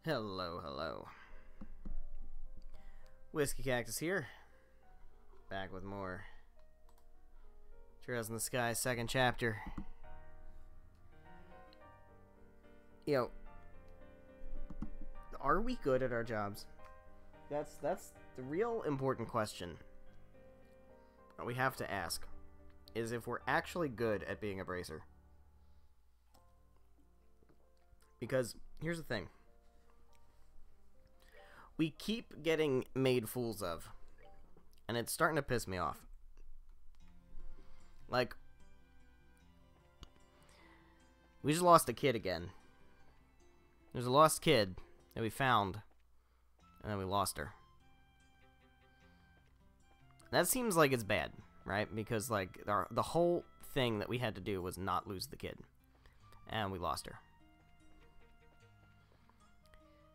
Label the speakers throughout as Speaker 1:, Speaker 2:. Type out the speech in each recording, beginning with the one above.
Speaker 1: Hello, hello. Whiskey Cactus here. Back with more Trails in the Sky, second chapter. Yo, are we good at our jobs? That's the real important question we have to ask, is if we're actually good at being a bracer. Because, here's the thing. We keep getting made fools of, and it's starting to piss me off. Like, we just lost a kid again. There's a lost kid that we found, and then we lost her. That seems like it's bad, right? Because, like, the whole thing that we had to do was not lose the kid, and we lost her.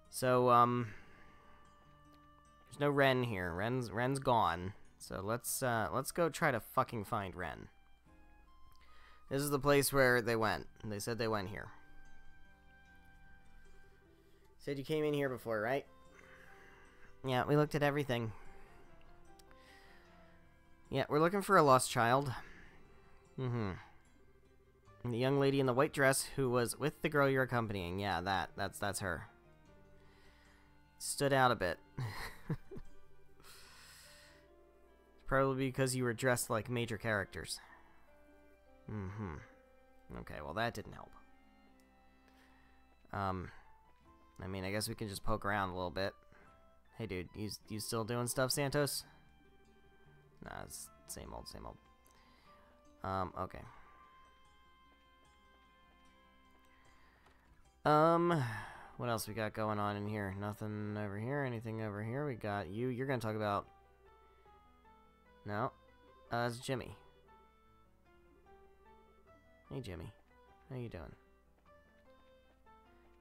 Speaker 1: So, there's no Ren here. Ren's gone. So let's go try to fucking find Ren. This is the place where they went. They said they went here. Said you came in here before, right? Yeah, we looked at everything. Yeah, we're looking for a lost child. And the young lady in the white dress who was with the girl you're accompanying. Yeah, that's her. Stood out a bit. Probably because you were dressed like major characters. Okay, well that didn't help. I mean, I guess we can just poke around a little bit. Hey dude, you still doing stuff, Santos? Nah, it's same old, same old. Okay. What else we got going on in here? Nothing over here, anything over here. We got you. You're gonna talk about... No. It's Jimmy. Hey, Jimmy. How you doing?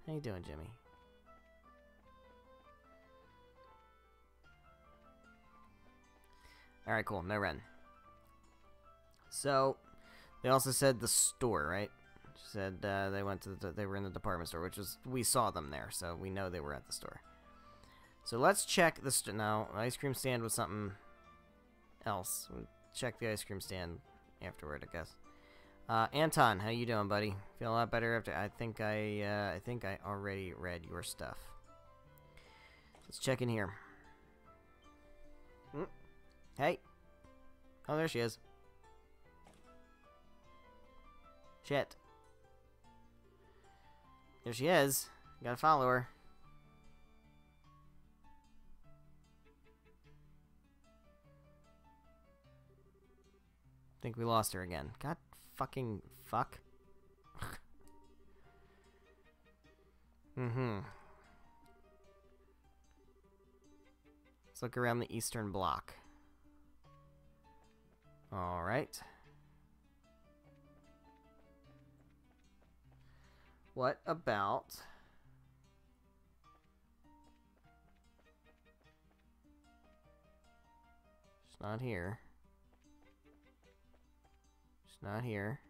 Speaker 1: How you doing, Jimmy? Alright, cool. No Ren. So, they also said the store, right? She said they went to they were in the department store, which was... We saw them there, so we know they were at the store. So let's check the... No, ice cream stand was something... else. We'll check the ice cream stand afterward, I guess. Anton, how you doing, buddy? Feel a lot better after... I think I already read your stuff. Let's check in here. Hey. Oh, there she is. Shit. There she is. Gotta follow her. Think we lost her again. God fucking fuck. Let's look around the Eastern Bloc. Alright. What about... She's not here. Not here.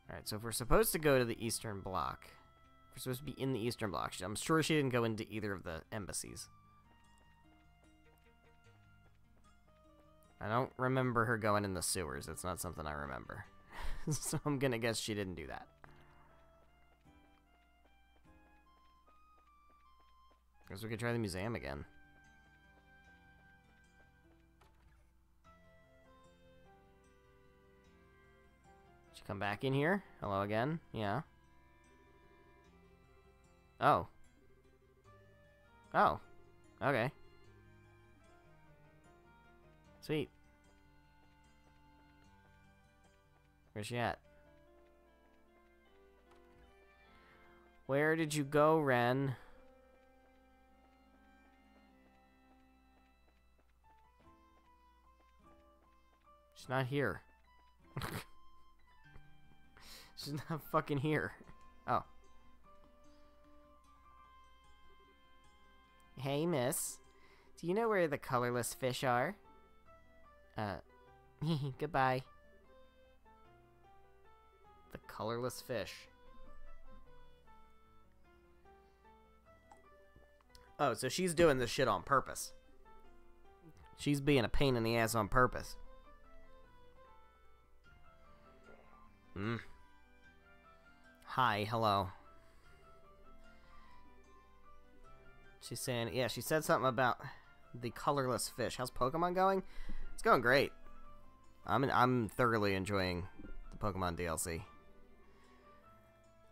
Speaker 1: Alright, so if we're supposed to go to the Eastern Bloc, if we're supposed to be in the Eastern Bloc, I'm sure she didn't go into either of the embassies. I don't remember her going in the sewers. It's not something I remember. So I'm gonna guess she didn't do that. Guess we could try the museum again. Come back in here. Hello again. Yeah. Oh. Oh. Okay. Sweet. Where's she at? Where did you go, Ren? She's not here. She's not fucking here. Oh. Hey, miss. Do you know where the colorless fish are? Goodbye. The colorless fish. Oh, so she's doing this shit on purpose. She's being a pain in the ass on purpose. Hi, hello. She's saying, yeah, she said something about the colorless fish. How's Pokemon going? It's going great. I'm thoroughly enjoying the Pokemon DLC.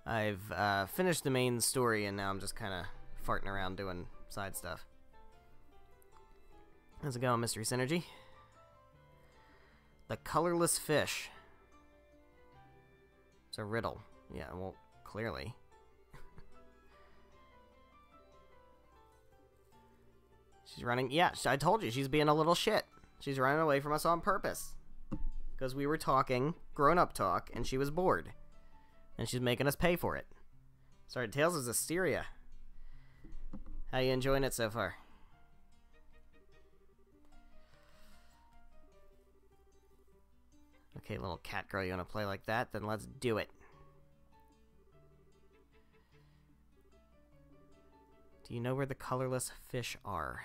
Speaker 1: I've finished the main story, and now I'm just kind of farting around doing side stuff. How's it going, Mystery Synergy? The colorless fish. It's a riddle. Yeah, well, clearly. She's running. Yeah, I told you, she's being a little shit. She's running away from us on purpose. Because we were talking grown-up talk, and she was bored. And she's making us pay for it. Sorry, Tails is Asteria. How you enjoying it so far? Okay, little cat girl, you want to play like that? Then let's do it. Do you know where the colorless fish are?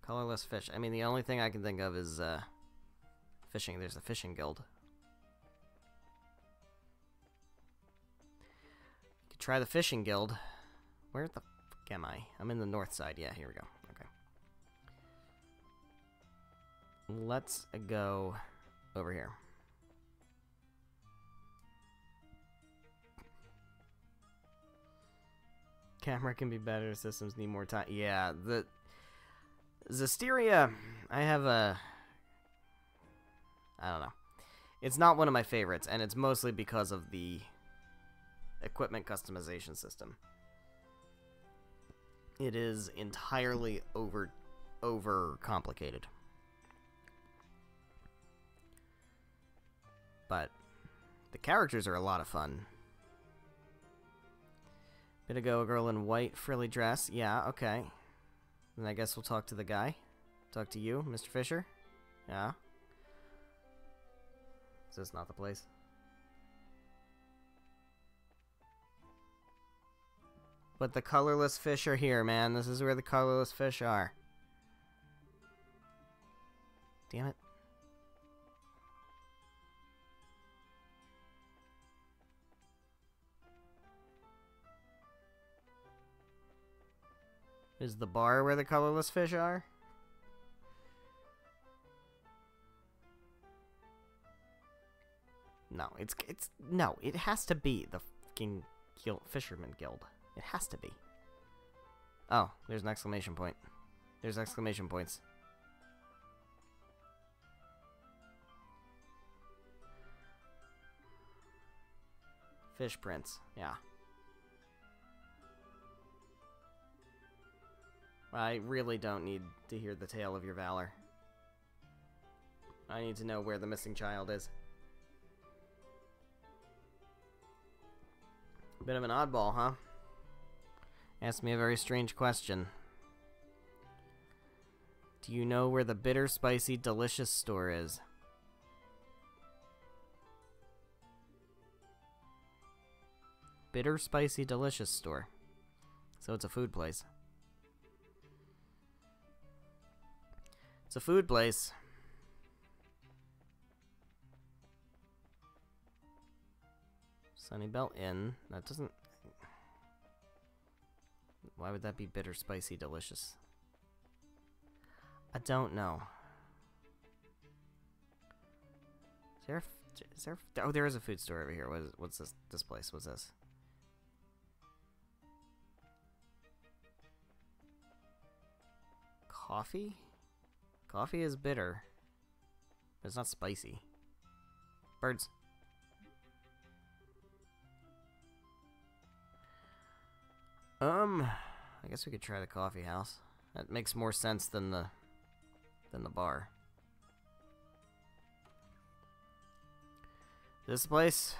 Speaker 1: Colorless fish. I mean, the only thing I can think of is fishing. There's a fishing guild. You could try the fishing guild. Where the fuck am I? I'm in the north side. Yeah, here we go. Okay. Let's go over here. Camera can be better. Systems need more time. Yeah, the Zestiria, I have a... I don't know. It's not one of my favorites, and it's mostly because of the equipment customization system. It is entirely over complicated. But the characters are a lot of fun. Bit ago, a girl in white frilly dress. Yeah, okay. Then I guess we'll talk to the guy. Talk to you, Mr. Fisher. Yeah. Is this not the place? But the colorless fish are here, man. This is where the colorless fish are. Damn it. Is the bar where the colorless fish are? No, no, it has to be the fucking Fisherman Guild. It has to be. Oh, there's an exclamation point. There's exclamation points. Fish Prince, yeah. I really don't need to hear the tale of your valor. I need to know where the missing child is. Bit of an oddball, huh? Asked me a very strange question. Do you know where the bitter, spicy, delicious store is? Bitter, spicy, delicious store. So it's a food place. It's a food place. Sunnybelt Inn. That doesn't... Why would that be bitter, spicy, delicious? I don't know. Is there... Oh, there is a food store over here. What's this place? What's this? Coffee? Coffee is bitter. But it's not spicy. Birds. I guess we could try the coffee house. That makes more sense than the bar. This place?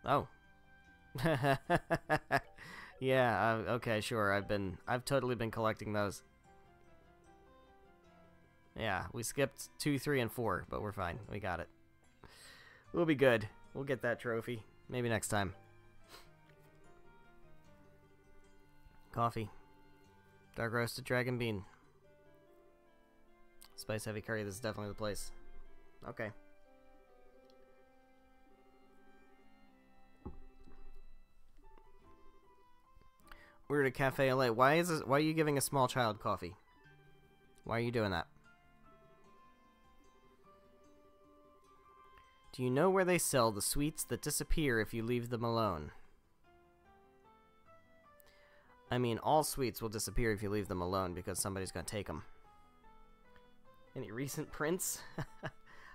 Speaker 1: Oh. Yeah, okay, sure. I've totally been collecting those. Yeah, we skipped 2, 3, and 4, but we're fine. We got it. We'll be good. We'll get that trophy. Maybe next time. Coffee. Dark roasted dragon bean. Spice heavy curry. This is definitely the place. Okay. We're at a Cafe LA. Why are you giving a small child coffee? Why are you doing that? Do you know where they sell the sweets that disappear if you leave them alone? I mean, all sweets will disappear if you leave them alone because somebody's gonna take them. Any recent prints?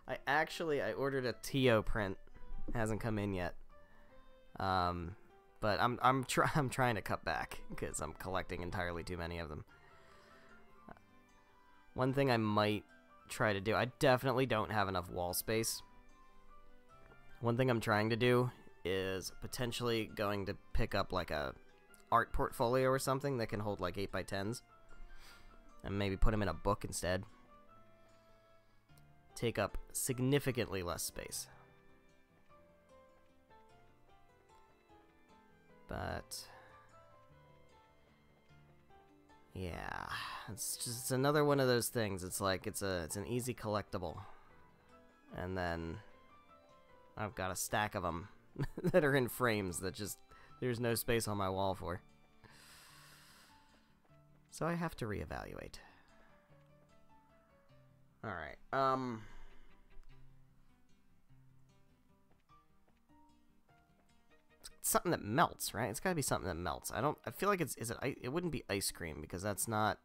Speaker 1: I ordered a Tio print. It hasn't come in yet. But I'm trying to cut back because I'm collecting entirely too many of them. One thing I might try to do, I definitely don't have enough wall space. One thing I'm trying to do is potentially going to pick up like a art portfolio or something that can hold like 8x10s and maybe put them in a book instead. Take up significantly less space. But yeah, it's another one of those things. It's like it's an easy collectible, and then I've got a stack of them that are in frames that just there's no space on my wall for. So I have to reevaluate. All right. Something that melts, right? It's got to be something that melts. I feel like it wouldn't be ice cream because that's not.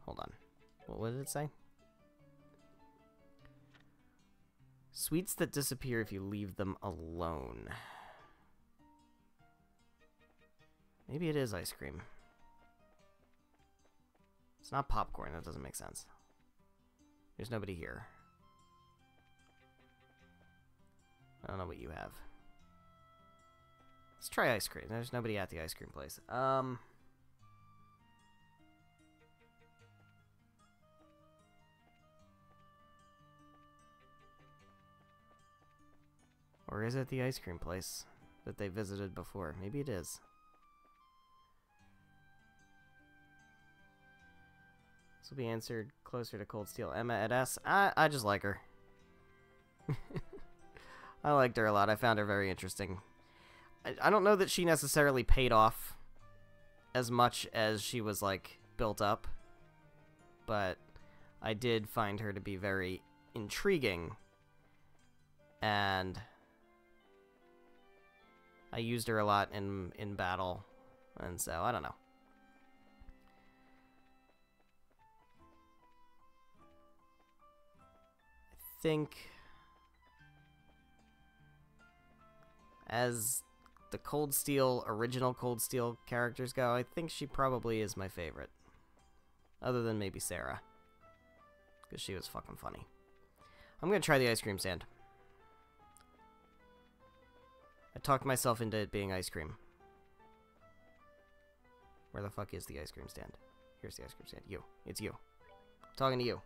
Speaker 1: Hold on. What did it say? Sweets that disappear if you leave them alone. Maybe it is ice cream. It's not popcorn. That doesn't make sense. There's nobody here. I don't know what you have. Let's try ice cream. There's nobody at the ice cream place. Or is it the ice cream place that they visited before? Maybe it is. This will be answered closer to Cold Steel. Emma at S. I just like her. I liked her a lot. I found her very interesting. I don't know that she necessarily paid off as much as she was, like, built up. But I did find her to be very intriguing. And I used her a lot in battle. And so, I don't know. I think as the original Cold Steel characters go, I think she probably is my favorite. Other than maybe Sarah. Because she was fucking funny. I'm gonna try the ice cream stand. I talked myself into it being ice cream. Where the fuck is the ice cream stand? Here's the ice cream stand. You. It's you. I'm talking to you.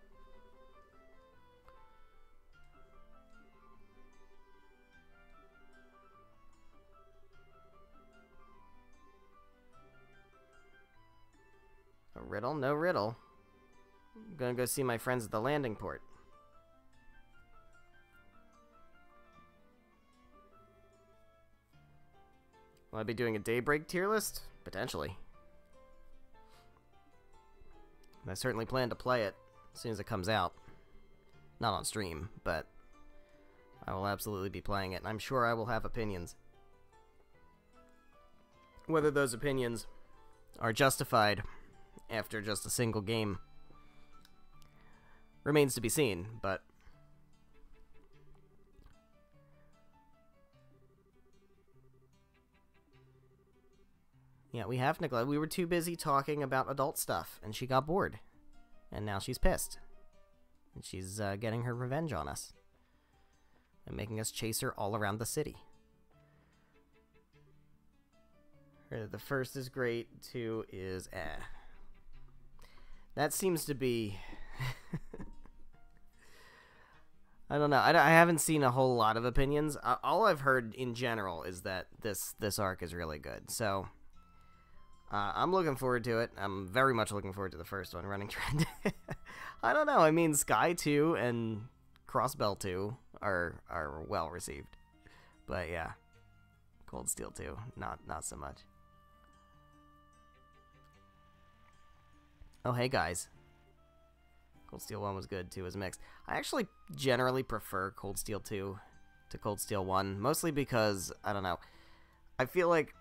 Speaker 1: A riddle? No riddle. I'm gonna go see my friends at the landing port. Will I be doing a Daybreak tier list? Potentially. I certainly plan to play it as soon as it comes out. Not on stream, but I will absolutely be playing it, and I'm sure I will have opinions. Whether those opinions are justified after just a single game remains to be seen, but yeah, we have neglected. We were too busy talking about adult stuff, and she got bored. And now she's pissed. And she's getting her revenge on us. And making us chase her all around the city. The first is great, 2 is eh. That seems to be... I don't know. I haven't seen a whole lot of opinions. All I've heard in general is that this arc is really good. So I'm looking forward to it. I'm very much looking forward to the first one, Running Trend. I don't know. I mean, Sky 2 and Crossbell 2 are well received. But yeah, Cold Steel 2, not so much. Oh, hey guys. Cold Steel 1 was good, 2 was mixed. I actually generally prefer Cold Steel 2 to Cold Steel 1, mostly because, I don't know, I feel like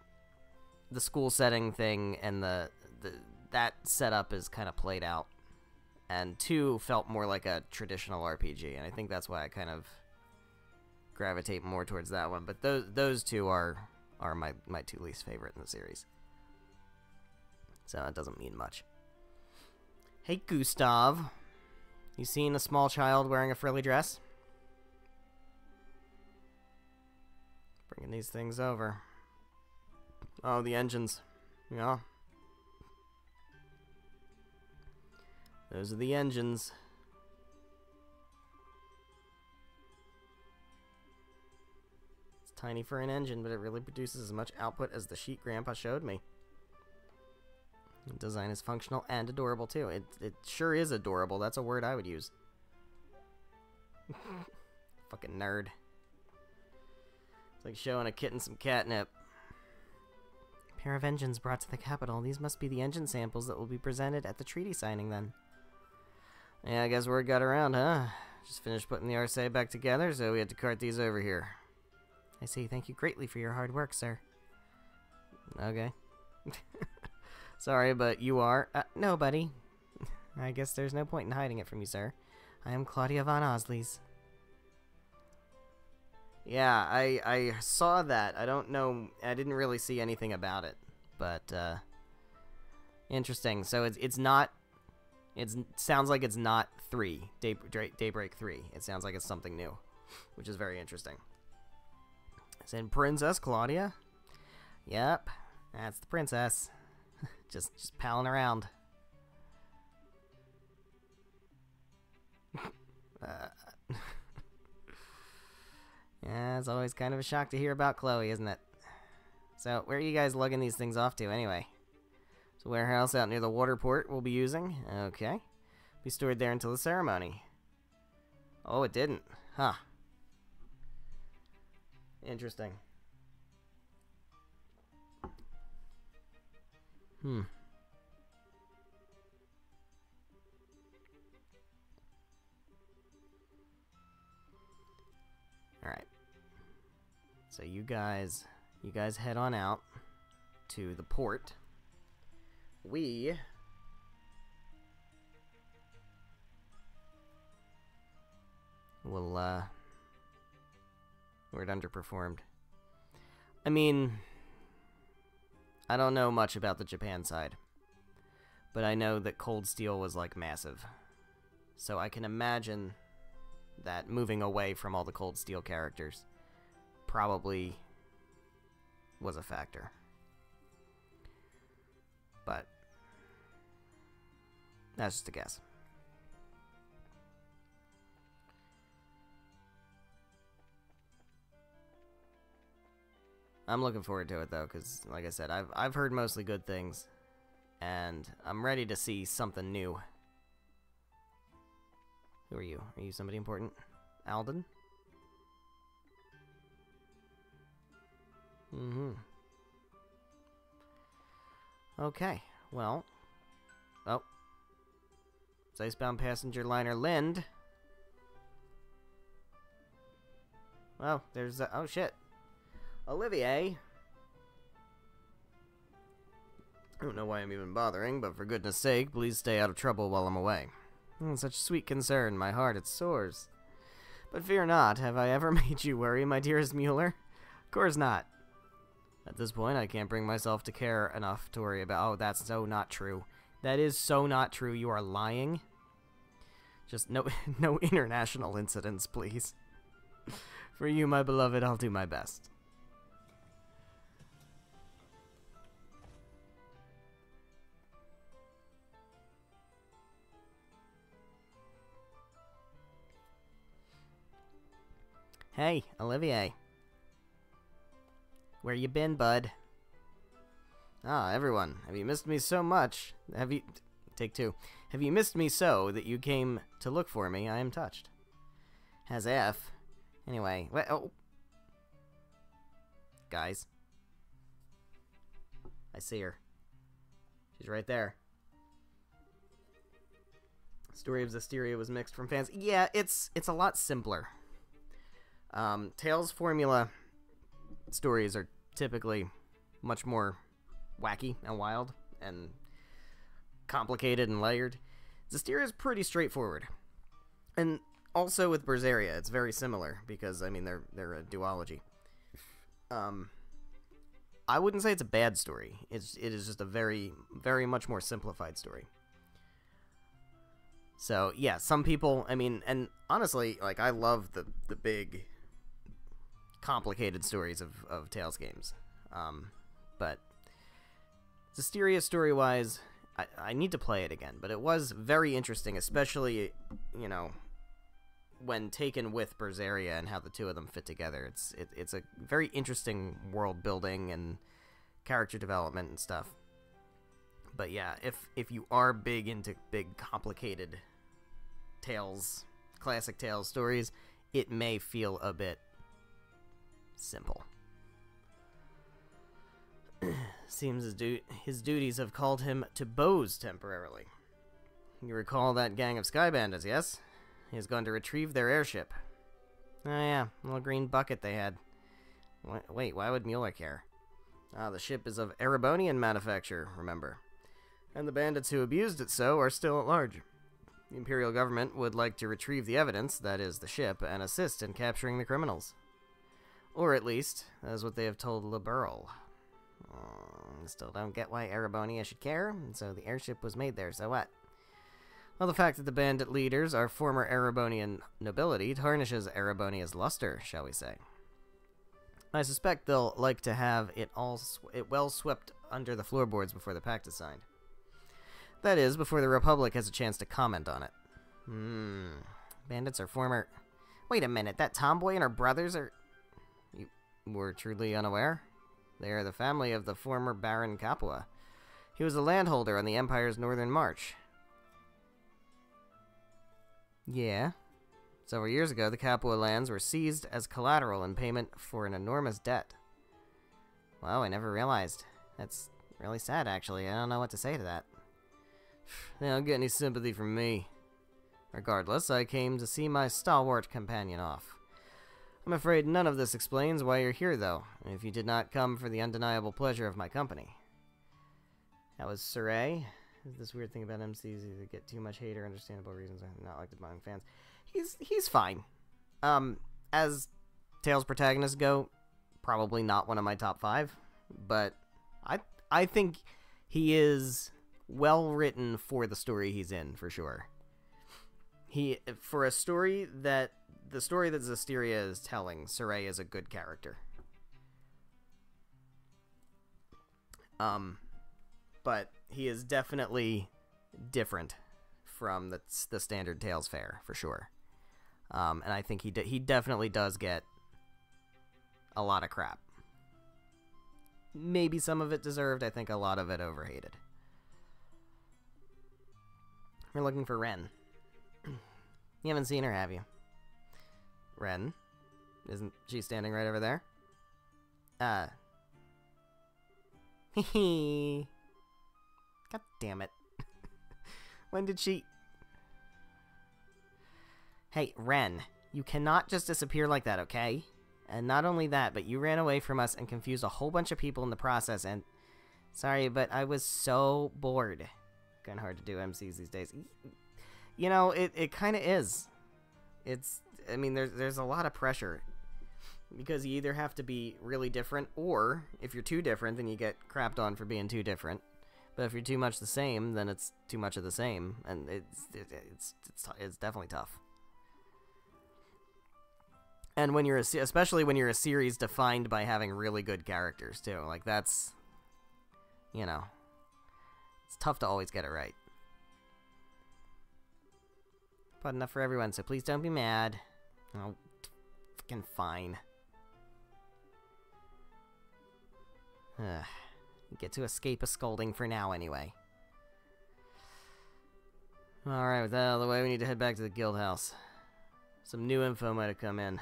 Speaker 1: the school setting thing and that setup is kind of played out, and 2 felt more like a traditional RPG, and I think that's why I kind of gravitate more towards that one, but those two are my 2 least favorite in the series. So it doesn't mean much. Hey, Gustav. You seen a small child wearing a frilly dress? Bringing these things over. Oh, the engines. Yeah. Those are the engines. It's tiny for an engine, but it really produces as much output as the sheet Grandpa showed me. The design is functional and adorable, too. It sure is adorable. That's a word I would use. Fucking nerd. It's like showing a kitten some catnip. Pair of engines brought to the capital. These must be the engine samples that will be presented at the treaty signing, then. Yeah, I guess word got around, huh? Just finished putting the RSA back together, so we had to cart these over here. I see. Thank you greatly for your hard work, sir. Okay. Sorry, but you are... no, buddy. I guess there's no point in hiding it from you, sir. I am Claudia von Osleys. Yeah, I saw that. I don't know... I didn't really see anything about it. But, interesting. So it's not... It sounds like it's not 3. Daybreak 3. It sounds like it's something new. Which is very interesting. Is it Princess Claudia? Yep. That's the princess. just palling around. Yeah, it's always kind of a shock to hear about Chloe, isn't it? So, where are you guys lugging these things off to, anyway? It's a warehouse out near the water port we'll be using. Okay. Be stored there until the ceremony. Oh, it didn't. Huh. Interesting. Alright. So you guys head on out to the port. We will, where it underperformed. I mean, I don't know much about the Japan side, but I know that Cold Steel was, like, massive. So I can imagine that moving away from all the Cold Steel characters probably was a factor. But that's just a guess. I'm looking forward to it, though, because, like I said, I've heard mostly good things, and I'm ready to see something new. Who are you? Are you somebody important? Alden? Mm-hmm. Okay, well. Oh. It's Icebound passenger liner Lind. Well, there's... oh, shit. Olivier. I don't know why I'm even bothering, but for goodness sake, please stay out of trouble while I'm away. Such sweet concern, my heart it soars. But fear not, have I ever made you worry, my dearest Mueller? Of course not. At this point, I can't bring myself to care enough to worry about... oh, that's so not true. That is so not true, you are lying. Just no international incidents, please. For you, my beloved, I'll do my best. Hey, Olivier. Where you been, bud? Ah, everyone. Have you missed me so much? Have you... Take two. Have you missed me so that you came to look for me? I am touched. Has F. Anyway, oh. Guys. I see her. She's right there. Story of Zestiria was mixed from fans. Yeah, it's a lot simpler. Tales formula stories are typically much more wacky and wild and complicated and layered. Zestiria is pretty straightforward. And also with Berseria, it's very similar because, I mean, they're a duology. I wouldn't say it's a bad story. It is just a very, very much more simplified story. So, yeah, some people, I mean, and honestly, like, I love the big, complicated stories of Tales games. But Zestiria, story-wise, I need to play it again, but it was very interesting, especially, you know, when taken with Berseria and how the two of them fit together. It's a very interesting world building and character development and stuff. But yeah, if you are big into big complicated Tales, classic Tales stories, it may feel a bit simple. Seems his duties have called him to Bose temporarily. You recall that gang of Sky Bandits, yes? He has gone to retrieve their airship. Oh yeah, little green bucket they had. Wait, why would Mueller care? Ah, the ship is of Erebonian manufacture, remember. And the bandits who abused it so are still at large. The Imperial government would like to retrieve the evidence, that is, the ship, and assist in capturing the criminals. Or at least, that is what they have told Liberl. Still don't get why Erebonia should care, and so the airship was made there, so what? Well, the fact that the bandit leaders are former Erebonian nobility tarnishes Erebonia's luster, shall we say. I suspect they'll like to have it well swept under the floorboards before the pact is signed. That is, before the Republic has a chance to comment on it. Bandits are former... Wait a minute, that tomboy and her brothers are... You were truly unaware? They are the family of the former Baron Capua. He was a landholder on the Empire's northern march. Yeah. Several years ago, the Capua lands were seized as collateral in payment for an enormous debt. Wow, I never realized. That's really sad, actually. I don't know what to say to that. They don't get any sympathy from me. Regardless, I came to see my stalwart companion off. I'm afraid none of this explains why you're here, though, if you did not come for the undeniable pleasure of my company. That was Saray. This weird thing about MCs either get too much hate or understandable reasons are not liked among fans. He's fine. As Tales protagonists go, probably not one of my top 5, but I think he is well written for the story he's in, for sure. For a story that the story that Zestiria is telling, Saray is a good character. But he is definitely different from the standard Tales fare, for sure. And I think he definitely does get a lot of crap. Maybe some of it deserved, I think a lot of it overhated. We're looking for Ren. You haven't seen her, have you? Ren? Isn't she standing right over there? Hehe. God damn it. When did she... Hey, Ren, you cannot just disappear like that, okay? And not only that, but you ran away from us and confused a whole bunch of people in the process, and... Sorry, but I was so bored. Kinda hard to do MCs these days. You know, it kinda is. I mean, there's a lot of pressure. Because you either have to be really different, or if you're too different, then you get crapped on for being too different. But if you're too much the same, then it's too much of the same, and it's definitely tough. And when you're especially when you're a series defined by having really good characters too, like that's, you know, it's tough to always get it right. But enough for everyone, so please don't be mad. Oh. Frickin' fine. You get to escape a scolding for now, anyway. Alright, with that out of the way, we need to head back to the guild house. Some new info might have come in.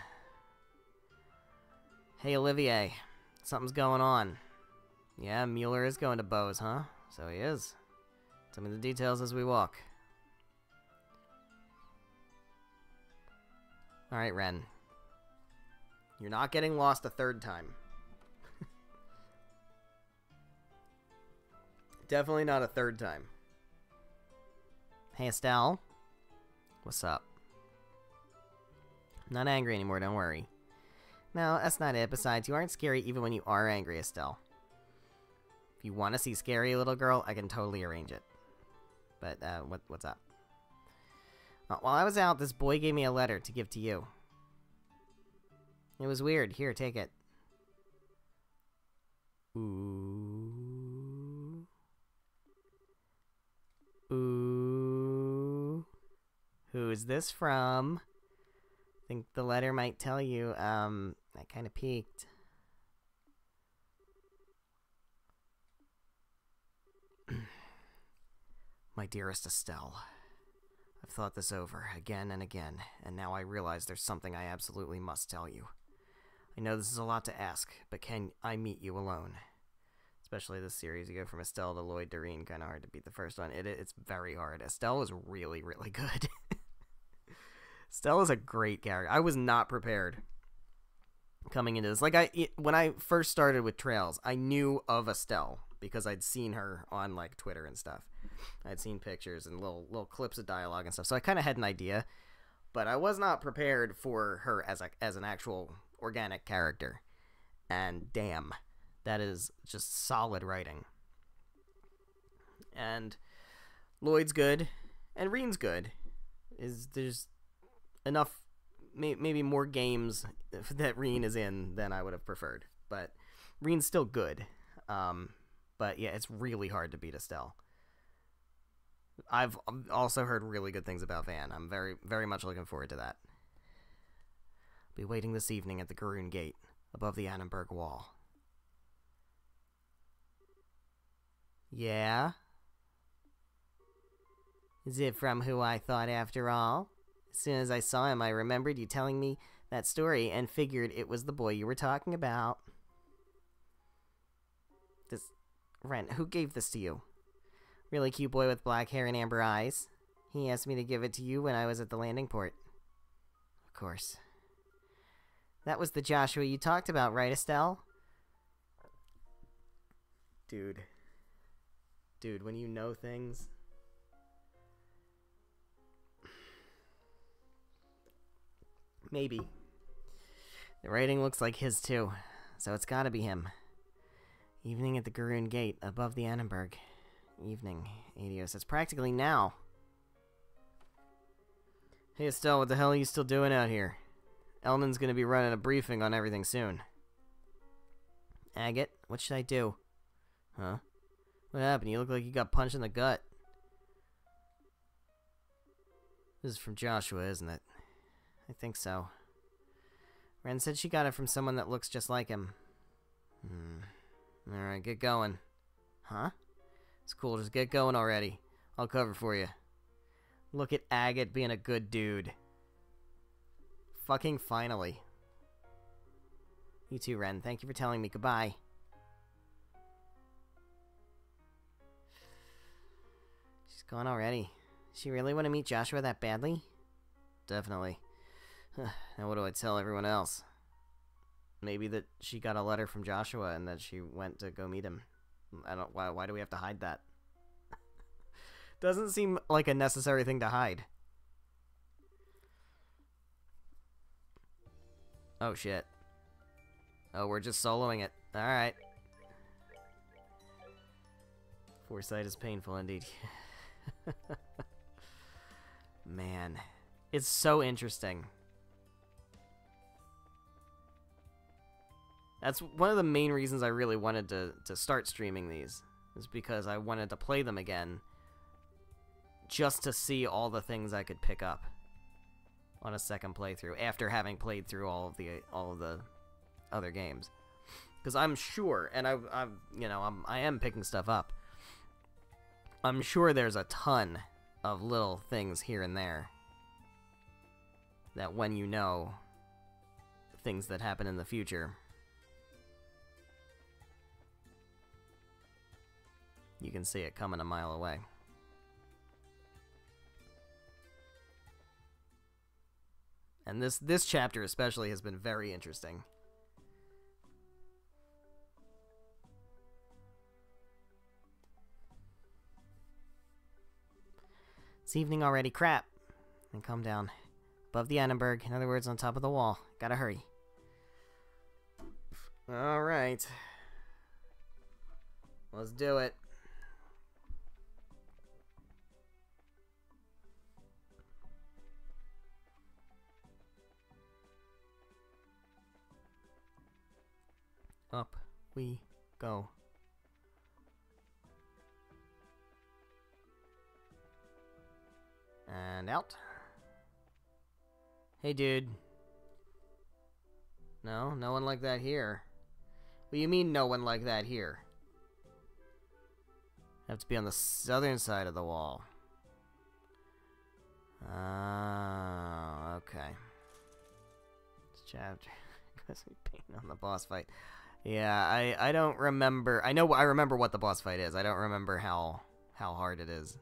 Speaker 1: Hey, Olivier. Something's going on. Yeah, Mueller is going to Bose, huh? So he is. Tell me the details as we walk. Alright, Ren. You're not getting lost a third time. Definitely not a third time. Hey, Estelle. What's up? I'm not angry anymore, don't worry. No, that's not it. Besides, you aren't scary even when you are angry, Estelle. If you want to see scary, little girl, I can totally arrange it. But, what's up? While I was out, this boy gave me a letter to give to you. It was weird. Here, take it. Ooh. Ooh. Who is this from? Think the letter might tell you. I kind of peeked. My dearest Estelle, I've thought this over again and again, and now I realize there's something I absolutely must tell you. I know this is a lot to ask, but can I meet you alone? Especially this series, you go from Estelle to Lloyd Doreen, kind of hard to beat the first one. It's very hard. Estelle is really, really good. Estelle is a great character. I was not prepared coming into this. Like, when I first started with Trails, I knew of Estelle because I'd seen her on, like, Twitter and stuff. I'd seen pictures and little clips of dialogue and stuff, so I kind of had an idea. But I was not prepared for her as an actual organic character. And damn, that is just solid writing. And Lloyd's good, and Reen's good. There's enough, maybe more games that Reen is in than I would have preferred. But Reen's still good. But yeah, it's really hard to beat Estelle. I've also heard really good things about Van. I'm very, very much looking forward to that. I'll be waiting this evening at the Garoon Gate, above the Annenberg Wall. Yeah? Is it from who I thought after all? As soon as I saw him, I remembered you telling me that story and figured it was the boy you were talking about. Ren, who gave this to you? Really cute boy with black hair and amber eyes. He asked me to give it to you when I was at the landing port. Of course. That was the Joshua you talked about, right, Estelle? Dude, when you know things... Maybe. The writing looks like his, too. So it's gotta be him. Evening at the Garoon Gate, above the Annenberg. Evening, Adios. It's practically now. Hey, Estelle, what the hell are you still doing out here? Elman's gonna be running a briefing on everything soon. Agate, what should I do? Huh? What happened? You look like you got punched in the gut. This is from Joshua, isn't it? I think so. Ren said she got it from someone that looks just like him. Alright, get going. Huh? It's cool, just get going already. I'll cover for you. Look at Agate being a good dude. Fucking finally. You too, Ren. Thank you for telling me. Goodbye. She's gone already. She really want to meet Joshua that badly? Definitely. Now what do I tell everyone else? Maybe that she got a letter from Joshua and that she went to go meet him. I don't. Why do we have to hide that? Doesn't seem like a necessary thing to hide. Oh shit. Oh, we're just soloing it. Alright. Foresight is painful indeed. Man. It's so interesting. That's one of the main reasons I really wanted to start streaming these. Is because I wanted to play them again. Just to see all the things I could pick up. on a second playthrough after having played through all of the other games. Because I'm sure, and I am picking stuff up. I'm sure there's a ton of little things here and there that when you know things that happen in the future, you can see it coming a mile away. And this chapter especially has been very interesting. It's evening already. Crap. And come down. Above the Annenberg. In other words, on top of the wall. Gotta hurry. Alright. Let's do it. Up we go. And out. Hey, dude. No one like that here. What do you mean, no one like that here? Have to be on the southern side of the wall. Okay. This chapter gives me pain on the boss fight. Yeah, I don't remember. I remember what the boss fight is. I don't remember how hard it is.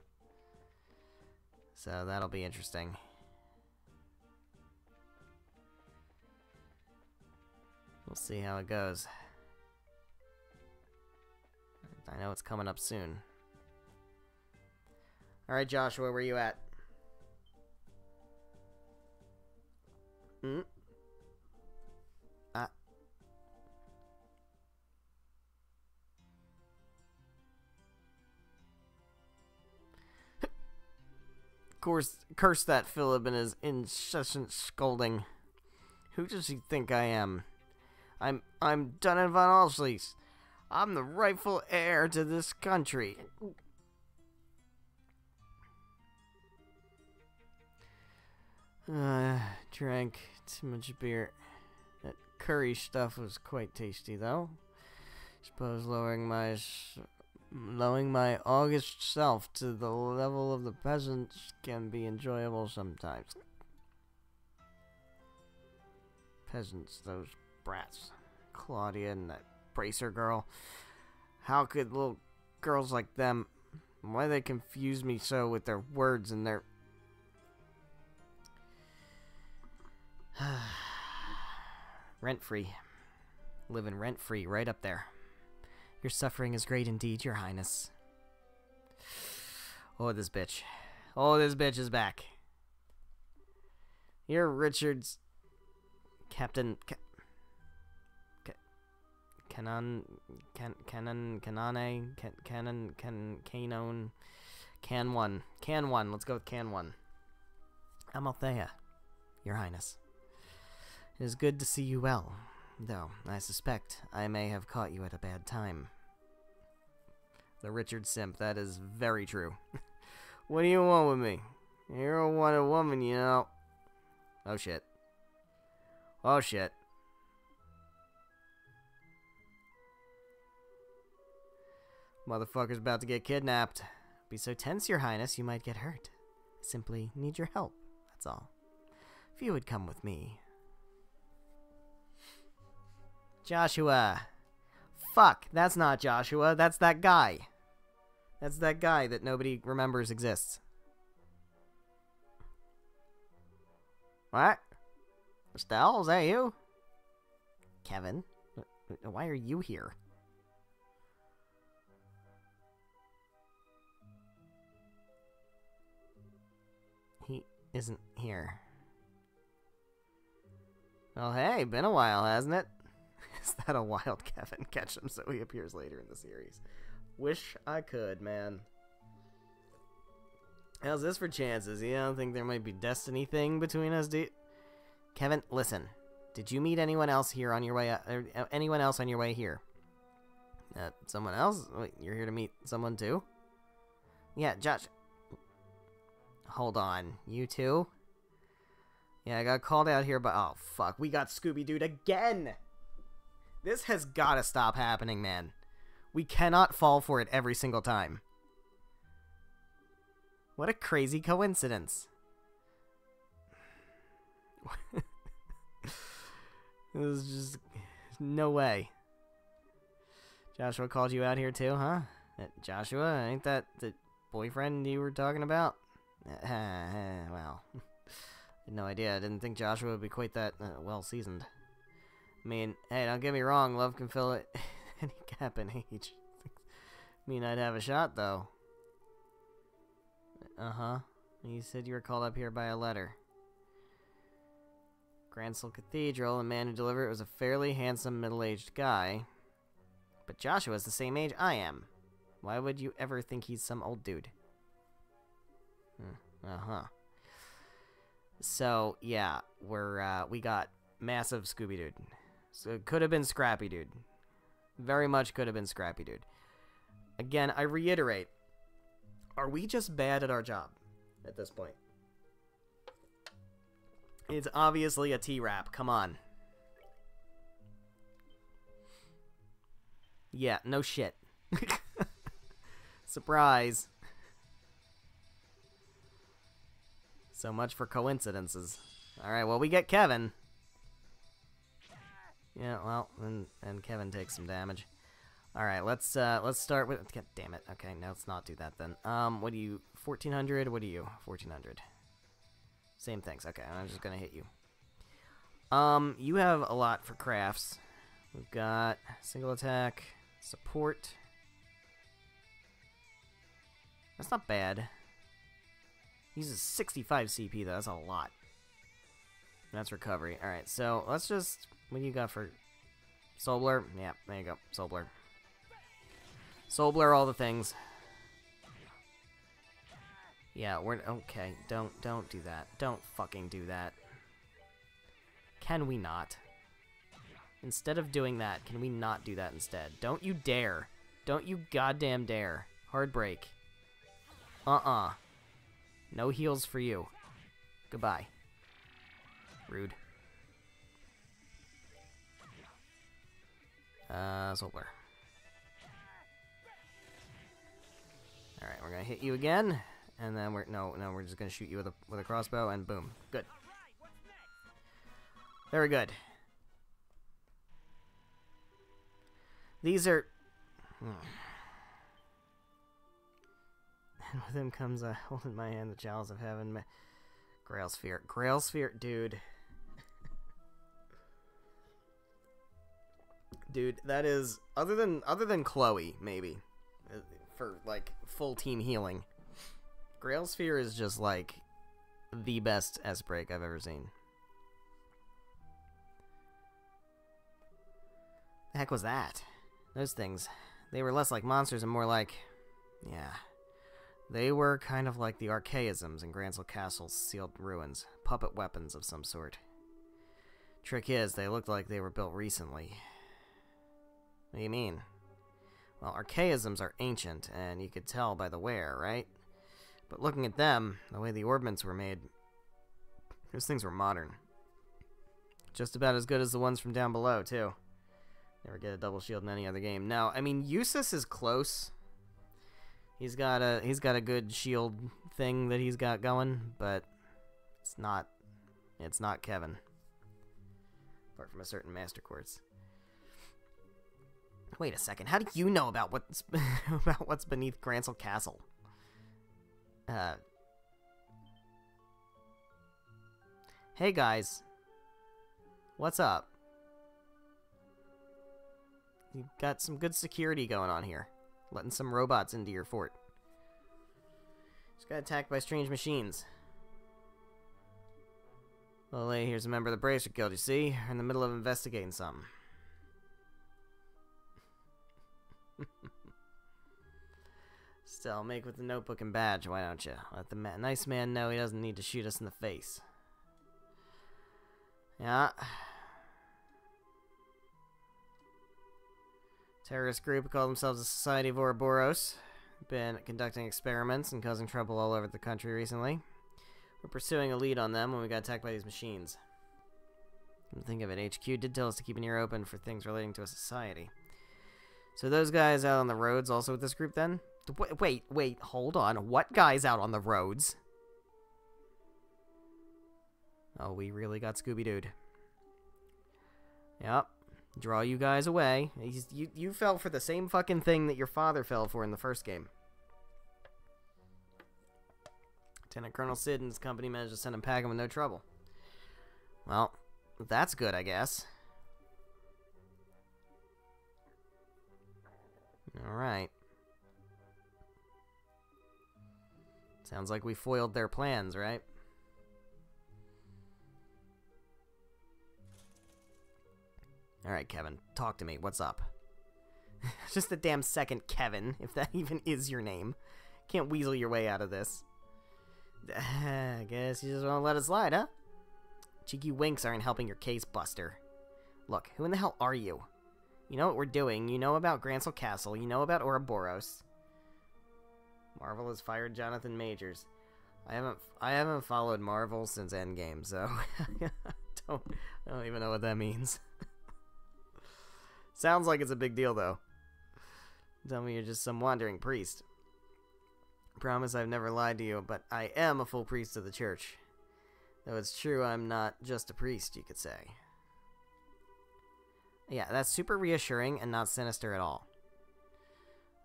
Speaker 1: So that'll be interesting. We'll see how it goes. I know it's coming up soon. Alright, Joshua, where you at? Curse that Philip and his incessant scolding. Who does he think I am? I'm Dunnan von Alslees. I'm the rightful heir to this country. Drank too much beer. That curry stuff was quite tasty, though. Suppose lowering my august self to the level of the peasants can be enjoyable sometimes. Peasants, those brats. Claudia and that bracer girl. How could little girls like them... Why they confuse me so with their words and their... Rent-free. Living rent-free right up there. Your suffering is great indeed, Your Highness. Oh, this bitch. Oh, this bitch is back. You're Richard's... Captain... Canon... Can 1. Let's go with Can 1. Amalthea, Your Highness. It is good to see you well, though I suspect I may have caught you at a bad time. The Richard simp, that is very true. What do you want with me? You don't want a woman, you know. Oh shit. Oh shit. Motherfucker's about to get kidnapped. Be so tense, Your Highness, you might get hurt. I simply need your help, that's all. If you would come with me. Joshua. Fuck, that's not Joshua, that's that guy. That's that guy that nobody remembers exists. What? Estelle, is that you? Kevin? Why are you here? He isn't here. Well, hey, been a while, hasn't it? Is that a wild Kevin? Catch him so he appears later in the series. Wish I could, man. How's this for chances? You don't think there might be destiny thing between us, dude? Kevin, listen. Did you meet anyone else here on your way? Anyone else on your way here? Someone else? Wait, you're here to meet someone too? Yeah, Josh. Hold on. You too? Yeah, I got called out here, but oh fuck, we got Scooby-Dooed again! This has gotta stop happening, man. We cannot fall for it every single time. What a crazy coincidence. There's just no way. Joshua called you out here too, huh? Joshua, ain't that the boyfriend you were talking about? Well, no idea. I didn't think Joshua would be quite that well-seasoned. I mean, hey, don't get me wrong, love can fill it any gap in age. I mean, I'd have a shot, though. Uh-huh. You said you were called up here by a letter. Gransell Cathedral, the man who delivered it was a fairly handsome middle-aged guy. But Joshua's the same age I am. Why would you ever think he's some old dude? Uh-huh. So, yeah, we got massive Scooby-Dude. So it could have been Scrappy Dude. Very much could have been Scrappy Dude. Again, I reiterate, are we just bad at our job at this point? It's obviously a T-Rap. Come on. Yeah, no shit. Surprise. So much for coincidences. Alright, well, we get Kevin. Yeah, well, and Kevin takes some damage. Alright, let's start with... God damn it. Okay, no, let's not do that then. What do you... 1400? What are you? 1400. Same things. Okay, I'm just gonna hit you. You have a lot for crafts. We've got single attack, support. That's not bad. Uses 65 CP though, that's a lot. That's recovery. Alright, so let's just... What do you got for... Soul Blur? Yeah, there you go. Soul Blur. Soul Blur all the things. Yeah, we're... Okay, don't do that. Don't fucking do that. Can we not? Instead of doing that, can we not do that instead? Don't you dare. Don't you goddamn dare. Hard break. No heals for you. Goodbye. Rude. Soul Blur. Alright, we're gonna hit you again. And then we're... No, we're just gonna shoot you with a crossbow, and boom. Good. Very good. These are... And with him comes a hold in my hand the chalice of heaven. Grail Sphere. Grail Sphere, dude. Dude, that is... Other than Chloe, maybe. For, like, full team healing. Grail Sphere is just, like, the best S-Break I've ever seen. The heck was that? Those things. They were less like monsters and more like... Yeah. They were kind of like the archaisms in Gransell Castle's sealed ruins. Puppet weapons of some sort. Trick is, they looked like they were built recently. What do you mean? Well, archaisms are ancient, and you could tell by the wear, right? But looking at them, the way the orbments were made, those things were modern. Just about as good as the ones from down below, too. Never get a double shield in any other game. Now, I mean, Eustace is close. He's got a good shield thing that he's got going, but it's not Kevin. Apart from a certain Master Quartz. Wait a second. How do you know about what's beneath Gransell Castle? Hey guys. What's up? You've got some good security going on here. Letting some robots into your fort. Just got attacked by strange machines. Well, hey, here's a member of the Bracer Guild, you see? We're in the middle of investigating something. Still, make with the notebook and badge, why don't you? Let the nice man know he doesn't need to shoot us in the face. Yeah. Terrorist group call themselves the Society of Ouroboros. Been conducting experiments and causing trouble all over the country recently. We're pursuing a lead on them when we got attacked by these machines. Think of it, HQ did tell us to keep an ear open for things relating to a society. So those guys out on the roads also with this group then? Wait, hold on. What guys out on the roads? Oh, we really got Scooby-Dooed. Yep. Draw you guys away. You fell for the same fucking thing that your father fell for in the first game. Lieutenant Colonel Sid and his company managed to send him packing with no trouble. Well, that's good, I guess. Alright. Sounds like we foiled their plans, right? Alright, Kevin. Talk to me. What's up? Just a damn second, Kevin, if that even is your name. Can't weasel your way out of this. I guess you just won't let it slide, huh? Cheeky winks aren't helping your case, Buster. Look, who in the hell are you? You know what we're doing. You know about Grancel Castle. You know about Ouroboros. Marvel has fired Jonathan Majors. I haven't followed Marvel since Endgame, so I don't even know what that means. Sounds like it's a big deal, though. Tell me you're just some wandering priest. Promise I've never lied to you, but I am a full priest of the church. Though it's true I'm not just a priest, you could say. Yeah, that's super reassuring and not sinister at all.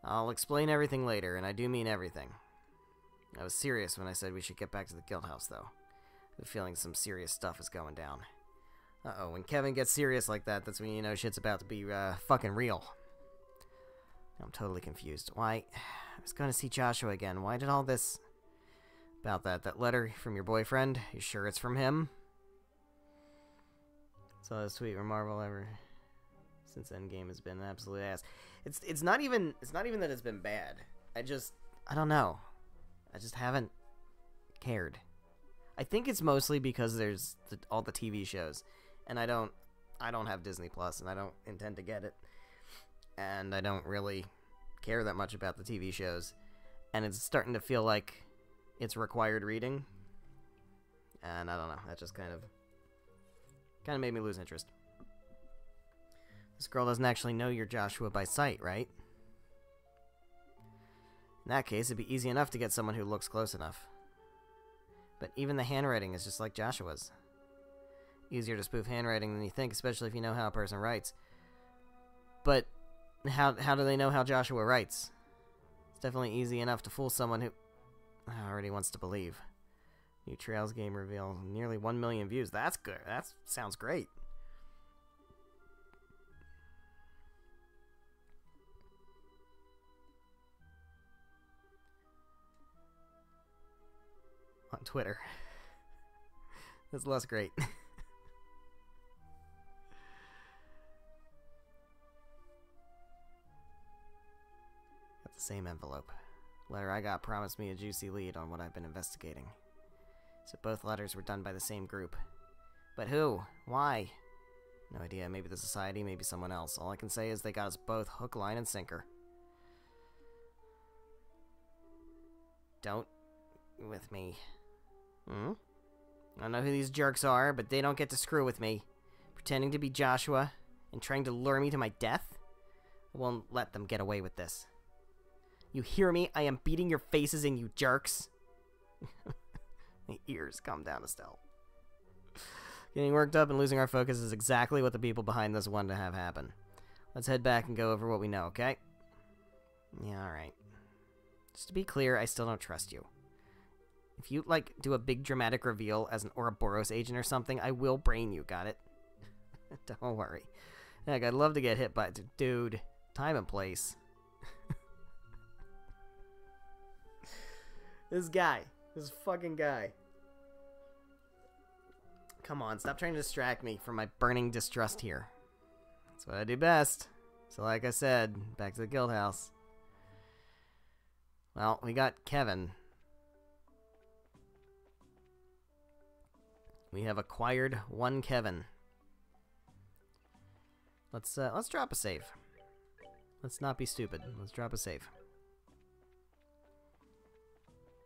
Speaker 1: I'll explain everything later, and I do mean everything. I was serious when I said we should get back to the guild house, though. I'm feeling some serious stuff is going down. Uh-oh, when Kevin gets serious like that, that's when you know shit's about to be, fucking real. I'm totally confused. Why? I was going to see Joshua again. Why did all this... About that letter from your boyfriend? You sure it's from him? Saw this tweet from Marvel ever since Endgame has been an absolute ass. It's not even that it's been bad. I don't know. I just haven't cared. I think it's mostly because there's all the TV shows, and I don't have Disney Plus, and I don't intend to get it, and I don't really care that much about the TV shows, and it's starting to feel like it's required reading, and I don't know. That just kind of made me lose interest. This girl doesn't actually know you're Joshua by sight, right? In that case, it'd be easy enough to get someone who looks close enough. But even the handwriting is just like Joshua's. Easier to spoof handwriting than you think, especially if you know how a person writes. But how do they know how Joshua writes? It's definitely easy enough to fool someone who already wants to believe. New Trails game reveal, nearly 1 million views. That's good. That sounds great. On Twitter. That's less great. Got the same envelope. Letter I got promised me a juicy lead on what I've been investigating. So both letters were done by the same group. But who? Why? No idea. Maybe the Society, maybe someone else. All I can say is they got us both hook, line, and sinker. Don't with me. I don't know who these jerks are, but they don't get to screw with me. Pretending to be Joshua and trying to lure me to my death? I won't let them get away with this. You hear me? I am beating your faces in, you jerks. My ears come down, Estelle. Getting worked up and losing our focus is exactly what the people behind this wanted to have happen. Let's head back and go over what we know, okay? Yeah, alright. Just to be clear, I still don't trust you. If you, like, do a big dramatic reveal as an Ouroboros agent or something, I will brain you, got it? Don't worry. Heck, I'd love to get hit by... Dude, time and place. This fucking guy. Come on, stop trying to distract me from my burning distrust here. That's what I do best. So like I said, back to the guild house. Well, we got Kevin. We have acquired one Kevin. Let's drop a save. Let's not be stupid. Let's drop a save.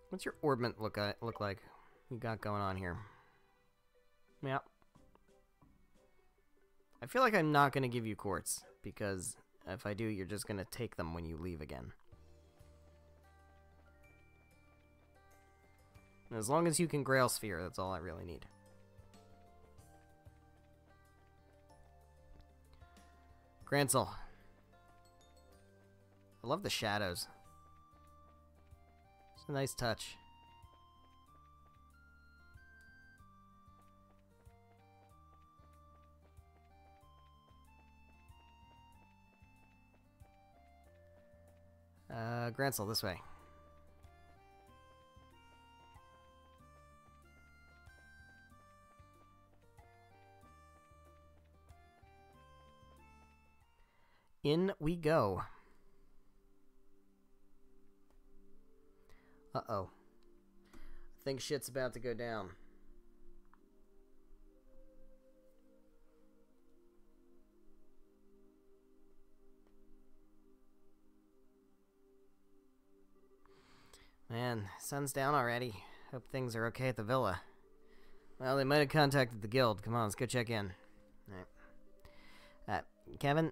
Speaker 1: What's your orbment look like? we got going on here? Yep. I feel like I'm not going to give you quartz, because if I do, you're just going to take them when you leave again. And as long as you can Grail Sphere, that's all I really need. Grancel. I love the shadows. It's a nice touch. Grancel, this way. In we go. Uh-oh. I think shit's about to go down. Man, sun's down already. Hope things are okay at the villa. Well, they might have contacted the guild. Come on, let's go check in. Alright. Kevin,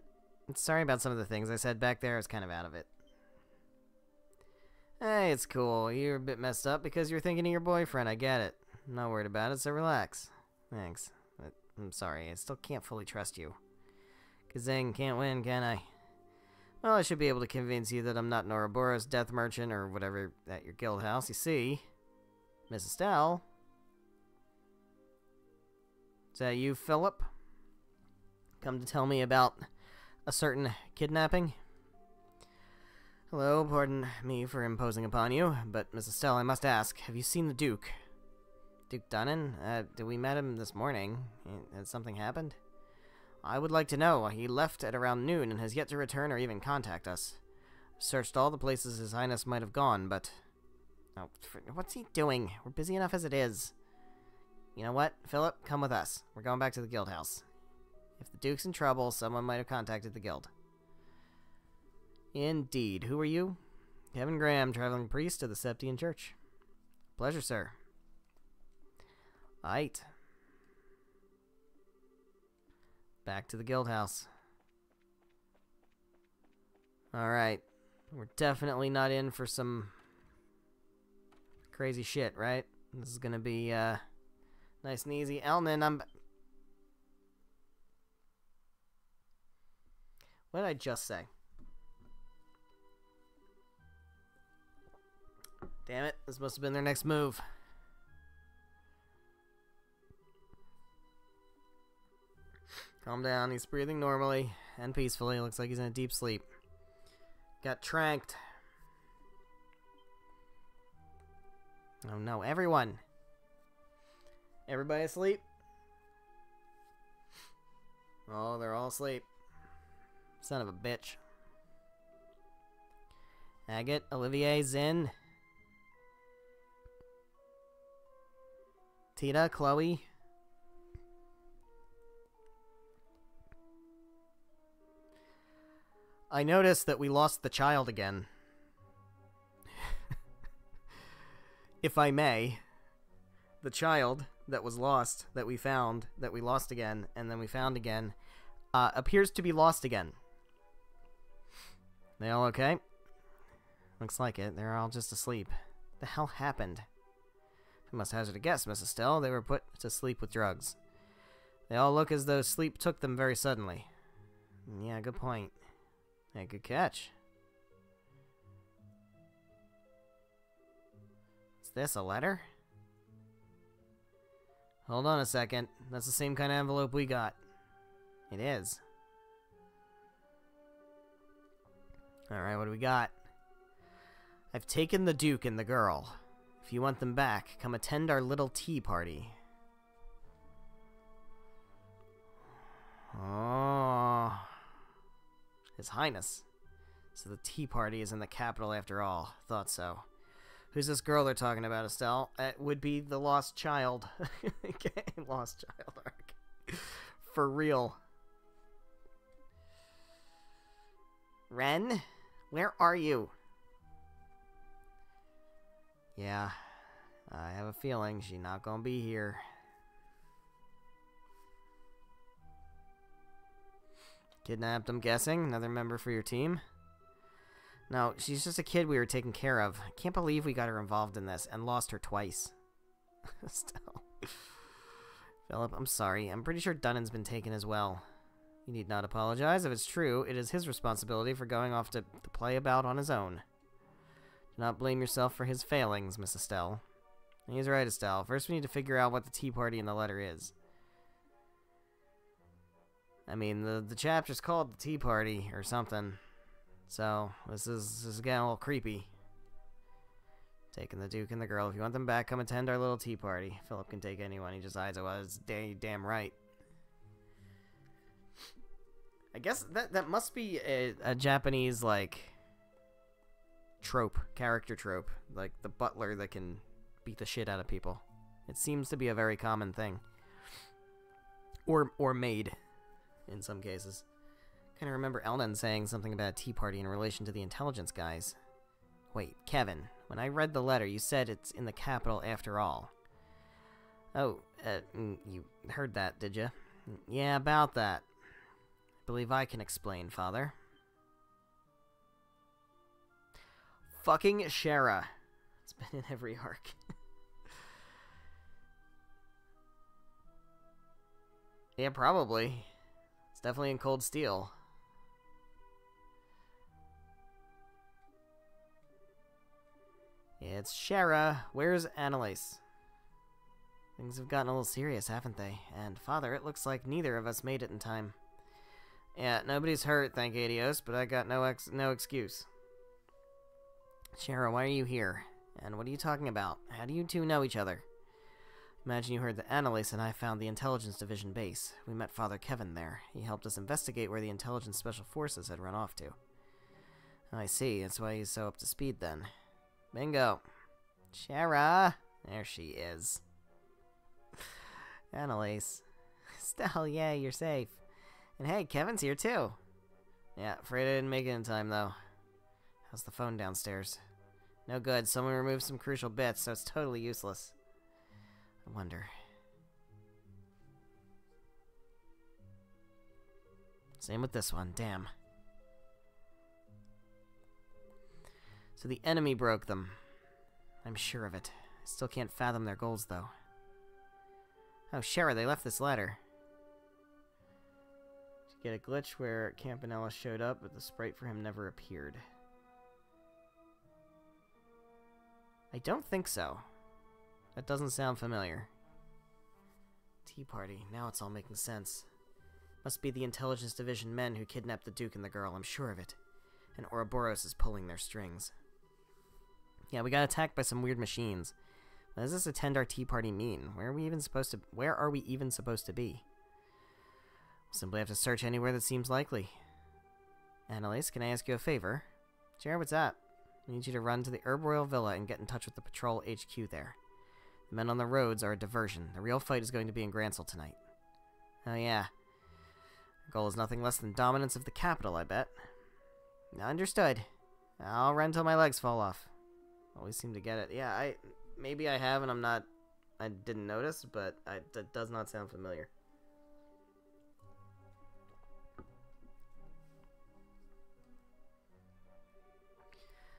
Speaker 1: sorry about some of the things I said back there. I was kind of out of it. Hey, it's cool. You're a bit messed up because you're thinking of your boyfriend. I get it. I'm not worried about it, so relax. Thanks. But I'm sorry. I still can't fully trust you. Kazang can't win, can I? Well, I should be able to convince you that I'm not Noroboros, death merchant, or whatever at your guild house. You see, Miss Estelle. Is that you, Philip? Come to tell me about a certain kidnapping? Hello, pardon me for imposing upon you, but Miss Estelle, I must ask, have you seen the Duke? Duke Dunnan? We met him this morning. Has something happened? I would like to know. He left at around noon and has yet to return or even contact us. Searched all the places His Highness might have gone, but... Oh, what's he doing? We're busy enough as it is. You know what, Philip? Come with us. We're going back to the guild house. If the Duke's in trouble, someone might have contacted the guild. Indeed. Who are you? Kevin Graham, traveling priest of the Septian Church. Pleasure, sir. Aight. Back to the guild house. Alright. We're definitely not in for some crazy shit, right? This is gonna be, nice and easy. Elnan, what did I just say? Damn it, this must have been their next move. Calm down, he's breathing normally and peacefully. Looks like he's in a deep sleep. Got tranked. Oh no, everyone! Everybody asleep? Oh, they're all asleep. Son of a bitch. Agate, Olivier, Zin. Tita, Chloe. I noticed that we lost the child again. If I may, the child that was lost, that we found, that we lost again, and then we found again, appears to be lost again. They all okay? Looks like it. They're all just asleep. The hell happened? I must hazard a guess, Miss Estelle. They were put to sleep with drugs. They all look as though sleep took them very suddenly. Yeah, good point. Hey, good catch. Is this a letter? Hold on a second. That's the same kind of envelope we got. It is. Alright, what do we got? I've taken the Duke and the girl. If you want them back, come attend our little tea party. Oh... His Highness. So the tea party is in the capital after all. Thought so. Who's this girl they're talking about, Estelle? It would be the Lost Child. Lost Child arc. For real. Ren? Where are you? Yeah. I have a feeling she's not gonna be here. Kidnapped, I'm guessing. Another member for your team? No, she's just a kid we were taking care of. I can't believe we got her involved in this and lost her twice. Still. Philip, I'm sorry. I'm pretty sure Dunnan's been taken as well. You need not apologize. If it's true, it is his responsibility for going off to play about on his own. Do not blame yourself for his failings, Miss Estelle. He's right, Estelle. First we need to figure out what the tea party in the letter is. I mean, the chapter's called the tea party or something. So, this is getting a little creepy. Taking the Duke and the girl. If you want them back, come attend our little tea party. Philip can take anyone. He just eyes it. Well, it's damn right. I guess that must be a Japanese, like, trope. Character trope. Like, the butler that can beat the shit out of people. It seems to be a very common thing. Or maid, in some cases. I kind of remember Elnan saying something about a tea party in relation to the intelligence guys. Wait, Kevin, when I read the letter, you said it's in the capital after all. Oh, you heard that, did you? Yeah, about that. I believe I can explain, Father. Fucking Shara. It's been in every arc. Yeah, probably. It's definitely in Cold Steel. It's Shara. Where's Annalise? Things have gotten a little serious, haven't they? And, Father, it looks like neither of us made it in time. Yeah, nobody's hurt, thank Adios, but I got no excuse. Shara, why are you here? And what are you talking about? How do you two know each other? Imagine you heard that Annalise and I found the Intelligence Division base. We met Father Kevin there. He helped us investigate where the Intelligence Special Forces had run off to. I see, that's why he's so up to speed then. Bingo. Shara! There she is. Annalise. Estelle, yeah, you're safe. And hey, Kevin's here too. Yeah, afraid I didn't make it in time though. How's the phone downstairs? No good, someone removed some crucial bits, so it's totally useless. I wonder. Same with this one, damn. So the enemy broke them. I'm sure of it. I still can't fathom their goals, though. Oh, Shara, they left this letter. To get a glitch where Campanella showed up, but the sprite for him never appeared. I don't think so. That doesn't sound familiar. Tea party. Now it's all making sense. Must be the Intelligence Division men who kidnapped the Duke and the girl, I'm sure of it. And Ouroboros is pulling their strings. Yeah, we got attacked by some weird machines. What does this attend our tea party mean? Where are we even supposed to be? We'll simply have to search anywhere that seems likely. Annalise, can I ask you a favor? Sure, what's that? I need you to run to the Herb Royal Villa and get in touch with the patrol HQ there. The men on the roads are a diversion. The real fight is going to be in Gransel tonight. Oh yeah. The goal is nothing less than dominance of the capital, I bet. Understood. I'll run till my legs fall off. Always seem to get it. Yeah, maybe I have and I didn't notice, but that does not sound familiar.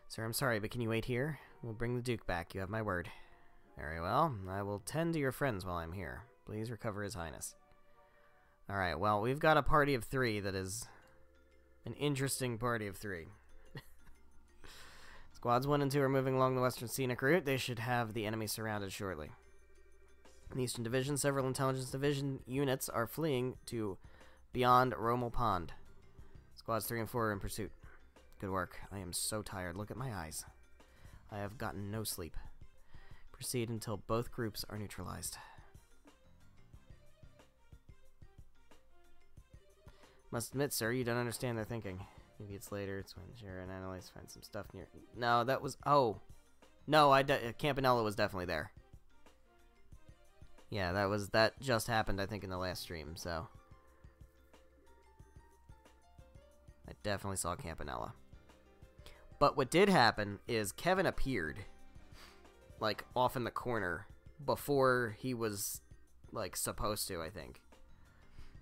Speaker 1: Sir, I'm sorry, but can you wait here? We'll bring the Duke back. You have my word. Very well. I will tend to your friends while I'm here. Please recover His Highness. Alright, well, we've got a party of 3 that is an interesting party of 3. Squads 1 and 2 are moving along the western scenic route. They should have the enemy surrounded shortly. In the Eastern Division, several Intelligence Division units are fleeing to beyond Rommel Pond. Squads 3 and 4 are in pursuit. Good work. I am so tired. Look at my eyes. I have gotten no sleep. Proceed until both groups are neutralized. Must admit, sir, you don't understand their thinking. Maybe it's later. It's when Shara and Annalise find some stuff near... No, that was... Oh. No, Campanella was definitely there. Yeah, that just happened, I think, in the last stream, so... I definitely saw Campanella. But what did happen is Kevin appeared. like, off in the corner before he was, like, supposed to, I think.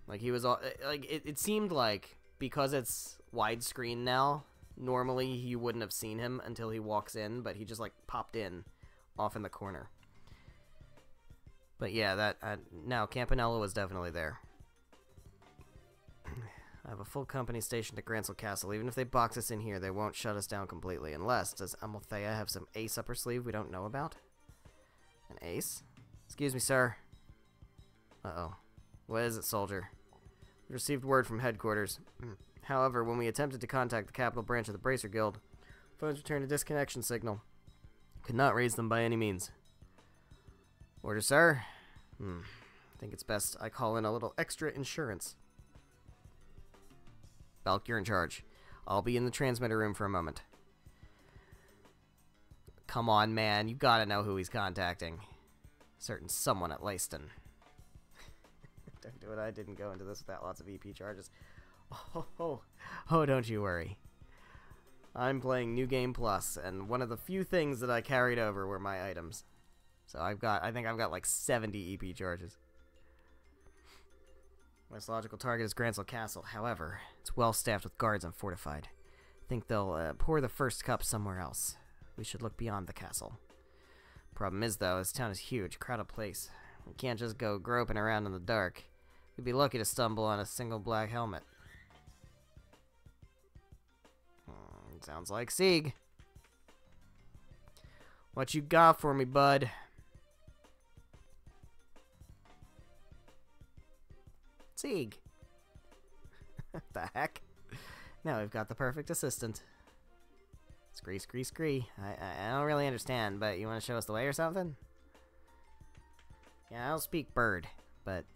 Speaker 1: Like, he was all... Like, it seemed like, because it's widescreen now, normally you wouldn't have seen him until he walks in, but he just, like, popped in off in the corner. But yeah, that... no, Campanella was definitely there. I have a full company stationed at Grancel Castle. Even if they box us in here, they won't shut us down completely. Unless, does Amalthea have some ace up her sleeve we don't know about? An ace? Excuse me, sir. Uh-oh. What is it, soldier? We received word from headquarters. However, when we attempted to contact the capital branch of the Bracer Guild, phones returned a disconnection signal. Could not raise them by any means. Order, sir? I think it's best I call in a little extra insurance. Belk, you're in charge. I'll be in the transmitter room for a moment. Come on, man. You gotta know who he's contacting. Certain someone at Leyston. Don't do it. I didn't go into this without lots of EP charges. Oh, don't you worry. I'm playing New Game Plus, and one of the few things that I carried over were my items. So I think I've got like 70 EP charges. Most logical target is Grancel Castle. However, it's well staffed with guards and fortified. I think they'll pour the first cup somewhere else. We should look beyond the castle. Problem is, though, this town is huge, crowded place. We can't just go groping around in the dark. We'd be lucky to stumble on a single black helmet. Sounds like Sieg. What you got for me, bud? Sieg. The heck? Now we've got the perfect assistant. Scree. I don't really understand, but you want to show us the way or something? Yeah, I don't speak bird, but...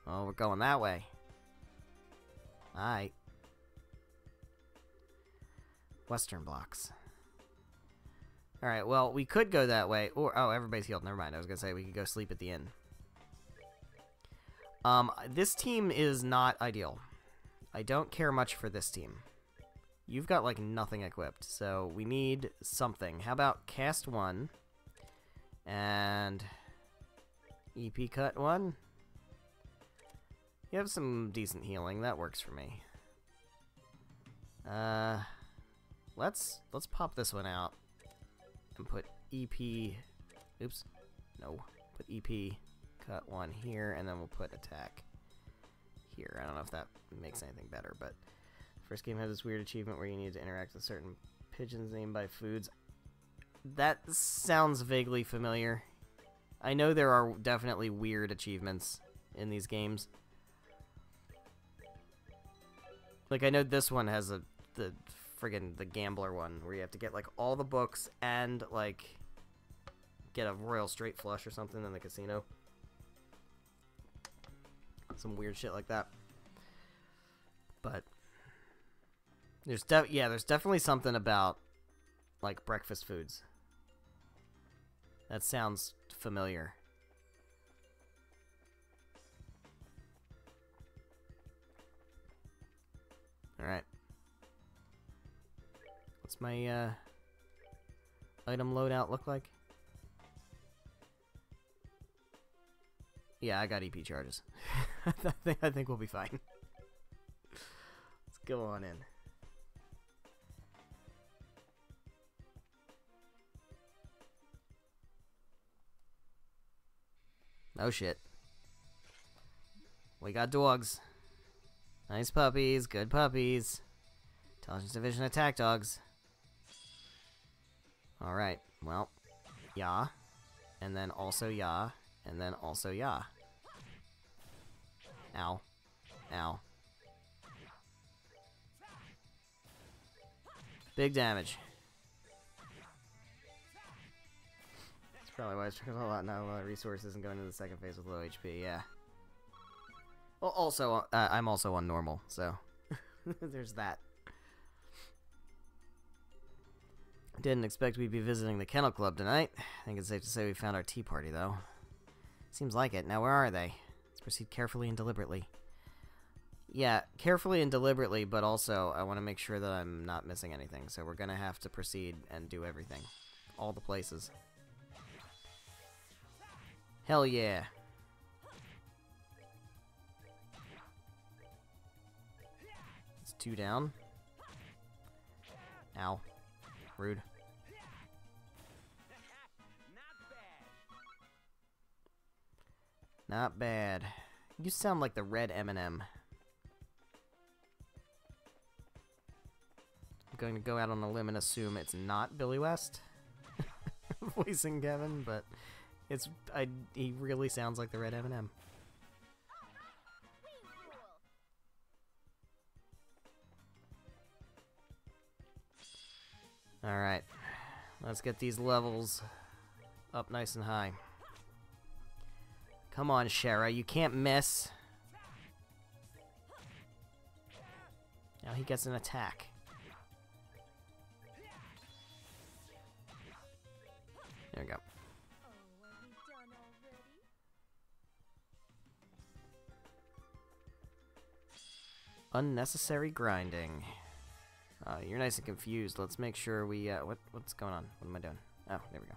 Speaker 1: Oh, we're going that way. Alright. Western blocks. Alright, well, we could go that way. Or, oh, everybody's healed. Never mind. I was going to say we could go sleep at the inn. This team is not ideal. I don't care much for this team. You've got, like, nothing equipped, so we need something. How about cast 1 and EP cut 1? You have some decent healing. That works for me. Let's pop this one out and put EP... Oops. No. Put EP cut 1 here, and then we'll put attack here. I don't know if that makes anything better, but first game has this weird achievement where you need to interact with certain pigeons named by foods. That sounds vaguely familiar. I know there are definitely weird achievements in these games. Like, I know this one has the gambler one, where you have to get, like, all the books and, like, get a royal straight flush or something in the casino. Some weird shit like that. But there's definitely something about, like, breakfast foods. That sounds familiar. Alright. What's my, item loadout look like? Yeah, I got EP charges. I think we'll be fine. Let's go on in. Oh shit. We got dogs. Nice puppies, good puppies. Intelligence Division attack dogs. Alright, well, yeah. And then also yeah. And then also yeah. Ow. Ow. Big damage. That's probably why it's not a lot of resources and going into the second phase with low HP, yeah. Well, also, I'm also on normal, so there's that. Didn't expect we'd be visiting the Kennel Club tonight. I think it's safe to say we found our tea party, though. Seems like it. Now, where are they? Let's proceed carefully and deliberately. Yeah, carefully and deliberately, but also I want to make sure that I'm not missing anything. So we're going to have to proceed and do everything. All the places. Hell yeah. It's 2 down. Ow. Rude. Not bad. You sound like the red M&M. I'm going to go out on a limb and assume it's not Billy West voicing Kevin, but it's he really sounds like the red M&M. Alright, let's get these levels up nice and high. Come on, Shara, you can't miss. Now he gets an attack. There we go. Unnecessary grinding. You're nice and confused. Let's make sure we, what's going on? What am I doing? Oh, there we go.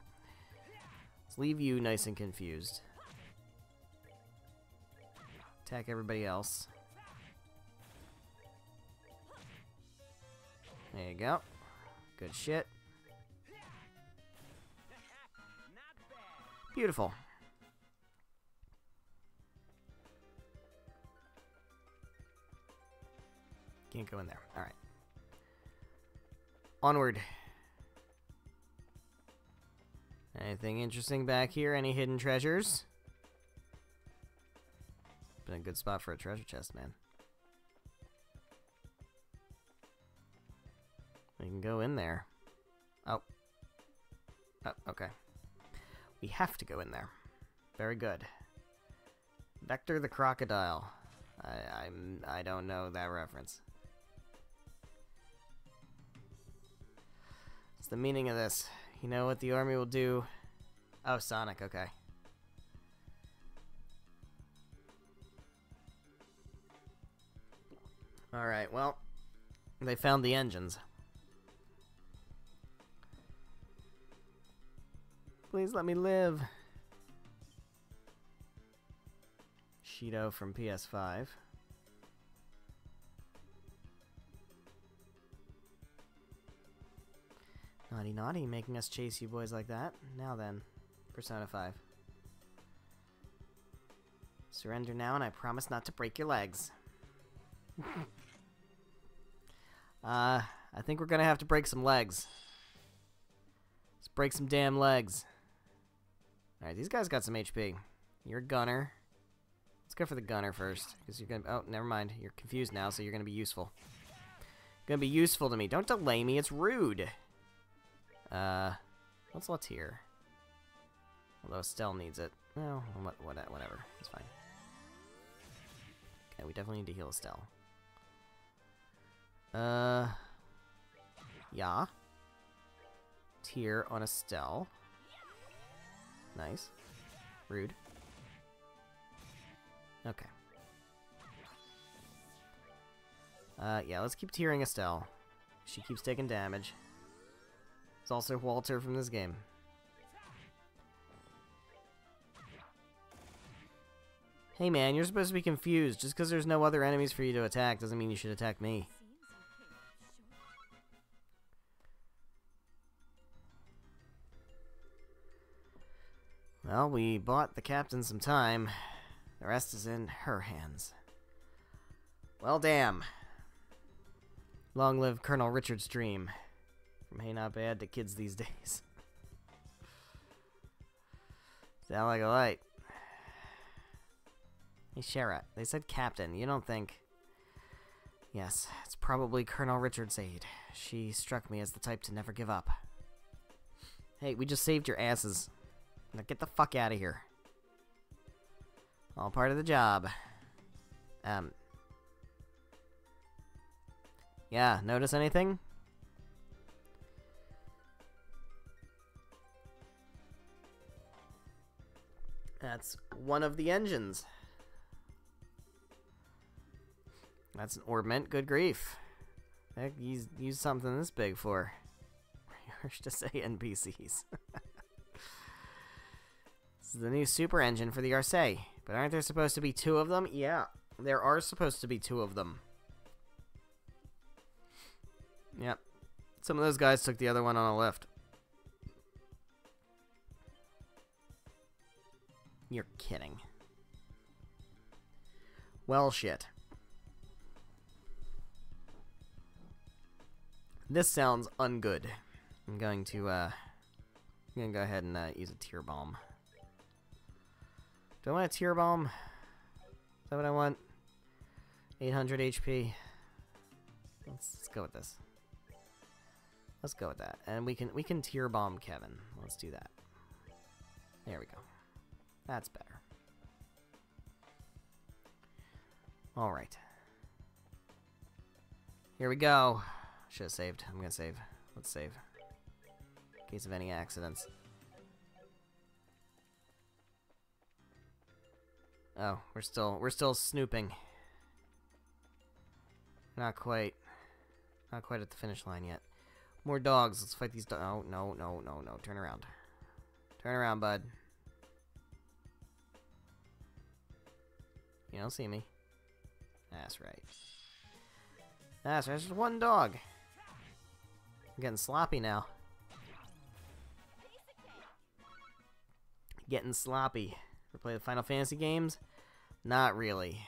Speaker 1: Let's leave you nice and confused. Attack everybody else. There you go. Good shit. Beautiful. Can't go in there. Alright. Onward. Anything interesting back here? Any hidden treasures? Been a good spot for a treasure chest, man. We can go in there. Oh. Oh, okay. We have to go in there. Very good. Vector the Crocodile. I don't know that reference. What's the meaning of this? You know what the army will do? Oh, Sonic, okay. Alright, well, they found the engines. Please let me live. Shido from PS5. Naughty naughty, making us chase you boys like that. Now then, Persona 5. Surrender now and I promise not to break your legs. I think we're gonna have to break some legs. Let's break some damn legs. Alright, these guys got some HP. You're a gunner. Let's go for the gunner first. Because you're gonna. Oh, never mind. You're confused now, so you're gonna be useful. Gonna be useful to me. Don't delay me, it's rude. What's here? Although Estelle needs it. Well, whatever. It's fine. Okay, we definitely need to heal Estelle. Yeah. Tear on Estelle. Nice. Rude. Okay. Yeah, let's keep tearing Estelle. She keeps taking damage. It's also Walter from this game. Hey man, you're supposed to be confused. Just because there's no other enemies for you to attack doesn't mean you should attack me. Well, we bought the captain some time. The rest is in her hands. Well, damn. Long live Colonel Richard's dream. From Hey Not Bad to kids these days. Sound like a light. Hey, Shara, they said captain. You don't think... Yes, it's probably Colonel Richard's aide. She struck me as the type to never give up. Hey, we just saved your asses. Now get the fuck out of here. All part of the job. Yeah, notice anything? That's one of the engines. That's an ornament. Good grief. Heck, use something this big for. Harsh to say NPCs. This is the new super engine for the Arcee. But aren't there supposed to be 2 of them? Yeah, there are supposed to be 2 of them. Yep. Some of those guys took the other one on a lift. You're kidding. Well, shit. This sounds ungood. I'm going to go ahead and use a tear bomb. Do I want a tear bomb? Is that what I want? 800 HP. Let's go with this. Let's go with that. And we can tear bomb Kevin. Let's do that. There we go. That's better. All right. Here we go. Should have saved. I'm gonna save. Let's save. In case of any accidents. Oh, we're still snooping. Not quite at the finish line yet. More dogs. Let's fight these dogs. Oh, no. Turn around. Turn around, bud. You don't see me. That's right. That's right. There's just one dog. I'm getting sloppy now. Getting sloppy. Ever play the Final Fantasy games? Not really.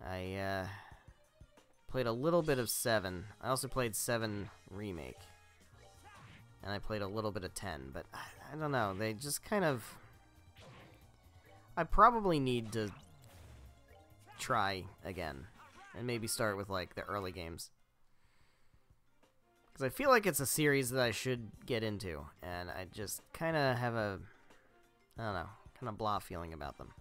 Speaker 1: I played a little bit of 7. I also played 7 Remake. And I played a little bit of 10, but I don't know. They just kind of... I probably need to try again. And maybe start with, like, the early games. Because I feel like it's a series that I should get into. And I just kind of have a... I don't know. Kind of blah feeling about them.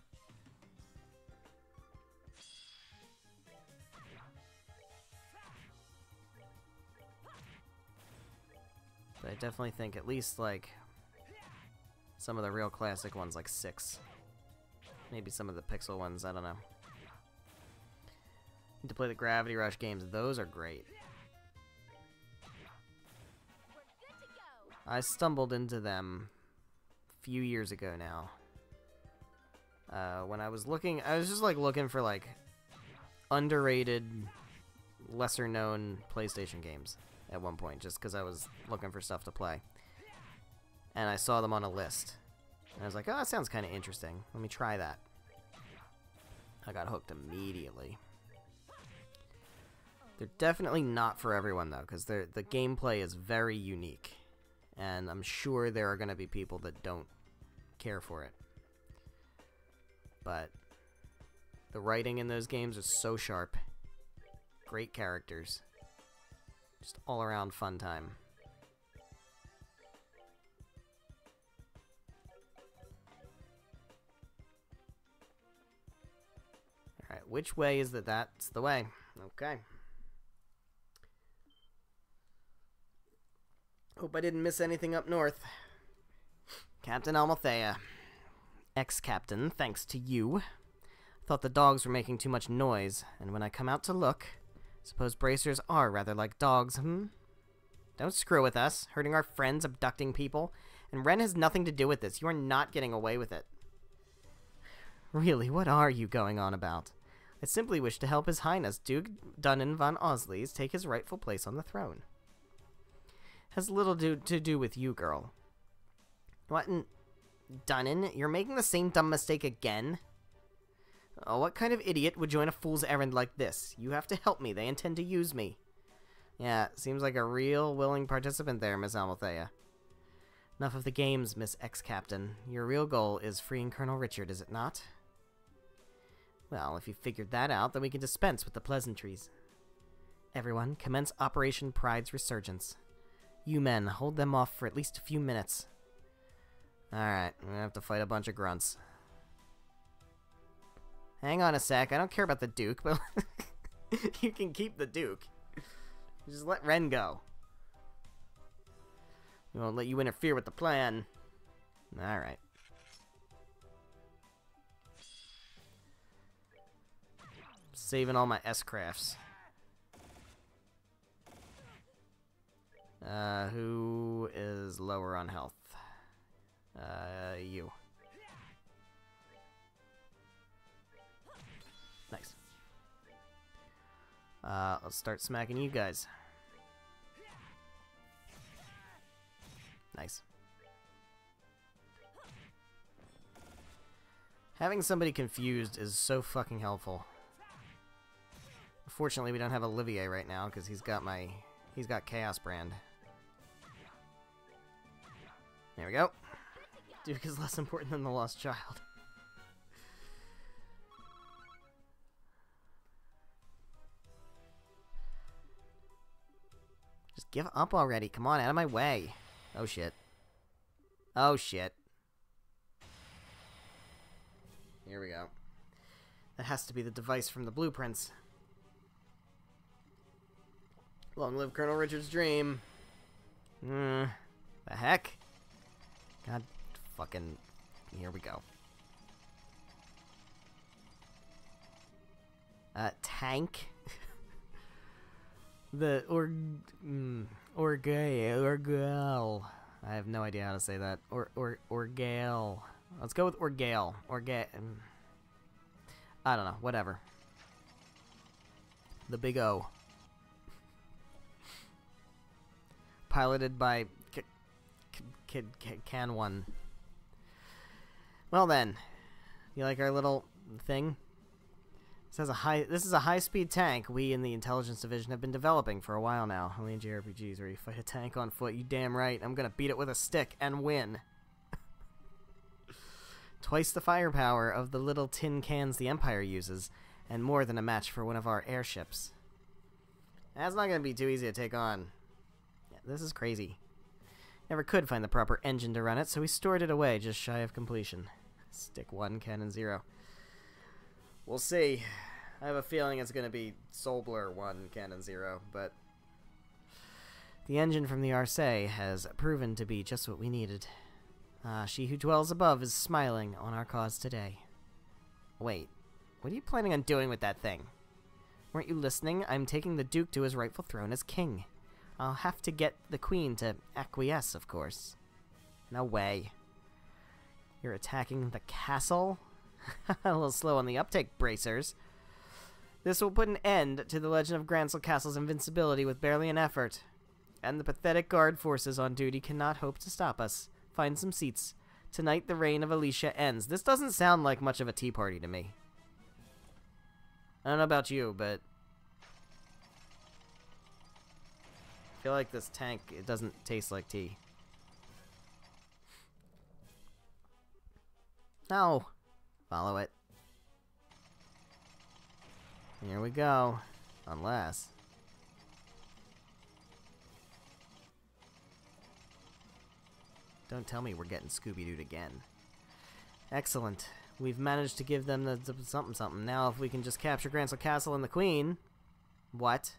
Speaker 1: But I definitely think at least, like, some of the real classic ones, like 6. Maybe some of the Pixel ones, I don't know. Need to play the Gravity Rush games. Those are great. I stumbled into them a few years ago now. When I was just like looking for like underrated, lesser known PlayStation games at one point, just because I was looking for stuff to play. And I saw them on a list. And I was like, oh, that sounds kind of interesting. Let me try that. I got hooked immediately. They're definitely not for everyone, though, because the gameplay is very unique. And I'm sure there are going to be people that don't care for it. But the writing in those games is so sharp. Great characters. Just all around fun time. Alright, which way is that? That's the way. Okay. Hope I didn't miss anything up north. Captain Amalthea. Ex-captain, thanks to you. Thought the dogs were making too much noise, and when I come out to look, suppose bracers are rather like dogs, hmm? Don't screw with us, hurting our friends, abducting people. And Ren has nothing to do with this. You are not getting away with it. Really, what are you going on about? I simply wish to help His Highness Duke Dunnan von Osleys take his rightful place on the throne. Has little to do with you, girl. What in... Dunnan, you're making the same dumb mistake again? Oh, what kind of idiot would join a fool's errand like this? You have to help me. They intend to use me. Yeah, seems like a real willing participant there, Miss Amalthea. Enough of the games, Miss Ex-Captain. Your real goal is freeing Colonel Richard, is it not? Well, if you figured that out, then we can dispense with the pleasantries. Everyone, commence Operation Pride's Resurgence. You men, hold them off for at least a few minutes. Alright, I'm gonna have to fight a bunch of grunts. Hang on a sec, I don't care about the Duke, but you can keep the Duke. Just let Ren go. We won't let you interfere with the plan. Alright. Saving all my S-crafts. Who is lower on health? You. Nice. Let's start smacking you guys. Nice. Having somebody confused is so fucking helpful. Unfortunately, we don't have Olivier right now because he's got Chaos Brand. There we go. Duke is less important than the lost child. Just give up already. Come on, out of my way. Oh shit. Oh shit. Here we go. That has to be the device from the blueprints. Long live Colonel Richard's dream. The heck? God fucking... Here we go. Tank? The Orgale. I have no idea how to say that. Orgale. Let's go with Orgale. I don't know. Whatever. The Big O. Piloted by Can One. Well then, you like our little thing? This is a high-speed tank we in the Intelligence Division have been developing for a while now. Only in JRPGs where you fight a tank on foot. You damn right. I'm gonna beat it with a stick and win. Twice the firepower of the little tin cans the Empire uses, and more than a match for one of our airships. That's not gonna be too easy to take on. Yeah, this is crazy. Never could find the proper engine to run it, so we stored it away just shy of completion. Stick 1, Cannon 0. We'll see. I have a feeling it's going to be Soulblur 1, Cannon 0, but... The engine from the Arce has proven to be just what we needed. She who dwells above is smiling on our cause today. Wait, what are you planning on doing with that thing? Weren't you listening? I'm taking the Duke to his rightful throne as king. I'll have to get the Queen to acquiesce, of course. No way. You're attacking the castle? A little slow on the uptake, bracers. This will put an end to the legend of Grancel Castle's invincibility with barely an effort. And the pathetic guard forces on duty cannot hope to stop us. Find some seats. Tonight the reign of Alicia ends. This doesn't sound like much of a tea party to me. I don't know about you, but... I feel like this tank, it doesn't taste like tea. No. Follow it. Here we go. Unless... Don't tell me we're getting Scooby-Dooed again. Excellent. We've managed to give them the something-something. Now if we can just capture Grancel Castle and the Queen... What?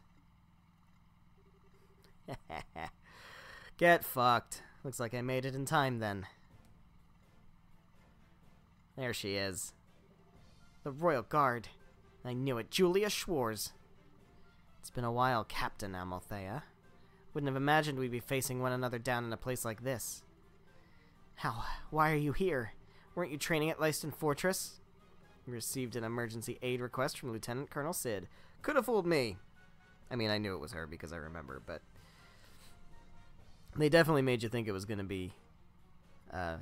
Speaker 1: Get fucked. Looks like I made it in time then. There she is. The Royal Guard. I knew it. Julia Schwarz. It's been a while, Captain Amalthea. Wouldn't have imagined we'd be facing one another down in a place like this. How? Why are you here? Weren't you training at Leiston Fortress? You received an emergency aid request from Lieutenant Colonel Sid. Could have fooled me. I mean, I knew it was her because I remember, but... They definitely made you think it was going to be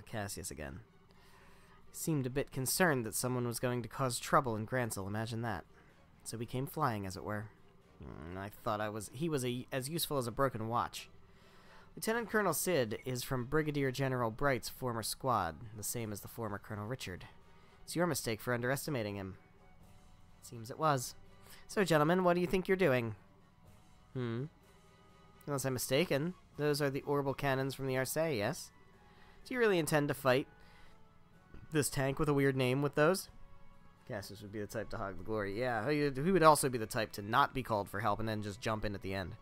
Speaker 1: Cassius again. Seemed a bit concerned that someone was going to cause trouble in Grancel, imagine that. So we came flying, as it were. I thought he was as useful as a broken watch. Lieutenant Colonel Sid is from Brigadier General Bright's former squad, the same as the former Colonel Richard. It's your mistake for underestimating him. Seems it was. So, gentlemen, what do you think you're doing? Unless I'm mistaken, those are the orbital cannons from the Arce, yes? Do you really intend to fight this tank with a weird name with those? Cassius would be the type to hog the glory. Yeah, he would also be the type to not be called for help and then just jump in at the end.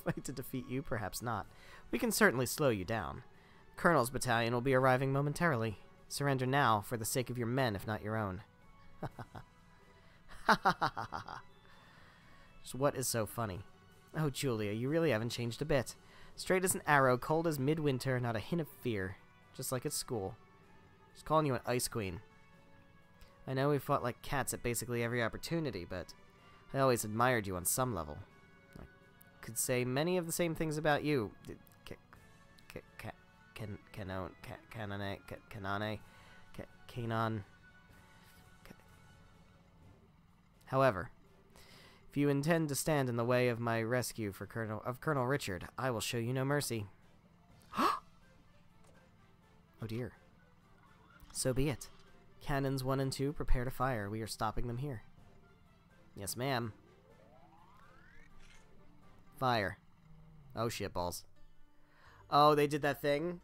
Speaker 1: Fight to defeat you? Perhaps not. We can certainly slow you down. Colonel's battalion will be arriving momentarily. Surrender now for the sake of your men, if not your own. Ha ha ha ha ha. Just what is so funny? Oh, Julia, you really haven't changed a bit. Straight as an arrow, cold as midwinter, not a hint of fear. Just like at school. Just calling you an ice queen. I know we fought like cats at basically every opportunity, but I always admired you on some level. I could say many of the same things about you. Kanon. However, if you intend to stand in the way of my rescue for Colonel Richard, I will show you no mercy. Oh dear. So be it. Cannons 1 and 2, prepare to fire. We are stopping them here. Yes, ma'am. Fire. Oh, shitballs. Oh, they did that thing?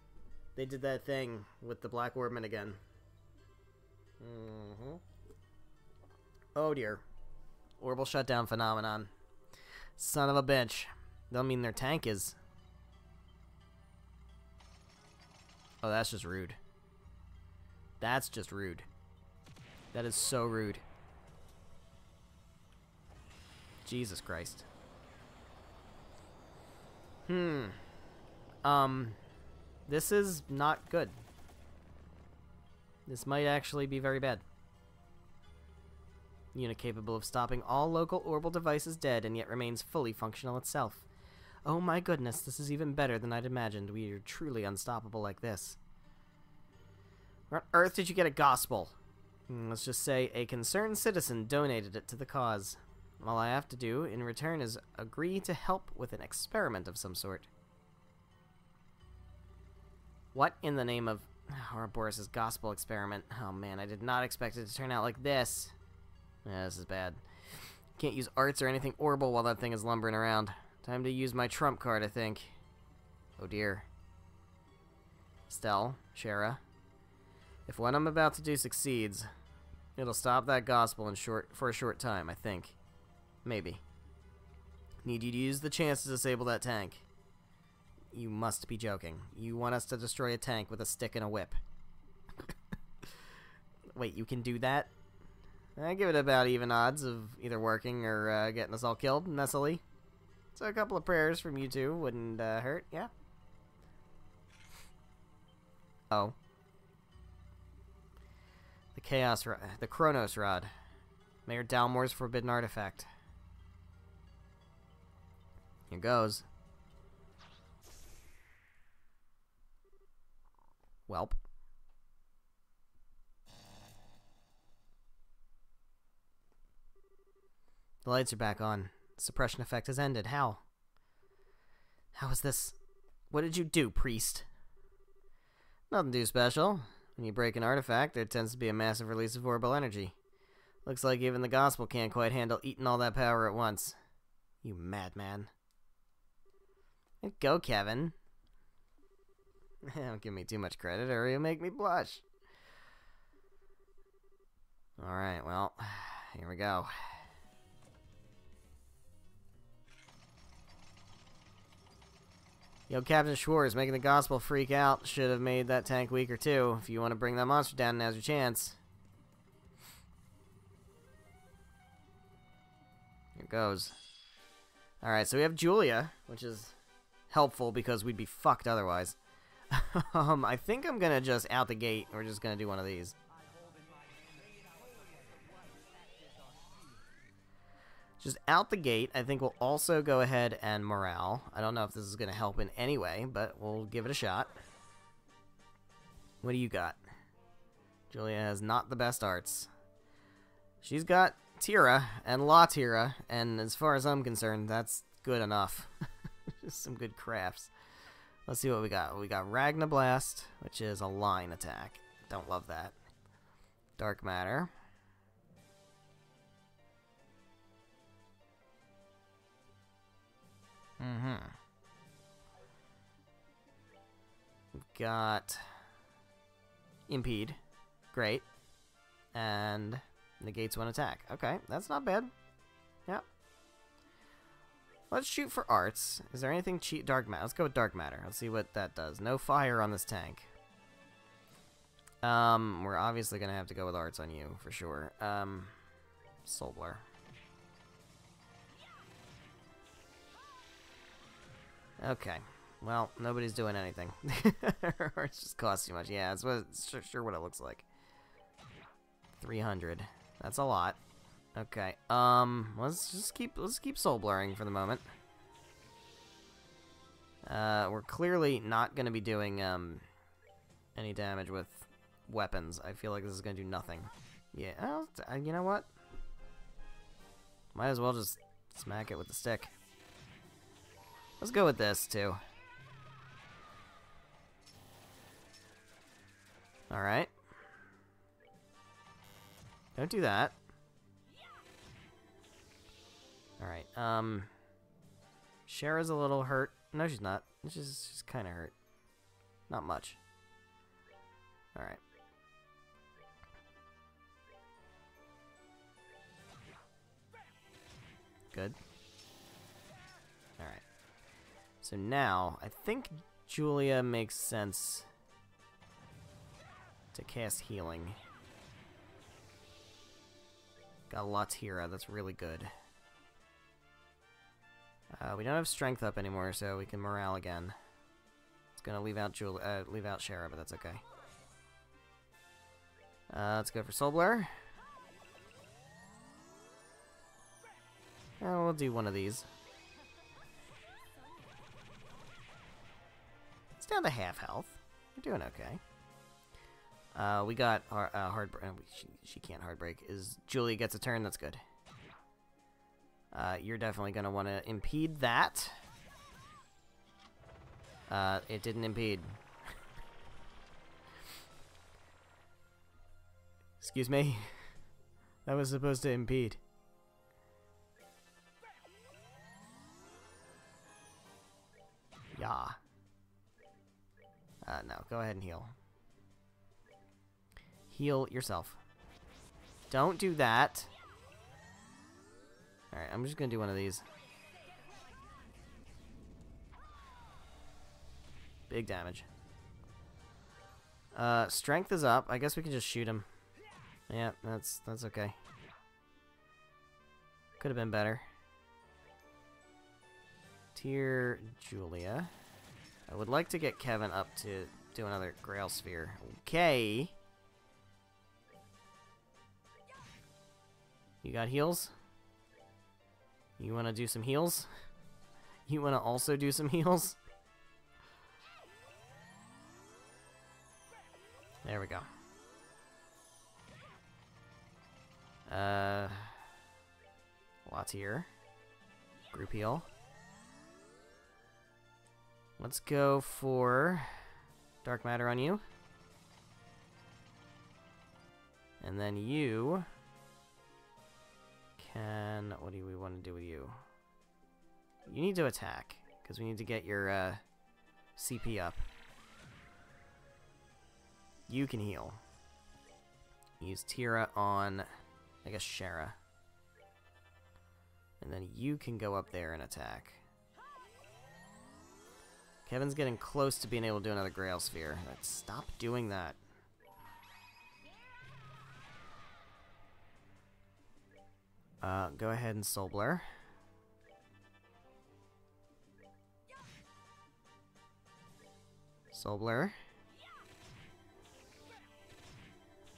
Speaker 1: They did that thing with the Black Orbman again. Oh, dear. Orbital shutdown phenomenon. Son of a bitch. They'll mean their tank is... Oh, that's just rude. That's just rude. That is so rude. Jesus Christ. This is not good. This might actually be very bad. Unit capable of stopping all local orbital devices dead and yet remains fully functional itself. Oh my goodness, this is even better than I'd imagined. We are truly unstoppable like this. Where on earth did you get a gospel? Let's just say a concerned citizen donated it to the cause. All I have to do in return is agree to help with an experiment of some sort. What in the name of Ouroboros' gospel experiment? Oh man, I did not expect it to turn out like this. Yeah, this is bad. Can't use arts or anything orbital while that thing is lumbering around. Time to use my trump card, I think. Oh dear. Stell, Shara. If what I'm about to do succeeds, it'll stop that gospel for a short time, I think. Maybe. Need you to use the chance to disable that tank. You must be joking. You want us to destroy a tank with a stick and a whip. Wait, you can do that? I give it about even odds of either working or getting us all killed messily. So a couple of prayers from you two wouldn't hurt, yeah? Oh. The Chronos Rod. Mayor Dalmore's forbidden artifact. Here goes. Welp. The lights are back on. The suppression effect has ended. How? How is this? What did you do, priest? Nothing too special. When you break an artifact, there tends to be a massive release of orbital energy. Looks like even the gospel can't quite handle eating all that power at once. You madman. Go, Kevin. Don't give me too much credit or you'll make me blush. Alright, well, here we go. Yo, Captain Schwartz, making the gospel freak out should have made that tank weaker too. If you want to bring that monster down, now's your chance. Here goes. Alright, so we have Julia, which is helpful because we'd be fucked otherwise. I think I'm gonna just out the gate, we're just gonna do one of these. Just out the gate, I think we'll also go ahead and morale. I don't know if this is gonna help in any way, but we'll give it a shot. What do you got? Julia has not the best arts. She's got Tira and La Tira, and as far as I'm concerned, that's good enough. Just some good crafts. Let's see what we got. We got Ragna Blast, which is a line attack. Don't love that. Dark Matter. We've got Impede. Great. And negates one attack. Okay, that's not bad. Yep. Let's shoot for arts. Is there anything cheap? Dark Matter. Let's go with Dark Matter. Let's see what that does. No fire on this tank. We're obviously gonna have to go with arts on you for sure. Soul Blur. Okay. Well, nobody's doing anything. Or it's just costs too much. Yeah, it's sure what it looks like. 300. That's a lot. Okay. Let's keep soul blurring for the moment. We're clearly not going to be doing any damage with weapons. I feel like this is going to do nothing. Yeah, you know what? Might as well just smack it with the stick. Let's go with this, too. Alright. Don't do that. Alright, Shara's a little hurt. No, she's not. She's kind of hurt. Not much. Alright. Good. Alright. So now, I think Julia makes sense to cast healing. Got Latira, that's really good. We don't have strength up anymore, so we can morale again. It's gonna leave out Shara, but that's okay. Let's go for Soul Blur. We'll do one of these. It's down to half health. We're doing okay. We got our hard. She can't hard break. Julie gets a turn? That's good. You're definitely gonna want to impede that. It didn't impede. Excuse me. That was supposed to impede. Yeah. No, go ahead and heal. Heal yourself. Don't do that. Alright, I'm just gonna do one of these. Big damage. Strength is up. I guess we can just shoot him. Yeah, that's okay. Could have been better. Tier Julia. I would like to get Kevin up to do another Grail Sphere. Okay. You got heals? You want to do some heals? You want to also do some heals? There we go. Latira. Group heal. Let's go for Dark Matter on you. And then you can... What do we want to do with you? You need to attack, because we need to get your CP up. You can heal. Use Tira on, I guess, Shara. And then you can go up there and attack. Kevin's getting close to being able to do another Grail Sphere. Let's stop doing that. Go ahead and Soul Blur. Soul Blur.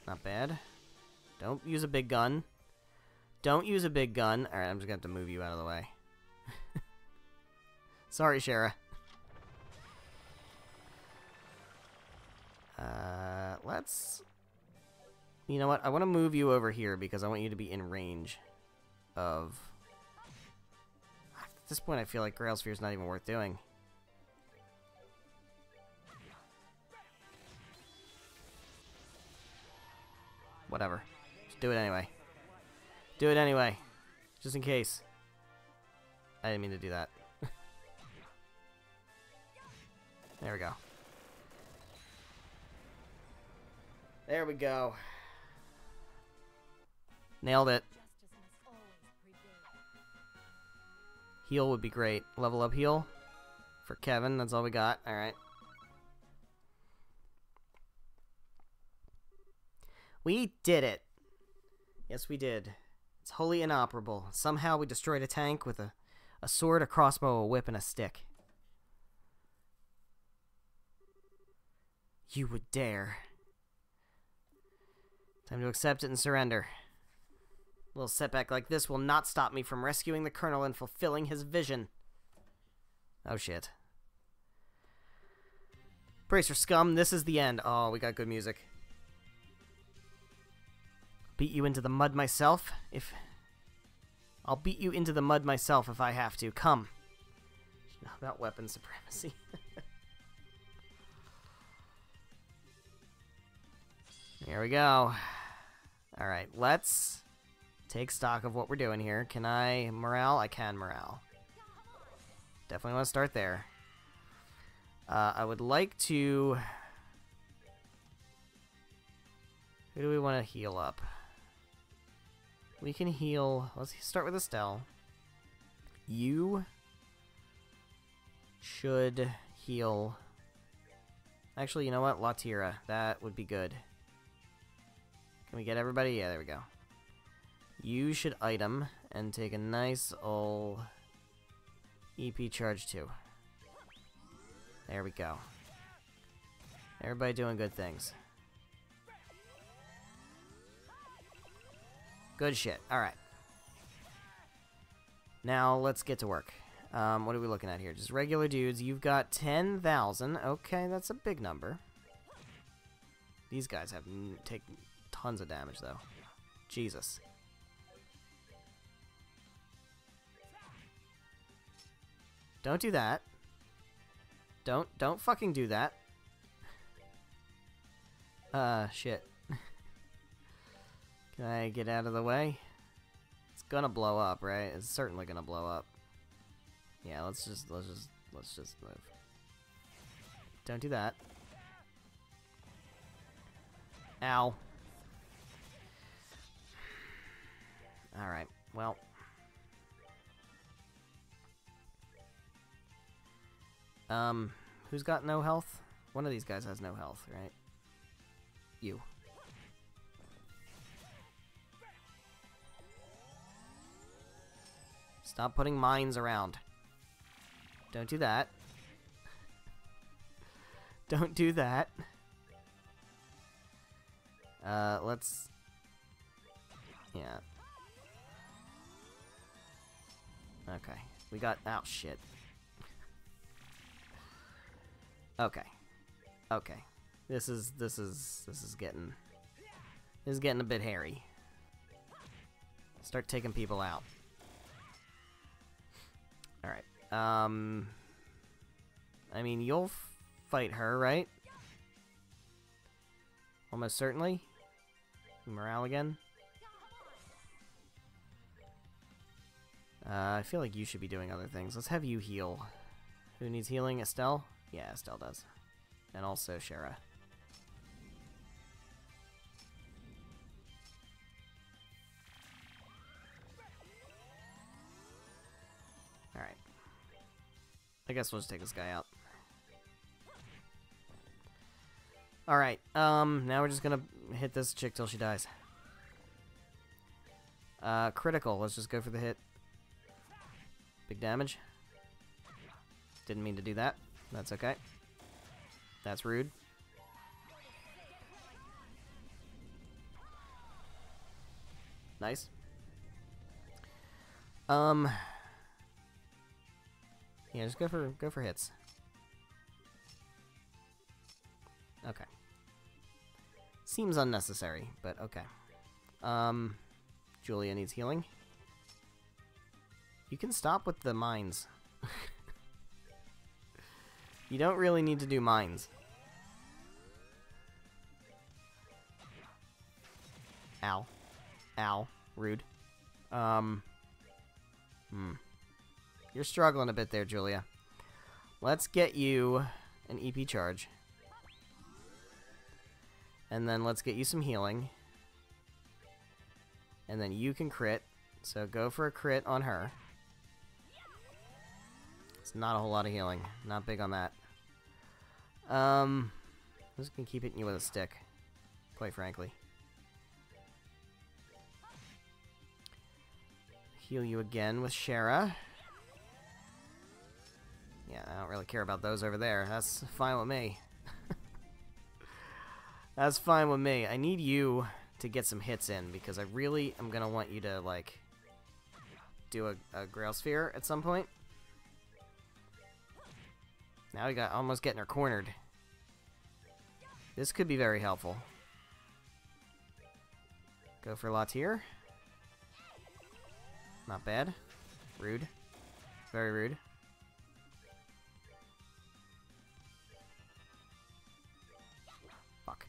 Speaker 1: Not bad. Don't use a big gun. Don't use a big gun. Alright, I'm just gonna have to move you out of the way. Sorry, Shara. Let's... You know what? I want to move you over here because I want you to be in range of... At this point, I feel like Grail Sphere is not even worth doing. Whatever. Just do it anyway. Do it anyway. Just in case. I didn't mean to do that. There we go. There we go. Nailed it. Heal would be great. Level up heal for Kevin. That's all we got. Alright. We did it. Yes, we did. It's wholly inoperable. Somehow we destroyed a tank with a sword, a crossbow, a whip, and a stick. You would dare. Time to accept it and surrender. A little setback like this will not stop me from rescuing the Colonel and fulfilling his vision. Oh shit. Brace your scum, this is the end. Oh, we got good music. Beat you into the mud myself I'll beat you into the mud myself if I have to. Come. How about weapon supremacy? Here we go. Alright, let's take stock of what we're doing here. Can I morale? I can morale. Definitely want to start there. I would like to... Who do we want to heal up? We can heal... Let's start with Estelle. You should heal... Actually, you know what? Latira. That would be good. Can we get everybody? Yeah, there we go. You should item and take a nice old EP charge too. There we go. Everybody doing good things. Good shit. Alright. Now, let's get to work. What are we looking at here? Just regular dudes. You've got 10,000. Okay, that's a big number. These guys have taken tons of damage, though. Jesus. Don't do that. Don't fucking do that. Shit. Can I get out of the way? It's gonna blow up, right? It's certainly gonna blow up. Yeah, let's just move. Don't do that. Ow. Alright, well. Who's got no health? One of these guys has no health, right? You. Stop putting mines around. Don't do that. Don't do that. Let's... Yeah. Okay. We got... Oh, shit. Okay. Okay. This is getting a bit hairy. Start taking people out. Alright. I mean, you'll fight her, right? Almost certainly. Morale again. I feel like you should be doing other things. Let's have you heal. Who needs healing? Estelle? Yeah, Estelle does. And also Shara. Alright. I guess we'll just take this guy out. Alright, now we're just gonna hit this chick till she dies. Critical. Let's just go for the hit. Big damage. Didn't mean to do that. That's okay. That's rude. Nice. Yeah, just go for hits. Okay. Seems unnecessary, but okay. Julia needs healing. You can stop with the mines. You don't really need to do mines. Ow. Ow. Rude. You're struggling a bit there, Julia. Let's get you an EP charge. And then let's get you some healing. And then you can crit. So go for a crit on her. It's not a whole lot of healing. Not big on that. I'm just gonna keep hitting you with a stick. Quite frankly. Heal you again with Shara. Yeah, I don't really care about those over there. That's fine with me. That's fine with me. I need you to get some hits in, because I really am going to want you to, like, do a Grail Sphere at some point. Now we got almost getting her cornered. This could be very helpful. Go for Latir. Not bad. Rude. Very rude. Fuck.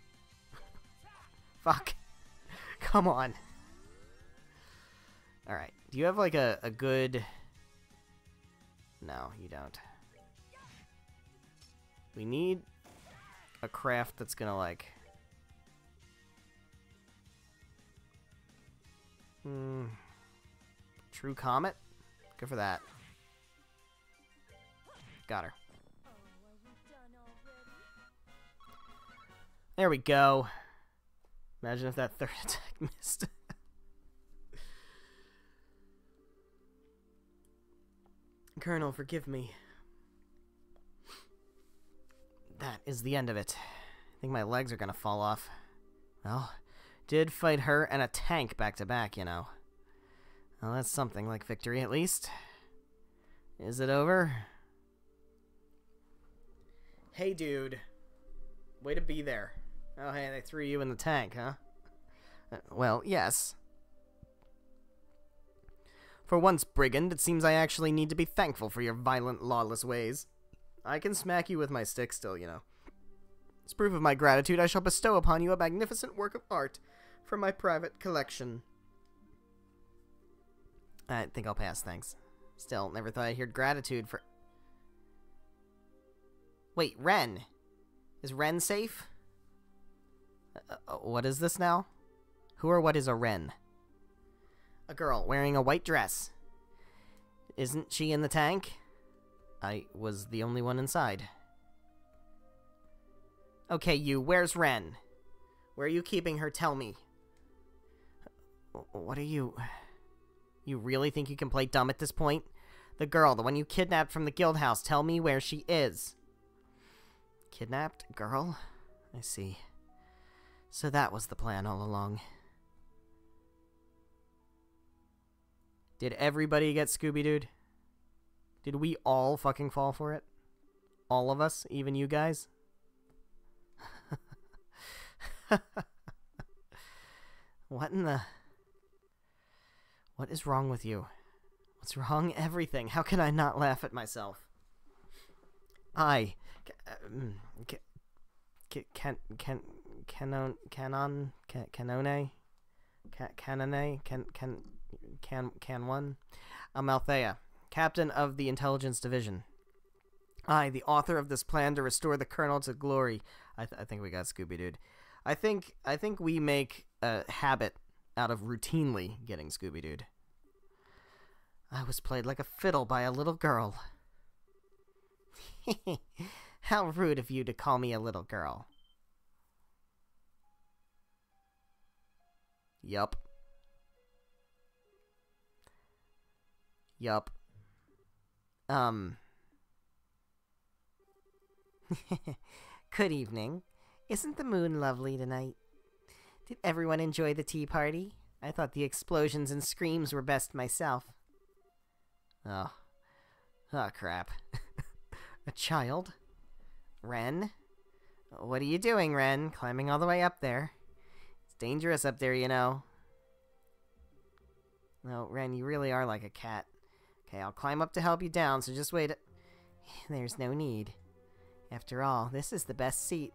Speaker 1: Fuck. Come on. Alright. Do you have like a good... No, you don't. We need a craft that's gonna like... True Comet? Good for that. Got her. There we go. Imagine if that third attack missed. Colonel, forgive me. That is the end of it. I think my legs are gonna fall off. Well, did fight her and a tank back to back, you know. Well, that's something like victory, at least. Is it over? Hey, dude. Way to be there. Oh, hey, they threw you in the tank, huh? Well, yes. For once, brigand, it seems I actually need to be thankful for your violent, lawless ways. I can smack you with my stick still, you know. As proof of my gratitude, I shall bestow upon you a magnificent work of art from my private collection. I think I'll pass, thanks. Still, never thought I'd hear gratitude for... Wait, Ren. Is Ren safe? What is this now? Who or what is a Ren? A girl wearing a white dress. Isn't she in the tank? I was the only one inside. Okay, you, where's Ren? Where are you keeping her? Tell me. What are you... You really think you can play dumb at this point? The girl, the one you kidnapped from the guild house, tell me where she is. Kidnapped? Girl? I see. So that was the plan all along. Did everybody get Scooby-Dooed? Did we all fucking fall for it? All of us? Even you guys? What in the... What is wrong with you? What's wrong? Everything. How can I not laugh at myself? Amalthea, captain of the intelligence division. I, the author of this plan to restore the colonel to glory. I think we got Scooby-Dooed. I think we make a habit out of routinely getting Scooby-Dooed. I was played like a fiddle by a little girl. How rude of you to call me a little girl. Yup. Yup. Good evening. Isn't the moon lovely tonight? Did everyone enjoy the tea party? I thought the explosions and screams were best myself. Oh. Oh, crap. A child? Ren? What are you doing, Ren? Climbing all the way up there. It's dangerous up there, you know. No, Ren, you really are like a cat. Okay, I'll climb up to help you down, so just wait. There's no need. After all, this is the best seat.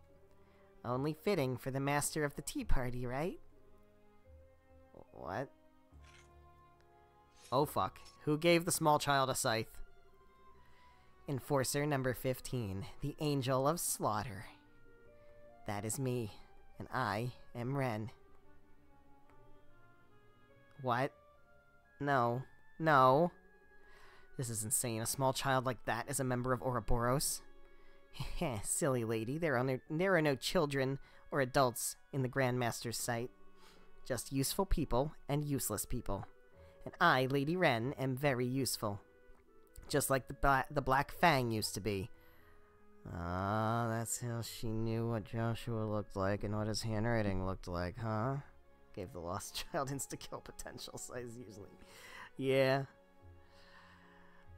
Speaker 1: Only fitting for the master of the tea party, right? What? Oh, fuck. Who gave the small child a scythe? Enforcer number 15, the Angel of Slaughter. That is me, and I am Ren. What? No. No. This is insane. A small child like that is a member of Ouroboros? Heh, silly lady. There are no children or adults in the Grandmaster's sight. Just useful people and useless people. And I, Lady Wren, am very useful. Just like the Black Fang used to be. Ah, that's how she knew what Joshua looked like and what his handwriting looked like, huh? Gave the lost child insta-kill potential size usually. Yeah.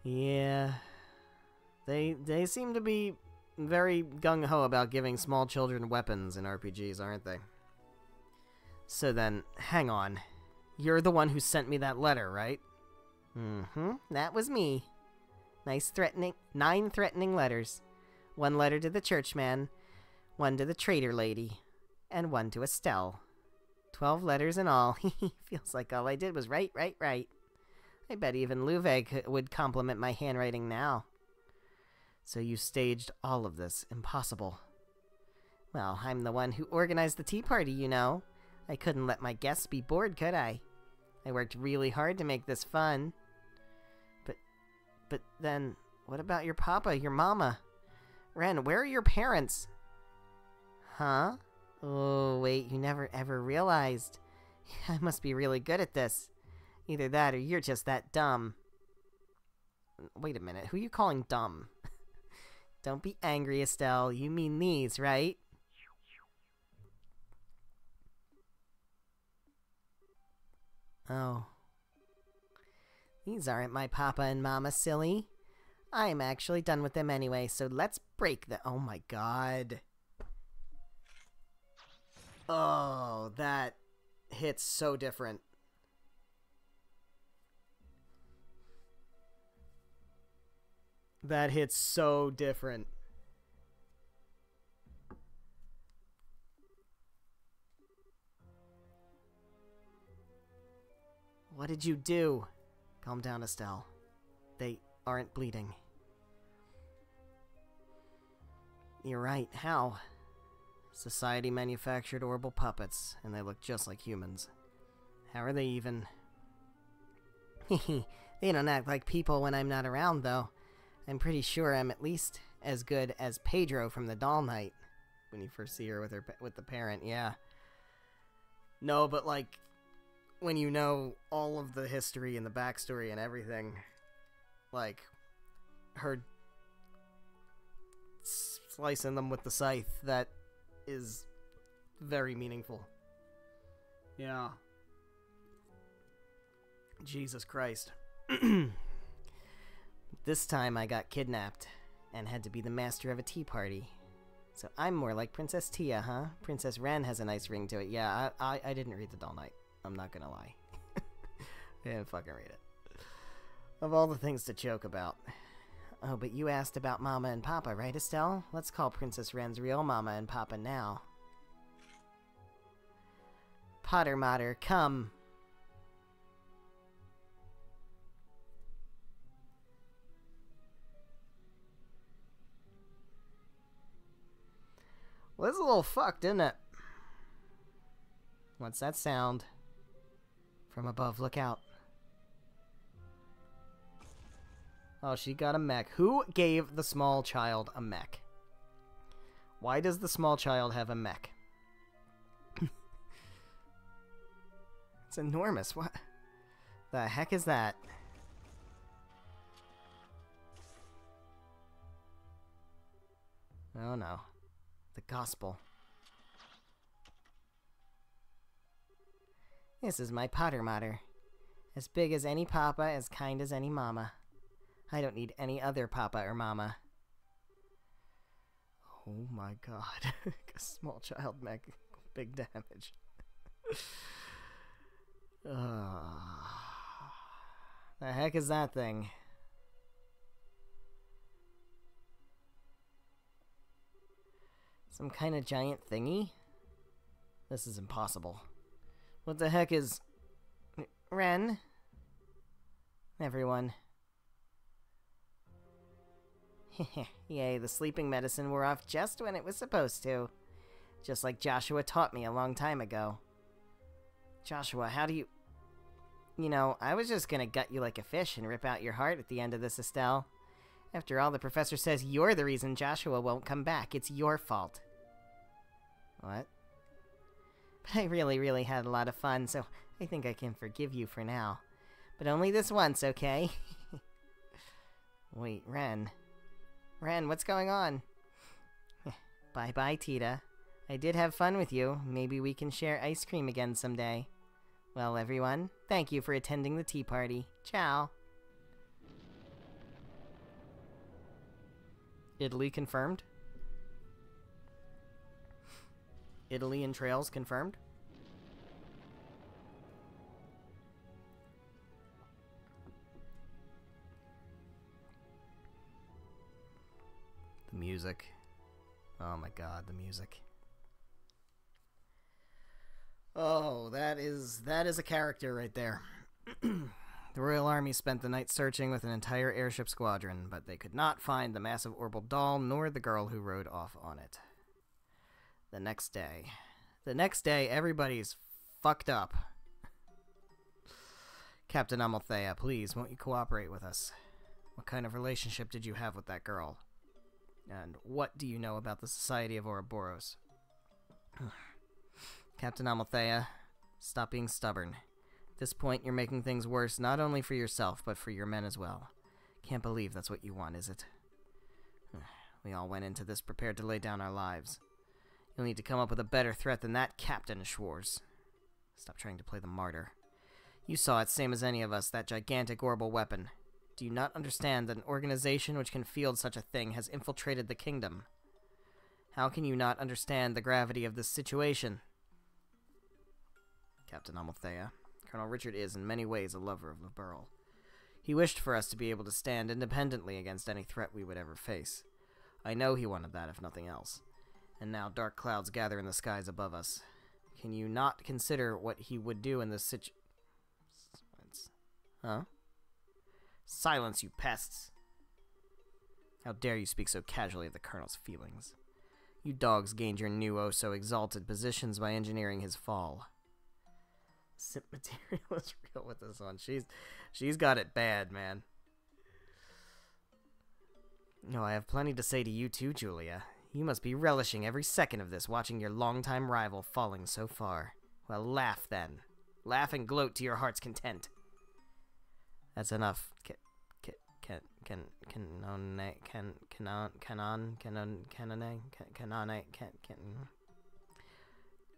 Speaker 1: Yeah. They seem to be very gung-ho about giving small children weapons in RPGs, aren't they? So then, hang on. You're the one who sent me that letter, right? Mm-hmm, that was me. 9 threatening letters. 1 letter to the churchman, 1 to the traitor lady, and 1 to Estelle. 12 letters in all. Feels like all I did was write. I bet even Luveg would compliment my handwriting now. So you staged all of this. Impossible. Well, I'm the one who organized the tea party, you know. I couldn't let my guests be bored, could I? I worked really hard to make this fun. But then, what about your papa, your mama? Wren, where are your parents? Huh? Oh, wait, you never ever realized. I must be really good at this. Either that or you're just that dumb. Wait a minute, who are you calling dumb? Don't be angry, Estelle. You mean these, right? Oh. These aren't my papa and mama, silly. I'm actually done with them anyway, so let's break the— Oh my god. Oh, that hits so different. That hits so different. What did you do? Calm down, Estelle. They aren't bleeding. You're right. How? Society manufactured orbital puppets, and they look just like humans. How are they even... They don't act like people when I'm not around, though. I'm pretty sure I'm at least as good as Pedro from the Doll Night. When you first see her with the parent, yeah. No, but like, when you know all of the history and the backstory and everything, like, her slicing them with the scythe, that is very meaningful. Yeah. Jesus Christ. This time I got kidnapped and had to be the master of a tea party. So I'm more like Princess Tia, huh? Princess Wren has a nice ring to it. Yeah, I didn't read the Doll Night. I'm not gonna lie. I didn't fucking read it. Of all the things to joke about. Oh, but you asked about Mama and Papa, right, Estelle? Let's call Princess Wren's real Mama and Papa now. Potter Mater, come. Well, this is a little fucked, isn't it? What's that sound? From above, look out. Oh, she got a mech. Who gave the small child a mech? Why does the small child have a mech? It's enormous. What the heck is that? Oh no. The gospel. This is my Potter Mater. As big as any papa, as kind as any mama. I don't need any other papa or mama. Oh my god. A small child mech. Big damage. The heck is that thing? Some kind of giant thingy? This is impossible. What the heck is... Wren? Everyone. Yay, the sleeping medicine wore off just when it was supposed to. Just like Joshua taught me a long time ago. Joshua, how do you... You know, I was just gonna gut you like a fish and rip out your heart at the end of this, Estelle. After all, the professor says you're the reason Joshua won't come back. It's your fault. What? But I really had a lot of fun, so I think I can forgive you for now. But only this once, okay? Wait, Ren. Ren, what's going on? Bye-bye, Tita. I did have fun with you. Maybe we can share ice cream again someday. Well, everyone, thank you for attending the tea party. Ciao. Italy confirmed. Italy and trails confirmed. The music. Oh my god, the music. Oh, that is a character right there. The Royal Army spent the night searching with an entire airship squadron, but they could not find the massive orbital doll nor the girl who rode off on it. The next day, everybody's fucked up. Captain Amalthea, please, won't you cooperate with us? What kind of relationship did you have with that girl? And what do you know about the Society of Ouroboros? Captain Amalthea, stop being stubborn. At this point, you're making things worse not only for yourself, but for your men as well. Can't believe that's what you want, is it? We all went into this prepared to lay down our lives. You'll need to come up with a better threat than that, Captain Schwarz. Stop trying to play the martyr. You saw it, same as any of us, that gigantic orbital weapon. Do you not understand that an organization which can field such a thing has infiltrated the kingdom? How can you not understand the gravity of this situation? Captain Amalthea, Colonel Richard is in many ways a lover of the Burl. He wished for us to be able to stand independently against any threat we would ever face. I know he wanted that, if nothing else. And now dark clouds gather in the skies above us. Can you not consider what he would do in this Huh? Silence, you pests! How dare you speak so casually of the Colonel's feelings? You dogs gained your new oh-so-exalted positions by engineering his fall. Sip material is real with this one. She's got it bad, man. No, I have plenty to say to you too, Julia. You must be relishing every second of this, watching your longtime rival falling so far. Well, laugh then. Laugh and gloat to your heart's content. That's enough.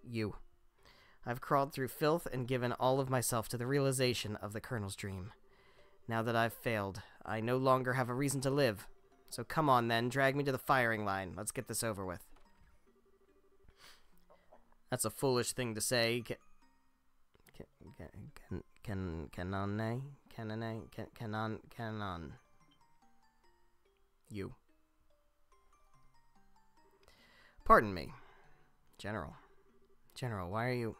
Speaker 1: You. I've crawled through filth and given all of myself to the realization of the Colonel's dream. Now that I've failed, I no longer have a reason to live. So come on then, drag me to the firing line. Let's get this over with. That's a foolish thing to say. Canon. You. Pardon me. General, why are you...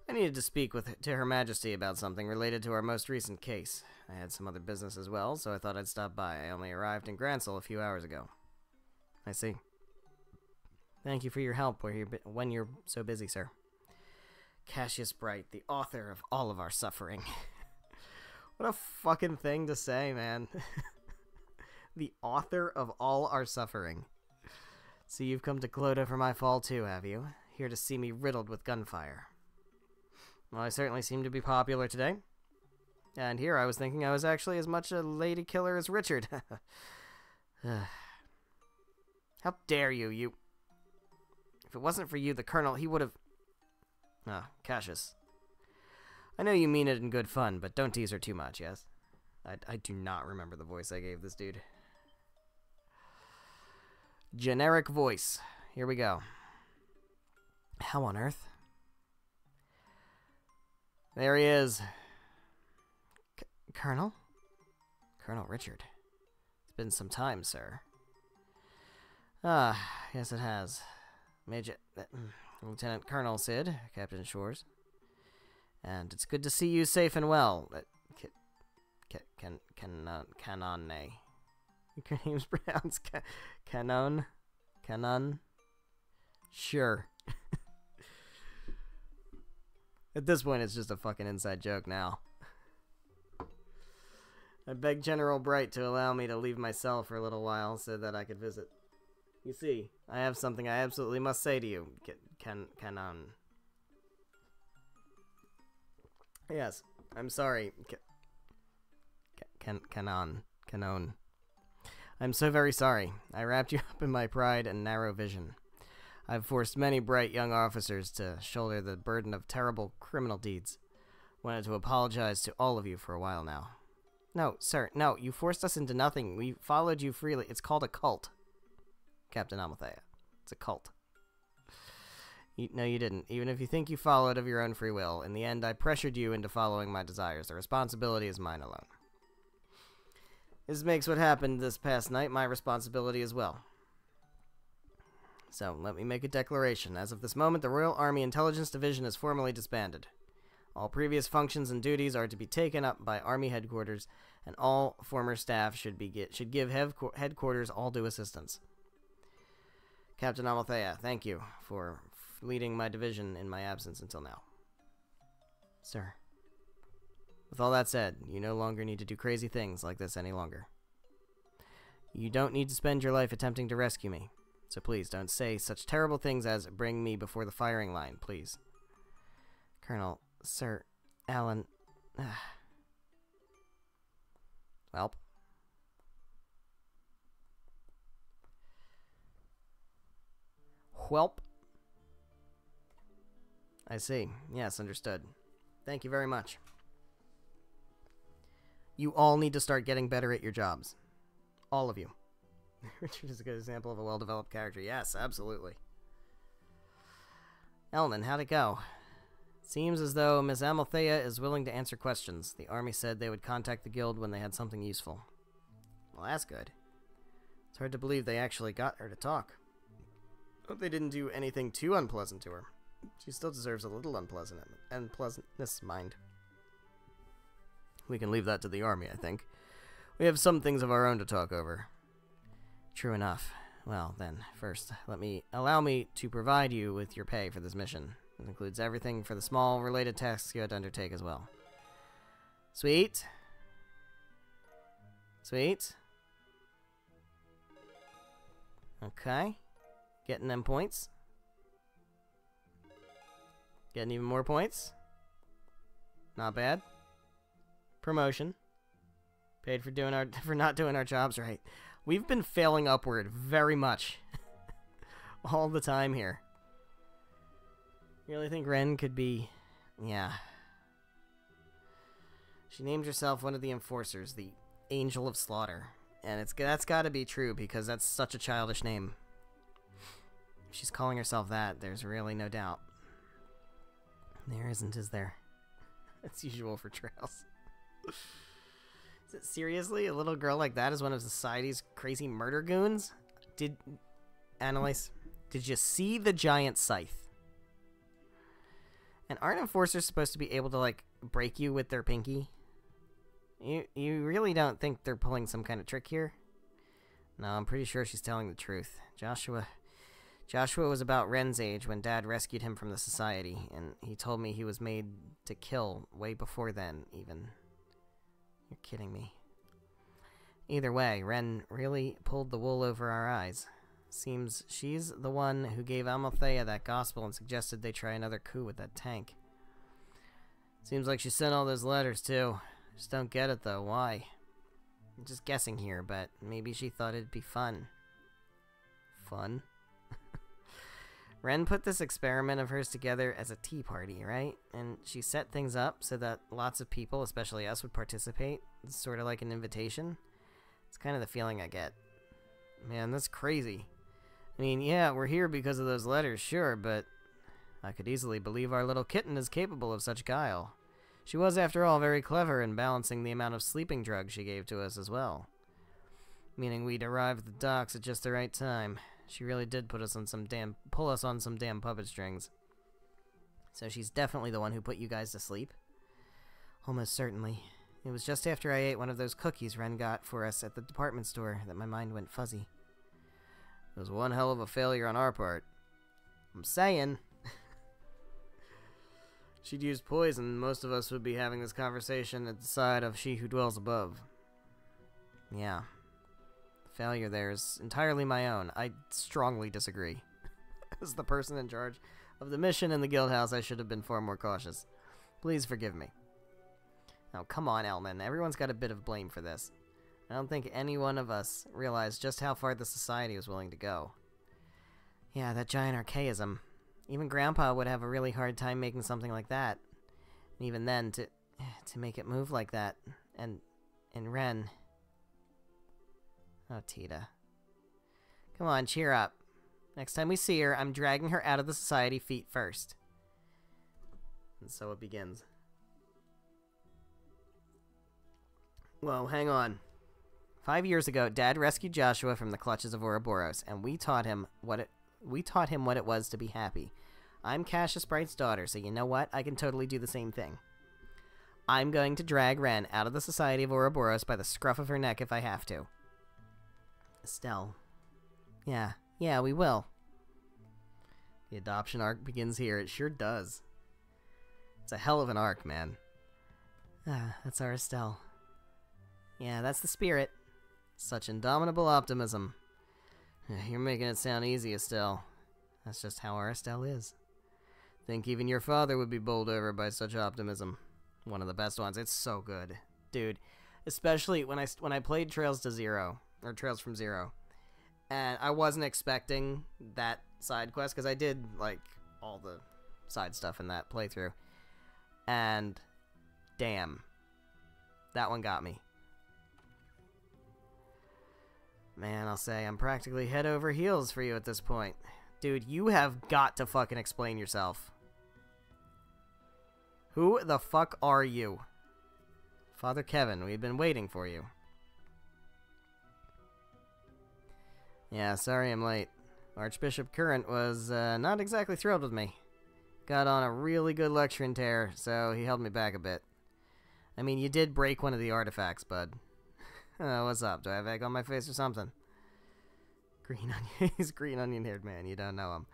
Speaker 1: I needed to speak to Her Majesty about something related to our most recent case. I had some other business as well, so I thought I'd stop by. I only arrived in Gransel a few hours ago. I see. Thank you for your help when you're so busy, sir. Cassius Bright, the author of all of our suffering. What a fucking thing to say, man. The author of all our suffering. So you've come to Clodagh for my fall too, have you? Here to see me riddled with gunfire. Well, I certainly seem to be popular today. And here I was thinking I was actually as much a lady killer as Richard. How dare you, If it wasn't for you, the Colonel, he would have... Ah, Cassius. I know you mean it in good fun, but don't tease her too much, yes? I do not remember the voice I gave this dude. Generic voice. Here we go. How on earth? There he is. Colonel? Colonel Richard. It's been some time, sir. Ah, yes it has. Lieutenant Colonel Sid, Captain Schwarz. And it's good to see you safe and well. Canone. Your name's pronounced Canon? Canon? Sure. At this point, it's just a fucking inside joke now. I begged General Bright to allow me to leave my cell for a little while so that I could visit. You see, I have something I absolutely must say to you, Canon. Yes, I'm sorry, Canon. I'm so very sorry. I wrapped you up in my pride and narrow vision. I've forced many bright young officers to shoulder the burden of terrible criminal deeds. Wanted to apologize to all of you for a while now. No, sir, no, you forced us into nothing. We followed you freely. It's called a cult, Captain Amalthea. It's a cult. No, you didn't. Even if you think you followed of your own free will, in the end, I pressured you into following my desires. The responsibility is mine alone. This makes what happened this past night my responsibility as well. So, let me make a declaration. As of this moment, the Royal Army Intelligence Division is formally disbanded. All previous functions and duties are to be taken up by Army headquarters, and all former staff should give headquarters all due assistance. Captain Amalthea, thank you for leading my division in my absence until now. Sir. With all that said, you no longer need to do crazy things like this any longer. You don't need to spend your life attempting to rescue me. So please don't say such terrible things as bring me before the firing line, please. Colonel, Sir, Alan... Welp. Welp. I see. Yes, understood. Thank you very much. You all need to start getting better at your jobs. All of you. Richard is a good example of a well-developed character. Yes, absolutely. Elnan, how'd it go? Seems as though Miss Amalthea is willing to answer questions. The army said they would contact the guild when they had something useful. Well, that's good. It's hard to believe they actually got her to talk. Hope they didn't do anything too unpleasant to her. She still deserves a little unpleasantness, mind. We can leave that to the army, I think. We have some things of our own to talk over. True enough. Well, then, first, allow me to provide you with your pay for this mission. It includes everything for the small related tasks you had to undertake as well. Sweet. Sweet. Okay. Getting them points. Getting even more points. Not bad. Promotion. Paid for not doing our jobs right. We've been failing upward very much. All the time here. Really think Ren could be... Yeah. She named herself one of the enforcers, the Angel of Slaughter. And that's gotta be true, because that's such a childish name. If she's calling herself that, there's really no doubt. There isn't, is there? That's usual for Trails. Is it seriously? A little girl like that is one of society's crazy murder goons? Annalise, did you see the giant scythe? And aren't enforcers supposed to be able to, like, break you with their pinky? You really don't think they're pulling some kind of trick here? No, I'm pretty sure she's telling the truth. Joshua was about Ren's age when Dad rescued him from the society, and he told me he was made to kill way before then, even. You're kidding me. Either way, Ren really pulled the wool over our eyes. Seems she's the one who gave Amalthea that gospel and suggested they try another coup with that tank. Seems like she sent all those letters, too. Just don't get it, though. Why? I'm just guessing here, but maybe she thought it'd be fun. Fun? Ren put this experiment of hers together as a tea party, right? And she set things up so that lots of people, especially us, would participate. It's sort of like an invitation. It's kind of the feeling I get. Man, that's crazy. I mean, yeah, we're here because of those letters, sure, but I could easily believe our little kitten is capable of such guile. She was, after all, very clever in balancing the amount of sleeping drugs she gave to us as well. Meaning we'd arrive at the docks at just the right time. She really did pull us on some damn puppet strings. So she's definitely the one who put you guys to sleep? Almost certainly. It was just after I ate one of those cookies Ren got for us at the department store that my mind went fuzzy. It was one hell of a failure on our part. I'm saying. She'd used poison, most of us would be having this conversation at the side of She Who Dwells Above. Yeah. The failure there is entirely my own. I strongly disagree. As the person in charge of the mission in the guild house, I should have been far more cautious. Please forgive me. Oh, come on, Elman. Everyone's got a bit of blame for this. I don't think any one of us realized just how far the society was willing to go. Yeah, that giant archaism. Even Grandpa would have a really hard time making something like that. And even then, to make it move like that. And Ren... Oh, Tita. Come on, cheer up. Next time we see her, I'm dragging her out of the society feet first. And so it begins. Whoa, hang on. 5 years ago, Dad rescued Joshua from the clutches of Ouroboros, and we taught him what it was to be happy. I'm Cassius Bright's daughter, so you know what? I can totally do the same thing. I'm going to drag Ren out of the society of Ouroboros by the scruff of her neck if I have to. Estelle. Yeah, we will. The adoption arc begins here. It sure does. It's a hell of an arc, man. That's our Estelle. Yeah, that's the spirit. Such indomitable optimism. You're making it sound easy, Estelle. That's just how our Estelle is. Think even your father would be bowled over by such optimism. One of the best ones. It's so good. Dude, especially when I played Trails from Zero. And I wasn't expecting that side quest, because I did, like, all the side stuff in that playthrough. And, damn. That one got me. Man, I'll say, I'm practically head over heels for you at this point. Dude, you have got to fucking explain yourself. Who the fuck are you? Father Kevin, we've been waiting for you. Yeah, sorry I'm late. Archbishop Current was not exactly thrilled with me. Got on a really good lecturing tear, so he held me back a bit. I mean, you did break one of the artifacts, bud. What's up? Do I have egg on my face or something? Green onion. He's green onion-haired man. You don't know him.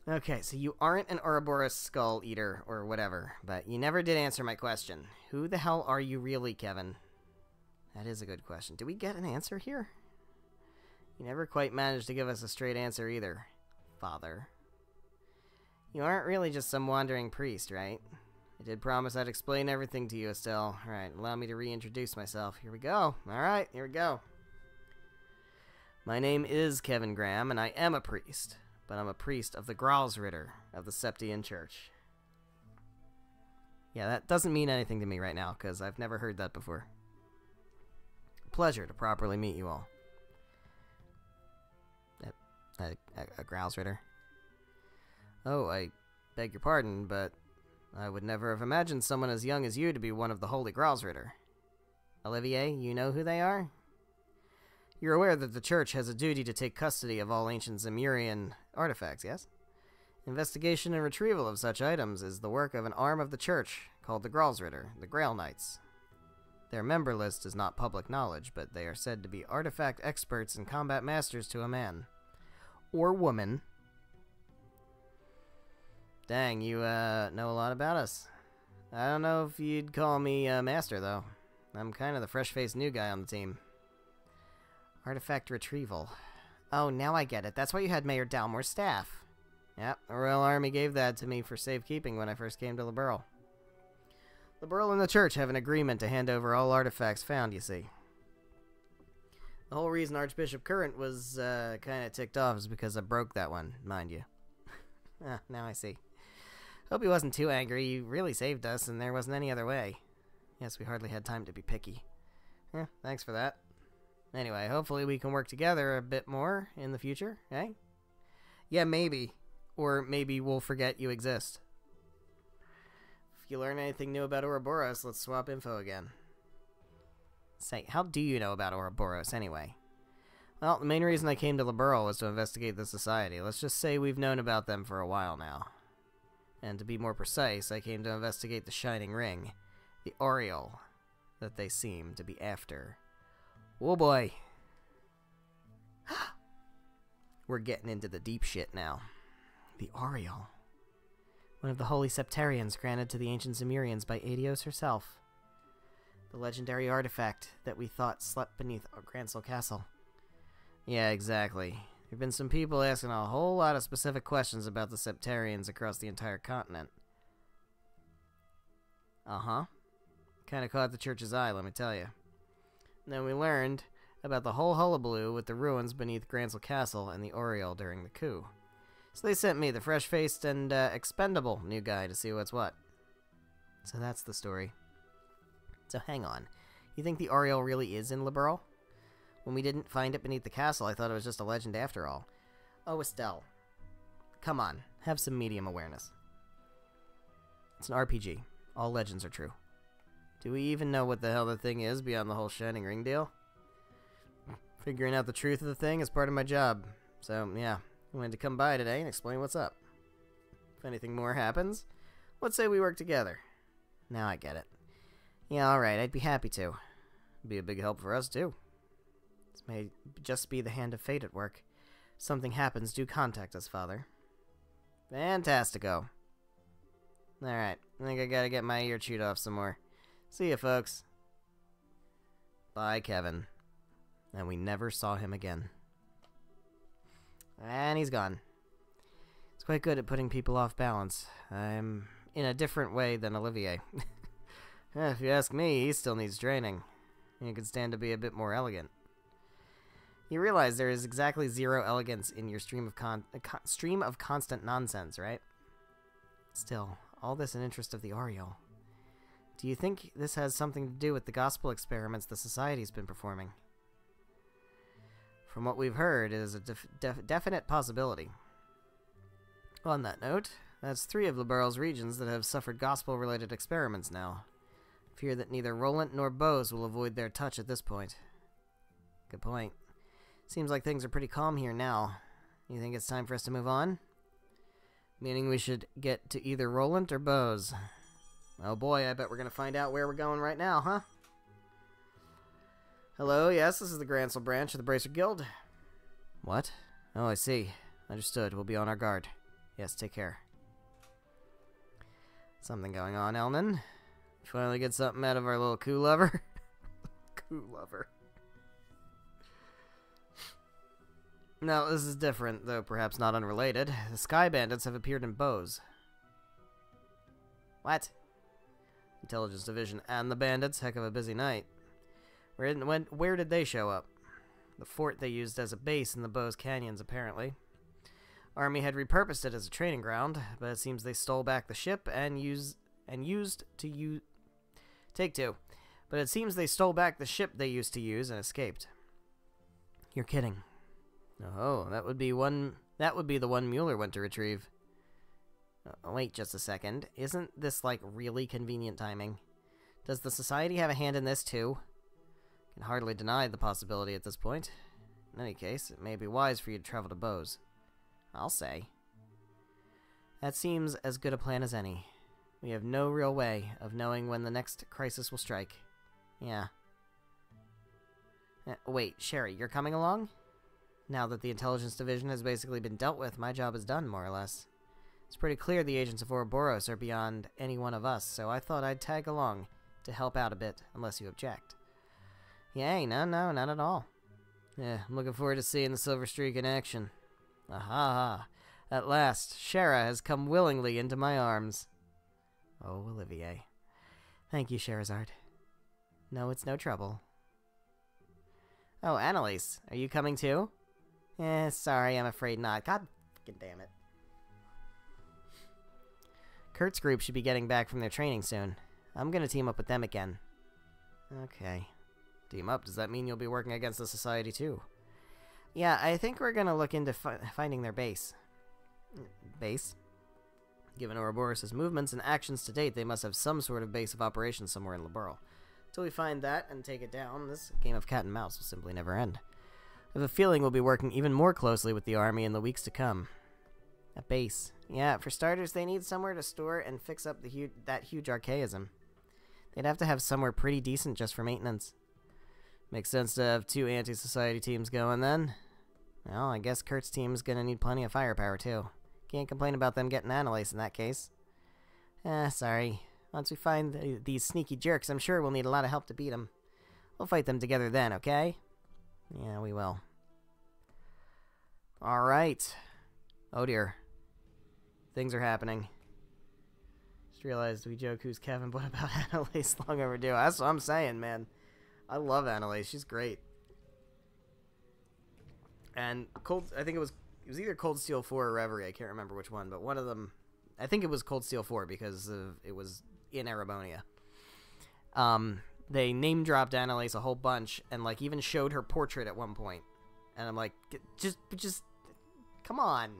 Speaker 1: Okay, so you aren't an Ouroboros skull eater or whatever, but you never did answer my question. Who the hell are you really, Kevin? That is a good question. Did we get an answer here? You never quite managed to give us a straight answer either, Father. You aren't really just some wandering priest, right? I did promise I'd explain everything to you, Estelle. Alright, allow me to reintroduce myself. Here we go. Alright, here we go. My name is Kevin Graham, and I am a priest. But I'm a priest of the Gralsritter of the Septian Church. Yeah, that doesn't mean anything to me right now, because I've never heard that before. Pleasure to properly meet you all. A Gralsritter? Oh, I beg your pardon, but I would never have imagined someone as young as you to be one of the Holy Gralsritter. Olivier, you know who they are? You're aware that the Church has a duty to take custody of all ancient Zemurian artifacts, yes? Investigation and retrieval of such items is the work of an arm of the Church called the Gralsritter, the Grail Knights. Their member list is not public knowledge, but they are said to be artifact experts and combat masters to a man. Or woman. Dang, you know a lot about us. I don't know if you'd call me master, though. I'm kind of the fresh-faced new guy on the team. Artifact retrieval. Oh, now I get it. That's why you had Mayor Dalmore's staff. Yep, the Royal Army gave that to me for safekeeping when I first came to Liberl. Liberl and the Church have an agreement to hand over all artifacts found, you see. The whole reason Archbishop Current was kind of ticked off is because I broke that one, mind you. Now I see. Hope he wasn't too angry. He really saved us, and there wasn't any other way. Yes, we hardly had time to be picky. Thanks for that. Anyway, hopefully we can work together a bit more in the future, eh? Yeah, maybe. Or maybe we'll forget you exist. If you learn anything new about Ouroboros, let's swap info again. Say, how do you know about Ouroboros, anyway? Well, the main reason I came to Liberl was to investigate the society. Let's just say we've known about them for a while now. And to be more precise, I came to investigate the Shining Ring. The Aureole that they seem to be after. Oh boy. We're getting into the deep shit now. The Aureole. One of the holy septarians granted to the ancient Zemurians by Aidios herself. The legendary artifact that we thought slept beneath Gransel Castle. Yeah, exactly. There have been some people asking a whole lot of specific questions about the septarians across the entire continent. Uh-huh. Kind of caught the church's eye, let me tell you. And then we learned about the whole hullabaloo with the ruins beneath Gransel Castle and the Oriole during the coup. So they sent me, the fresh-faced and expendable new guy, to see what's what. So that's the story. So hang on. You think the Oriole really is in Liberal? When we didn't find it beneath the castle, I thought it was just a legend after all. Oh, Estelle. Come on, have some medium awareness. It's an RPG. All legends are true. Do we even know what the hell the thing is beyond the whole Shining Ring deal? Figuring out the truth of the thing is part of my job. So, yeah, I wanted to come by today and explain what's up. If anything more happens, let's say we work together. Now I get it. Yeah, alright, I'd be happy to. It'd be a big help for us, too. This may just be the hand of fate at work. If something happens, do contact us, Father. Fantastico. Alright, I think I gotta get my ear chewed off some more. See ya, folks. Bye, Kevin. And we never saw him again. And he's gone. He's quite good at putting people off balance. I'm in a different way than Olivier. If you ask me, he still needs training. He could stand to be a bit more elegant. You realize there is exactly zero elegance in your stream of constant nonsense, right? Still, all this in interest of the Oriole. Do you think this has something to do with the gospel experiments the Society's been performing? From what we've heard, it is a definite possibility. On that note, that's 3 of Liberal's regions that have suffered gospel-related experiments now. Fear that neither Roland nor Bose will avoid their touch at this point. Good point. Seems like things are pretty calm here now. You think it's time for us to move on? Meaning we should get to either Roland or Bose. Oh boy, I bet we're gonna find out where we're going right now, huh? Hello, yes, this is the Gransel branch of the Bracer Guild. What? Oh, I see. Understood. We'll be on our guard. Yes, take care. Something going on, Elnan. Finally get something out of our little coup lover. Coup lover. Now, this is different, though perhaps not unrelated. The Sky Bandits have appeared in Bose. What? Intelligence Division and the Bandits? Heck of a busy night. Where did they show up? The fort they used as a base in the Bose Canyons, apparently. Army had repurposed it as a training ground, but it seems they stole back the ship and Take 2. But it seems they stole back the ship they used to use and escaped. You're kidding. Oh, that would be the one Mueller went to retrieve. Wait just a second. Isn't this like really convenient timing? Does the Society have a hand in this too? Can hardly deny the possibility at this point. In any case, it may be wise for you to travel to Bose. I'll say. That seems as good a plan as any. We have no real way of knowing when the next crisis will strike. Yeah. Wait, Sherry, you're coming along? Now that the Intelligence Division has basically been dealt with, my job is done, more or less. It's pretty clear the agents of Ouroboros are beyond any one of us, so I thought I'd tag along to help out a bit, unless you object. Yay, no, not at all. Yeah, I'm looking forward to seeing the Silver Streak in action. Aha! At last, Shara has come willingly into my arms. Oh, Olivier. Thank you, Sherazard. No, it's no trouble. Oh, Annalise, are you coming too? Sorry, I'm afraid not. God fucking damn it. Kurt's group should be getting back from their training soon. I'm gonna team up with them again. Okay. Team up? Does that mean you'll be working against the Society too? Yeah, I think we're gonna look into finding their base. Base? Given Ouroboros' movements and actions to date, they must have some sort of base of operations somewhere in Liberl. Till we find that and take it down, this game of cat and mouse will simply never end. I have a feeling we'll be working even more closely with the army in the weeks to come. A base. Yeah, for starters, they need somewhere to store and fix up that huge archaism. They'd have to have somewhere pretty decent just for maintenance. Makes sense to have 2 anti-society teams going then. Well, I guess Kurt's team's gonna need plenty of firepower too. Can't complain about them getting Annalise in that case. Sorry. Once we find these sneaky jerks, I'm sure we'll need a lot of help to beat them. We'll fight them together then, okay? Yeah, we will. Alright. Oh dear. Things are happening. Just realized we joke who's Kevin, but about Annalise, long overdue. That's what I'm saying, man. I love Annalise. She's great. And I think it was either Cold Steel 4 or Reverie. I can't remember which one, but one of them, I think it was Cold Steel 4 because it was in Erebonia. They name dropped Annalise a whole bunch and like even showed her portrait at one point. And I'm like, just come on.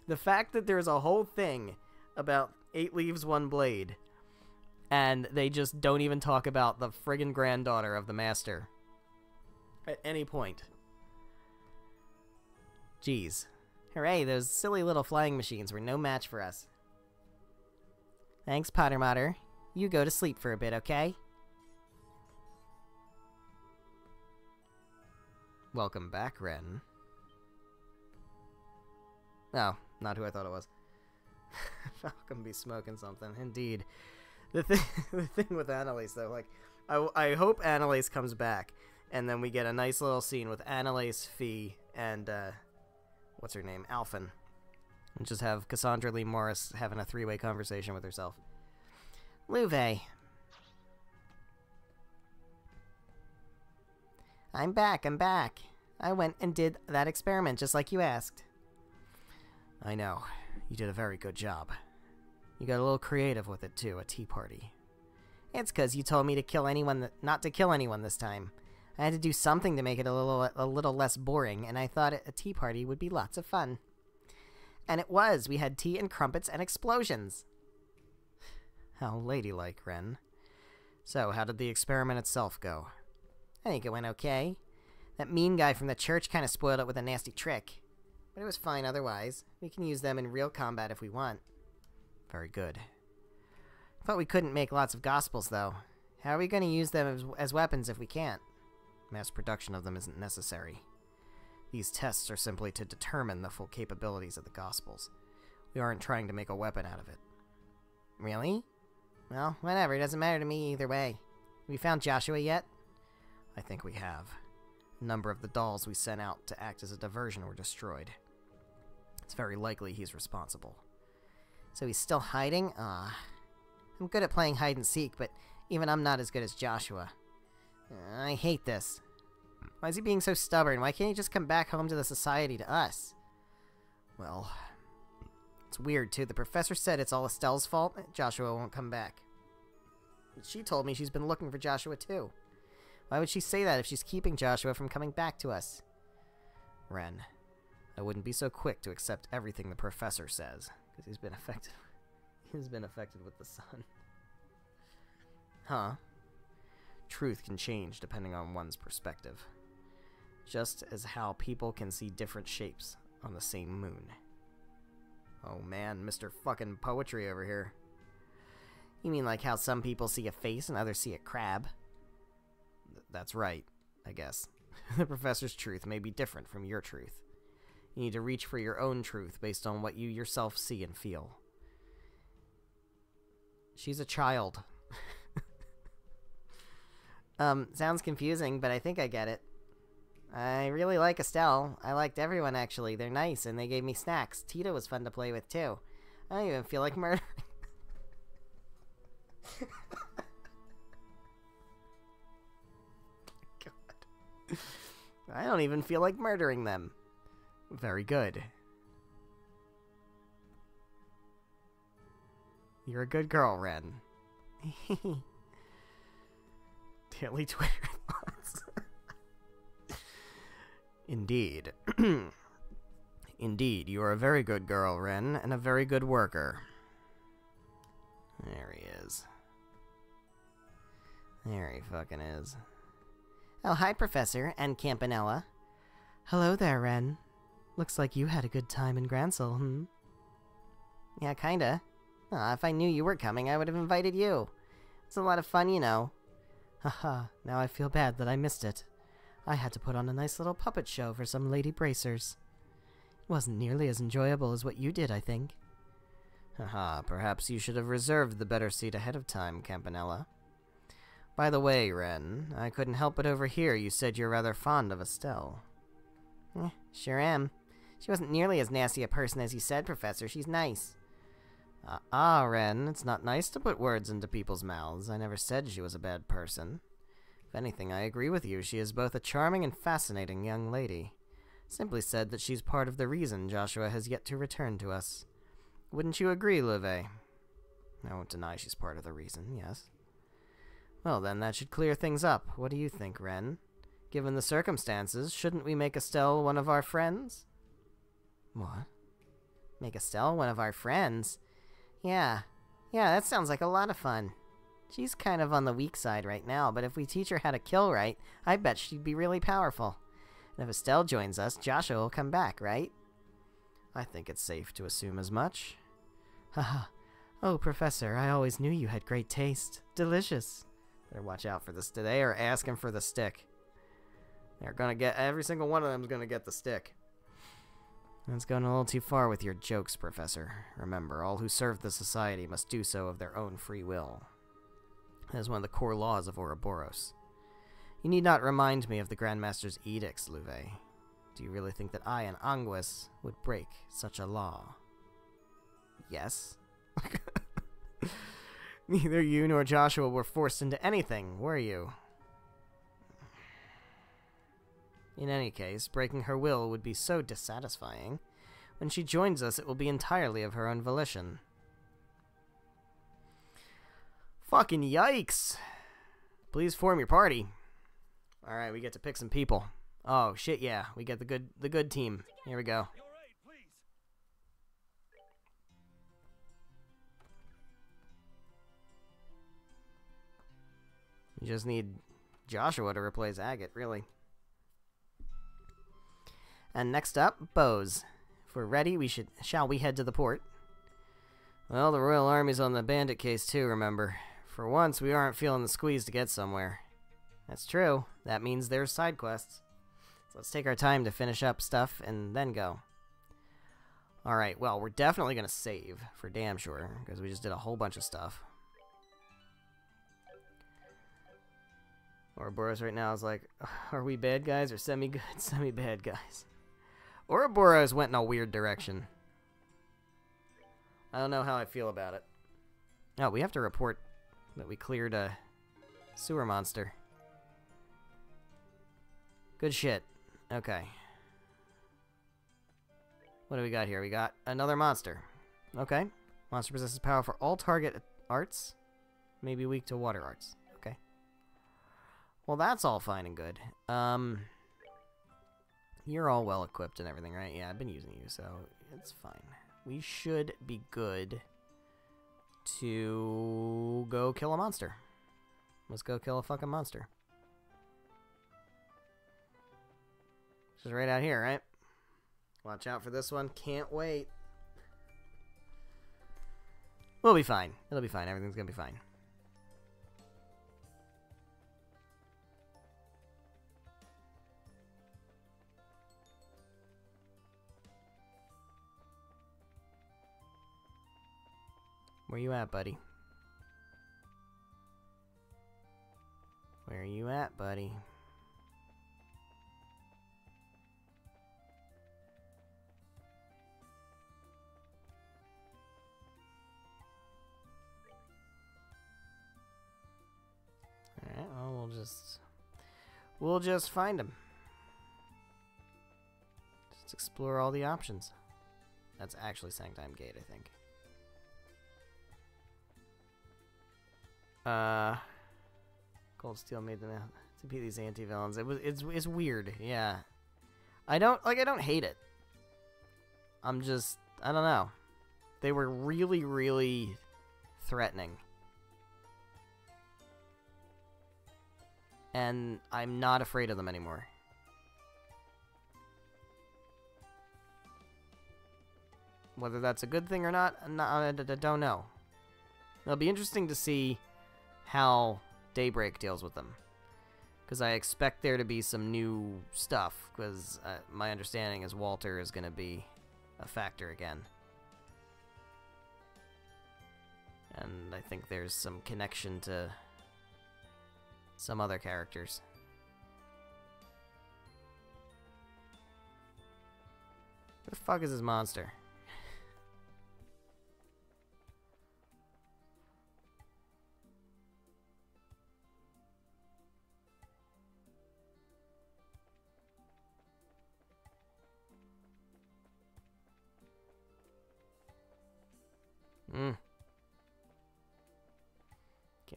Speaker 1: The fact that there's a whole thing about 8 Leaves, 1 Blade, and they just don't even talk about the friggin' granddaughter of the master at any point. Jeez. Hooray, those silly little flying machines were no match for us. Thanks, Potter Mater. You go to sleep for a bit, okay? Welcome back, Ren. Oh, not who I thought it was. Falcon be smoking something, indeed. The thing with Annalise, though, like, I hope Annalise comes back, and then we get a nice little scene with Annalise, Fee, and, what's her name? Alphen. And just have Cassandra Lee Morris having a 3-way conversation with herself. Louve. I'm back. I went and did that experiment just like you asked. I know. You did a very good job. You got a little creative with it, too, a tea party. It's 'cause you told me to kill anyone not to kill anyone this time. I had to do something to make it a little less boring, and I thought a tea party would be lots of fun. And it was. We had tea and crumpets and explosions. How ladylike, Ren. So, how did the experiment itself go? I think it went okay. That mean guy from the church kind of spoiled it with a nasty trick. But it was fine otherwise. We can use them in real combat if we want. Very good. Thought we couldn't make lots of gospels, though. How are we going to use them as weapons if we can't? Mass production of them isn't necessary. These tests are simply to determine the full capabilities of the gospels. We aren't trying to make a weapon out of it. Really? Well, whatever. It doesn't matter to me either way. Have we found Joshua yet? I think we have. A number of the dolls we sent out to act as a diversion were destroyed. It's very likely he's responsible. So he's still hiding? I'm good at playing hide-and-seek, but even I'm not as good as Joshua. I hate this. Why is he being so stubborn? Why can't he just come back home to the society, to us? Well, it's weird, too. The professor said it's all Estelle's fault. Joshua won't come back. She told me she's been looking for Joshua, too. Why would she say that if she's keeping Joshua from coming back to us? Ren, I wouldn't be so quick to accept everything the professor says, because he's been affected. He's been affected with the sun. Huh? Truth can change depending on one's perspective. Just as how people can see different shapes on the same moon. Oh man, Mr. fucking Poetry over here. You mean like how some people see a face and others see a crab? That's right, I guess. The professor's truth may be different from your truth. You need to reach for your own truth based on what you yourself see and feel. She's a child. Sounds confusing, but I think I get it. I really like Estelle. I liked everyone, actually. They're nice, and they gave me snacks. Tita was fun to play with, too. I don't even feel like murdering. God. I don't even feel like murdering them. Very good. You're a good girl, Ren. Daily Twitter thoughts. Indeed. Indeed, you are a very good girl, Ren, and a very good worker. There he is. There he fucking is. Oh, hi, Professor, and Campanella. Hello there, Ren. Looks like you had a good time in Grancel, hmm? Yeah, kinda. If I knew you were coming, I would have invited you. It's a lot of fun, you know. Haha, now I feel bad that I missed it. I had to put on a nice little puppet show for some lady bracers. It wasn't nearly as enjoyable as what you did, I think. Haha, perhaps you should have reserved the better seat ahead of time, Campanella. By the way, Ren, I couldn't help but overhear you said you're rather fond of Estelle. Sure am. She wasn't nearly as nasty a person as you said, Professor. She's nice. Ren, it's not nice to put words into people's mouths. I never said she was a bad person. If anything, I agree with you. She is both a charming and fascinating young lady. Simply said that she's part of the reason Joshua has yet to return to us. Wouldn't you agree, Louvet? I won't deny she's part of the reason, yes. Well then, that should clear things up. What do you think, Ren? Given the circumstances, shouldn't we make Estelle one of our friends? What? Make Estelle one of our friends? Yeah, that sounds like a lot of fun. She's kind of on the weak side right now, but if we teach her how to kill right, I bet she'd be really powerful. And if Estelle joins us, Joshua will come back, right? I think it's safe to assume as much. Haha. Oh, Professor, I always knew you had great taste. Delicious. Better watch out for this today or ask him for the stick. They're gonna get, every single one of them's gonna get the stick. That's going a little too far with your jokes, Professor. Remember, all who serve the society must do so of their own free will. That is one of the core laws of Ouroboros. You need not remind me of the Grandmaster's edicts, Louvet. Do you really think that I and Anguis would break such a law? Yes. Neither you nor Joshua were forced into anything, were you? In any case, breaking her will would be so dissatisfying. When she joins us, it will be entirely of her own volition. Fucking yikes! Please form your party. Alright, we get to pick some people. Oh, shit, yeah. We get the good team. Here we go. You just need Joshua to replace Agate, really. And next up, Bose. If we're ready, shall we head to the port? Well, the Royal Army's on the bandit case too, remember. For once, we aren't feeling the squeeze to get somewhere. That's true. That means there's side quests. So let's take our time to finish up stuff and then go. Alright, well, we're definitely going to save, for damn sure, because we just did a whole bunch of stuff. Ouroboros right now is like, are we bad guys or semi-good, semi-bad guys? Ouroboros went in a weird direction. I don't know how I feel about it. Oh, we have to report that we cleared a sewer monster. Good shit. Okay. What do we got here? We got another monster. Okay. Monster possesses power for all target arts. Maybe weak to water arts. Okay. Well, that's all fine and good. You're all well equipped and everything, right? Yeah, I've been using you, so it's fine. We should be good to go kill a monster. Let's go kill a fucking monster. Just right out here, right? Watch out for this one. Can't wait. We'll be fine. It'll be fine. Everything's gonna be fine. Where you at, buddy? Where are you at, buddy? Alright, well, we'll just find him. Just explore all the options. That's actually Sanctime Gate, I think. Cold Steel made them out to be these anti-villains. It's weird, yeah. I don't hate it. I don't know. They were really, really threatening. And I'm not afraid of them anymore. Whether that's a good thing or not, I don't know. It'll be interesting to see how Daybreak deals with them. Because I expect there to be some new stuff, because my understanding is Walter is going to be a factor again. And I think there's some connection to some other characters. Where the fuck is this monster?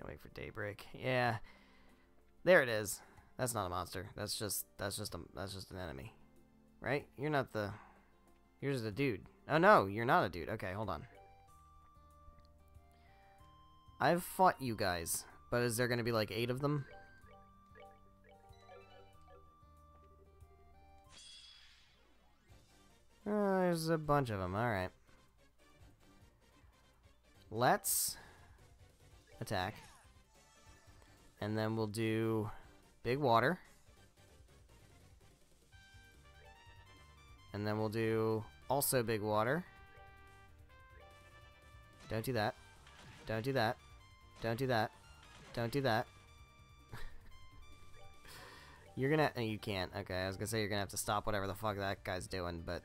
Speaker 1: Can't wait for daybreak. Yeah. There it is. That's not a monster. That's just an enemy. Right? You're not the... You're just a dude. Oh no, you're not a dude. Okay, hold on. I've fought you guys, but is there gonna be like 8 of them? Oh, there's a bunch of them. Alright. Let's attack. And then we'll do big water. And then we'll do also big water. Don't do that. Don't do that. Don't do that. Don't do that. You're gonna... You can't. Okay, I was gonna say you're gonna have to stop whatever the fuck that guy's doing, but...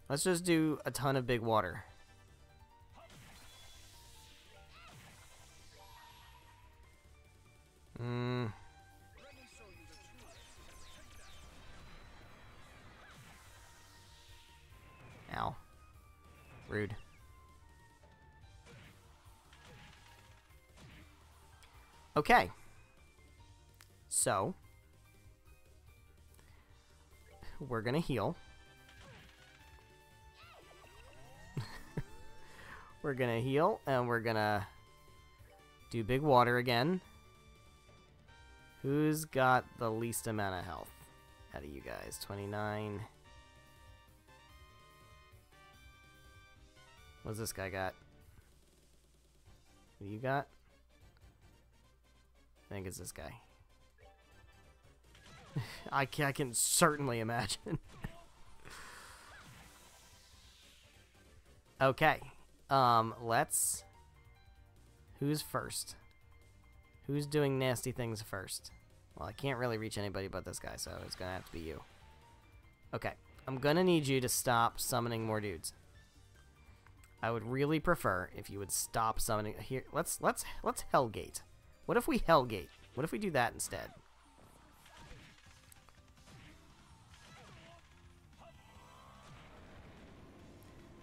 Speaker 1: Let's just do a ton of big water. Ow. Rude. Okay. So. We're gonna heal. We're gonna heal, and we're gonna do big water again. Who's got the least amount of health out of you guys? 29. What's this guy got? What do you got? I think it's this guy. I can certainly imagine. Okay. Let's... Who's first? Who's doing nasty things first? Well, I can't really reach anybody but this guy, so it's gonna have to be you. Okay. I'm gonna need you to stop summoning more dudes. I would really prefer if you would stop summoning... Here, let's Hellgate. What if we Hellgate? What if we do that instead?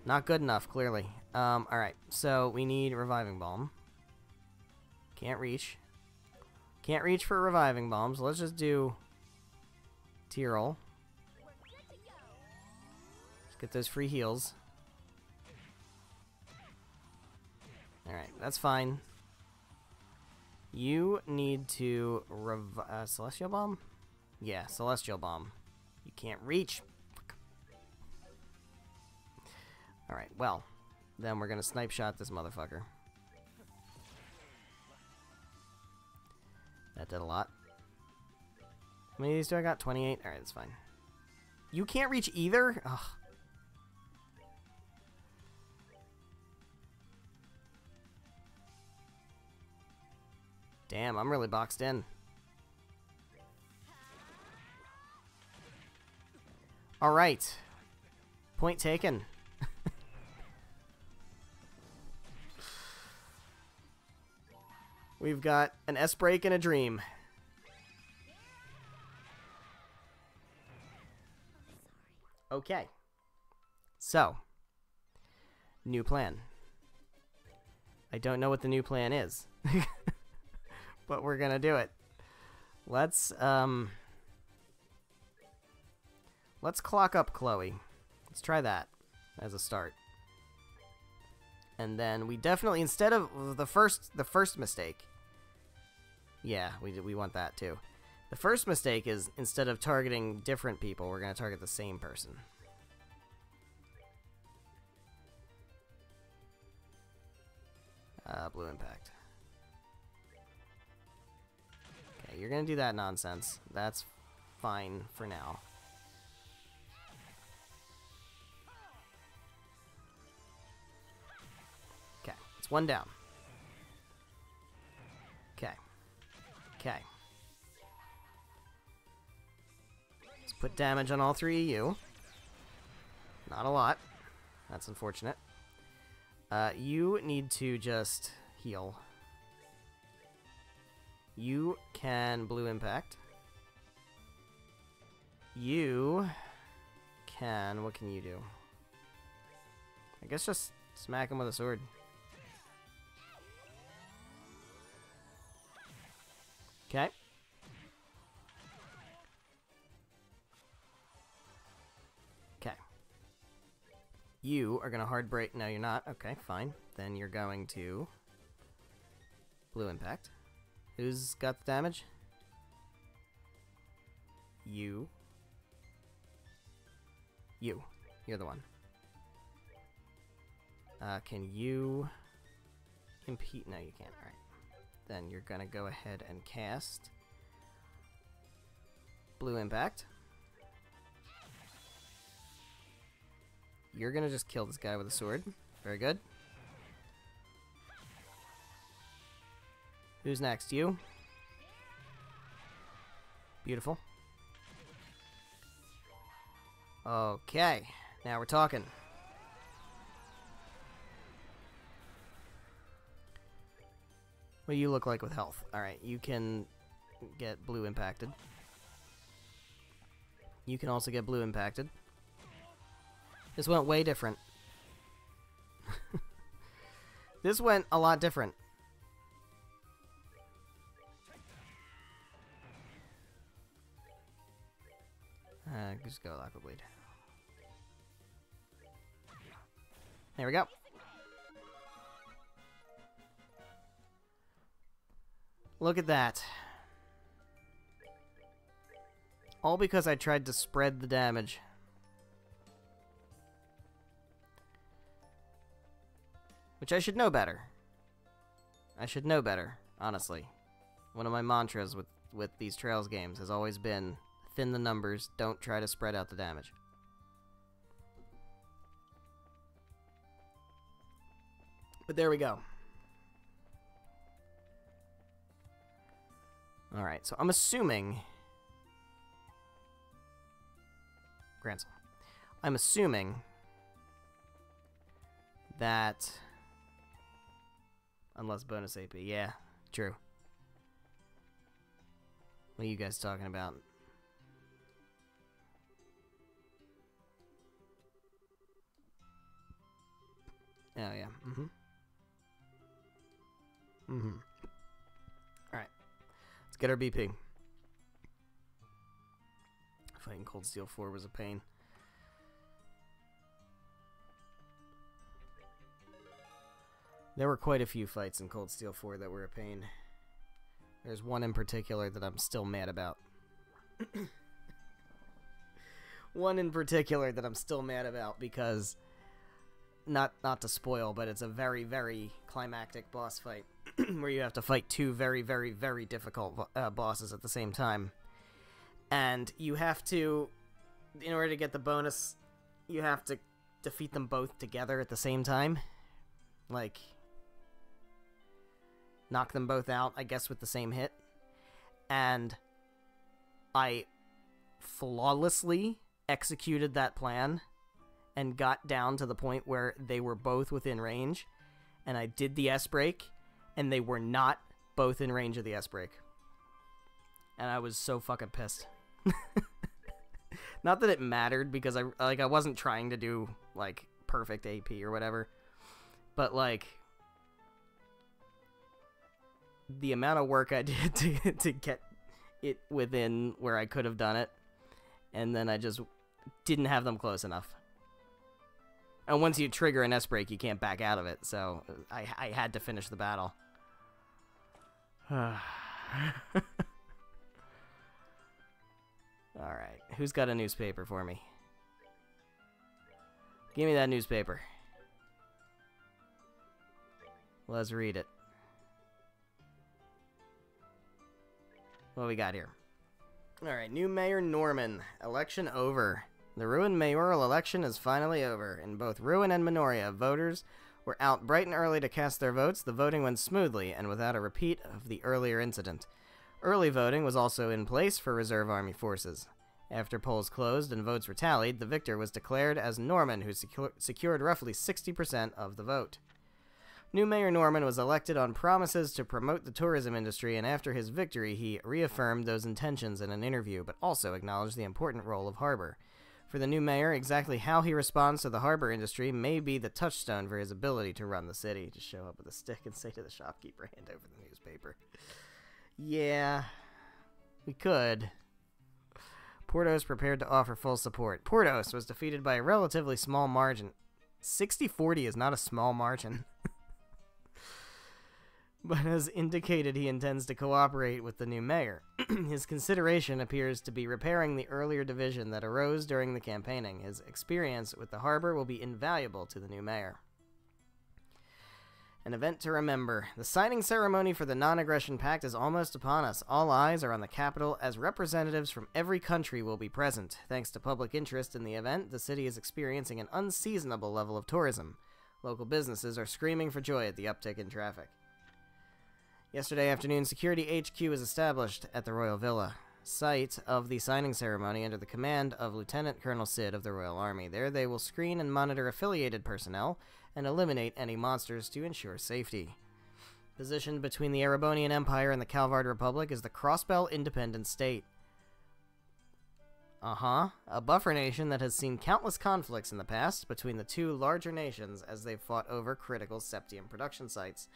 Speaker 1: Not good enough, clearly. Alright, so we need Reviving Balm. Can't reach. Can't reach for Reviving Balm, so let's just do Tyrol. Let's get those free heals. Alright, that's fine. You need to Celestial Bomb? Yeah, Celestial Bomb. You can't reach. Alright, well, then we're gonna snipe shot this motherfucker. That did a lot. How many of these do I got? 28? Alright, that's fine. You can't reach either? Ugh. Damn, I'm really boxed in. Alright. Point taken. We've got an S-break and a dream. Okay. So. New plan. I don't know what the new plan is. But we're gonna do it. Let's clock up Chloe. Let's try that as a start. And then we definitely, instead of the first mistake. Yeah, we want that too. The first mistake is, instead of targeting different people, we're gonna target the same person. Blue Impact. Okay, you're gonna do that nonsense. That's fine for now. Okay, it's one down. Okay. Okay. Let's put damage on all three of you. Not a lot. That's unfortunate. You need to just heal. You can Blue Impact. You can... What can you do? I guess just smack him with a sword. Okay. Okay. You are going to hard break. No, you're not. Okay, fine. Then you're going to blue impact. Who's got the damage? You. You. You're the one. Can you compete? No, you can't. Alright. Then you're gonna go ahead and cast blue impact. You're gonna just kill this guy with a sword. Very good. Who's next? You? Beautiful. Okay. Now we're talking. What do you look like with health? Alright, you can get blue impacted. You can also get blue impacted. This went way different. This went a lot different. Just go Aqua Bleed. There we go. Look at that. All because I tried to spread the damage. Which I should know better. I should know better, honestly. One of my mantras with these Trails games has always been, thin the numbers, don't try to spread out the damage. But there we go. Alright, so I'm assuming... Grancel. I'm assuming that... Unless bonus AP. Yeah, true. What are you guys talking about? Oh, yeah. Mm-hmm. Mm-hmm. Alright. Let's get our BP. Fighting Cold Steel 4 was a pain. There were quite a few fights in Cold Steel 4 that were a pain. There's one in particular that I'm still mad about. One in particular that I'm still mad about because... Not to spoil, but it's a very, very climactic boss fight where you have to fight two very, very, very difficult bosses at the same time. And you have to, in order to get the bonus, you have to defeat them both together at the same time. Like, knock them both out, I guess, with the same hit. And I flawlessly executed that plan and got down to the point where they were both within range, and I did the S-break, and they were not both in range of the S-break. And I was so fucking pissed. Not that it mattered, because I wasn't trying to do, like, perfect AP or whatever, but, like, the amount of work I did to get it within where I could have done it, and then I just didn't have them close enough. And once you trigger an S-break, you can't back out of it, so I had to finish the battle. Alright, who's got a newspaper for me? Give me that newspaper. Let's read it. What do we got here? Alright, new Mayor Norman. Election over. The Ruin mayoral election is finally over. In both Ruin and Minoria, voters were out bright and early to cast their votes. The voting went smoothly and without a repeat of the earlier incident. Early voting was also in place for reserve army forces. After polls closed and votes were tallied, the victor was declared as Norman, who secured roughly 60% of the vote. New Mayor Norman was elected on promises to promote the tourism industry, and after his victory, he reaffirmed those intentions in an interview, but also acknowledged the important role of Harbor. For the new mayor, exactly how he responds to the harbor industry may be the touchstone for his ability to run the city. Just show up with a stick and say to the shopkeeper, hand over the newspaper. Yeah. We could. Portos prepared to offer full support. Portos was defeated by a relatively small margin. 60-40 is not a small margin. But has indicated he intends to cooperate with the new mayor. His consideration appears to be repairing the earlier division that arose during the campaigning. His experience with the harbor will be invaluable to the new mayor. An event to remember. The signing ceremony for the Non-Aggression Pact is almost upon us. All eyes are on the capital as representatives from every country will be present. Thanks to public interest in the event, the city is experiencing an unseasonable level of tourism. Local businesses are screaming for joy at the uptick in traffic. Yesterday afternoon, Security HQ was established at the Royal Villa, site of the signing ceremony under the command of Lieutenant Colonel Sid of the Royal Army. There they will screen and monitor affiliated personnel and eliminate any monsters to ensure safety. Positioned between the Erebonian Empire and the Calvard Republic is the Crossbell Independent State. A buffer nation that has seen countless conflicts in the past between the two larger nations as they've fought over critical Septium production sites.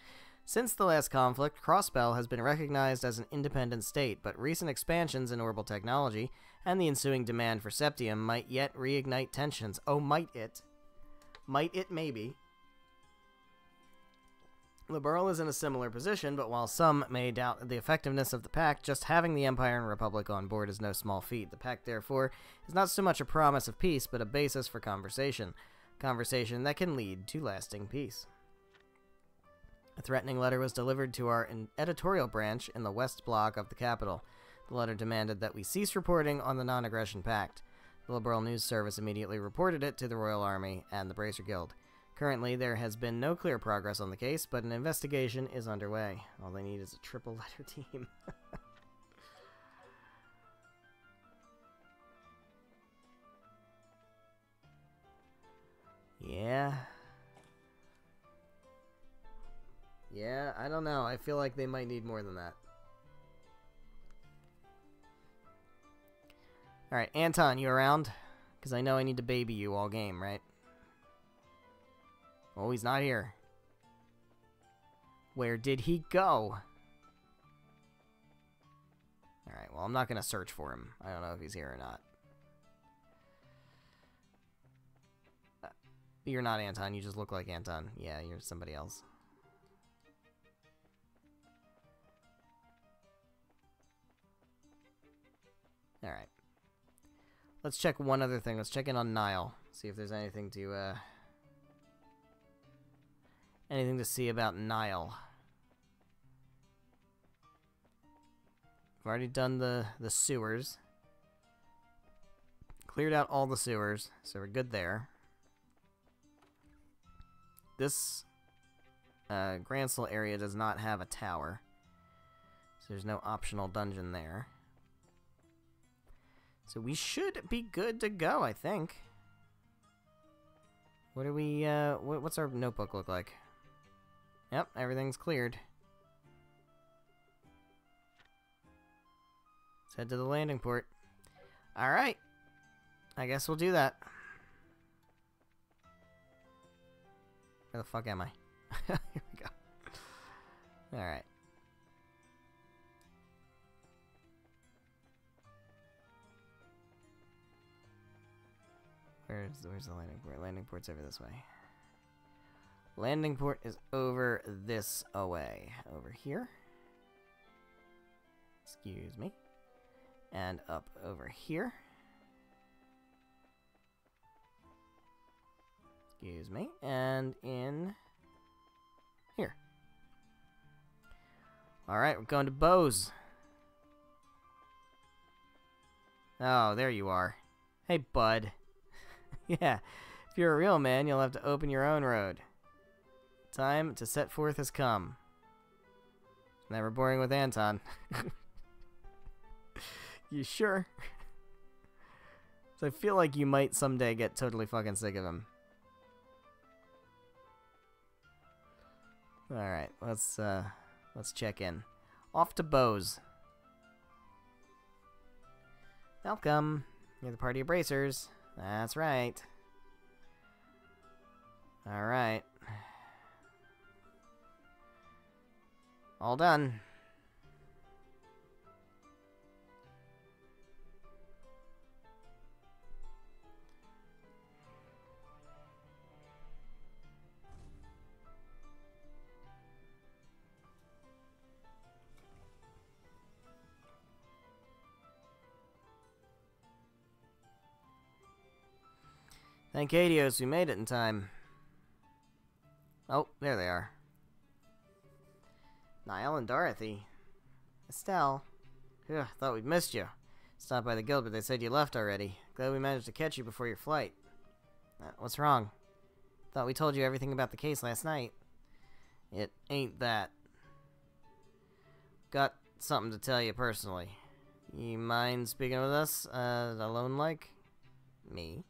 Speaker 1: Since the last conflict, Crossbell has been recognized as an independent state, but recent expansions in orbital technology and the ensuing demand for Septium might yet reignite tensions. Oh, might it? Might it maybe? Liberl is in a similar position, but while some may doubt the effectiveness of the pact, just having the Empire and Republic on board is no small feat. The pact, therefore, is not so much a promise of peace, but a basis for conversation. Conversation that can lead to lasting peace. A threatening letter was delivered to our editorial branch in the West Block of the Capitol. The letter demanded that we cease reporting on the Non-Aggression Pact. The Liberal News Service immediately reported it to the Royal Army and the Bracer Guild. Currently, there has been no clear progress on the case, but an investigation is underway. All they need is a triple-letter team. Yeah. Yeah, I don't know. I feel like they might need more than that. Alright, Anton, you around? Because I know I need to baby you all game, right? Oh, he's not here. Where did he go? Alright, well, I'm not going to search for him. I don't know if he's here or not. You're not Anton. You just look like Anton. Yeah, you're somebody else. Alright. Let's check one other thing. Let's check in on Nile. See if there's anything to see about Nile. I've already done the sewers. Cleared out all the sewers, so we're good there. This Gransel area does not have a tower, so there's no optional dungeon there. So we should be good to go, I think. What do we, what's our notebook look like? Yep, everything's cleared. Let's head to the landing port. Alright. I guess we'll do that. Where the fuck am I? Here we go. Alright. Where's the landing port? Landing port's over this way. Landing port is over this away. Over here. Excuse me. And up over here. Excuse me. And in here. Alright, we're going to Bose. Oh, there you are. Hey, bud. Yeah, if you're a real man, you'll have to open your own road. Time to set forth has come. Never boring with Anton. You sure? So I feel like you might someday get totally fucking sick of him. Alright, let's check in. Off to Bose. Welcome. You're the party of bracers. That's right. Alright. All done. Thank Adios, we made it in time. Oh, there they are. Niall and Dorothy. Estelle. Ugh, thought we'd missed you. Stopped by the guild, but they said you left already. Glad we managed to catch you before your flight. What's wrong? Thought we told you everything about the case last night. It ain't that. Got something to tell you personally. You mind speaking with us, alone like? Me?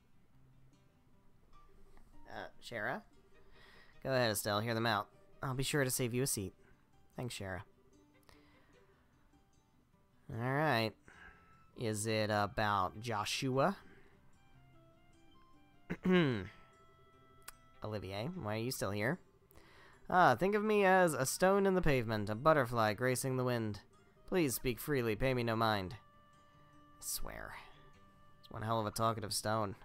Speaker 1: Shara? Go ahead, Estelle, hear them out. I'll be sure to save you a seat. Thanks, Shara. Alright. Is it about Joshua? Olivier, why are you still here? Think of me as a stone in the pavement, a butterfly gracing the wind. Please speak freely, pay me no mind. I swear. It's one hell of a talkative stone.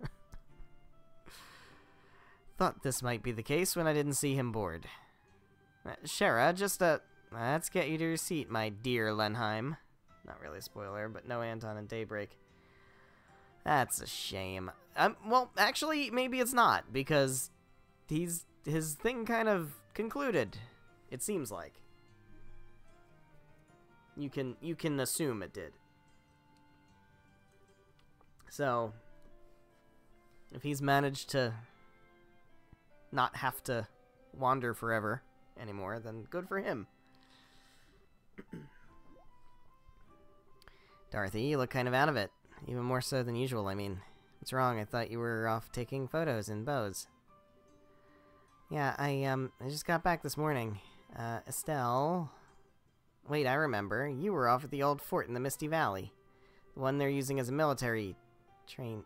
Speaker 1: Thought this might be the case when I didn't see him bored. Shara, just let's get you to your seat, my dear Lenheim. Not really a spoiler, but no Anton and Daybreak. That's a shame. Well, actually, maybe it's not, because his thing kind of concluded. It seems like. You can assume it did. So, if he's managed to not have to wander forever anymore, then good for him. Dorothy, you look kind of out of it. Even more so than usual, I mean. What's wrong? I thought you were off taking photos in Bose. Yeah, I just got back this morning. Estelle... Wait, I remember. You were off at the old fort in the Misty Valley. The one they're using as a military train...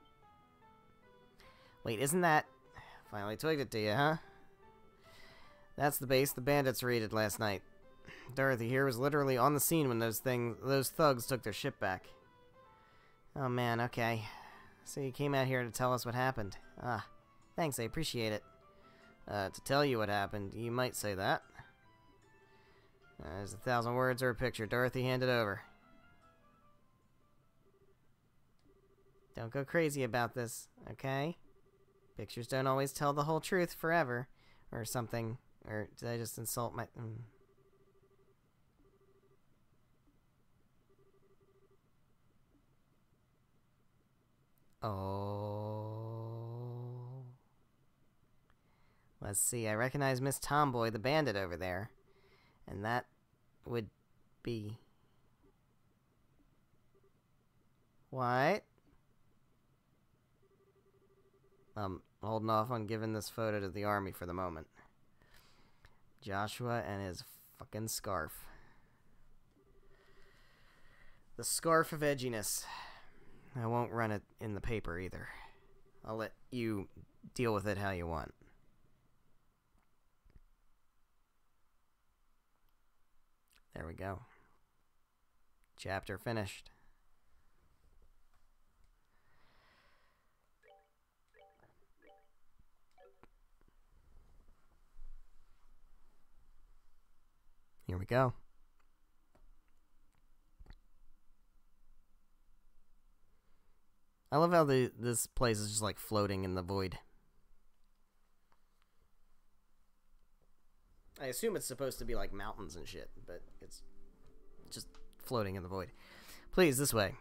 Speaker 1: Wait, isn't that... Finally twigged it to you, huh? That's the base the bandits raided last night. Dorothy here was literally on the scene when those thugs took their ship back. Oh man, okay. So you came out here to tell us what happened. Ah, thanks, I appreciate it. To tell you what happened, you might say that. There's 1,000 words or a picture. Dorothy, hand it over. Don't go crazy about this, okay? Pictures don't always tell the whole truth forever. Or something. Or did I just insult my... Oh. Let's see, I recognize Miss Tomboy, the bandit over there. And that would be... What? Holding off on giving this photo to the army for the moment. Joshua and his fucking scarf. The scarf of edginess. I won't run it in the paper either. I'll let you deal with it how you want. There we go. Chapter finished. Here we go. I love how this place is just like floating in the void. I assume it's supposed to be like mountains and shit, but it's just floating in the void. Please, this way.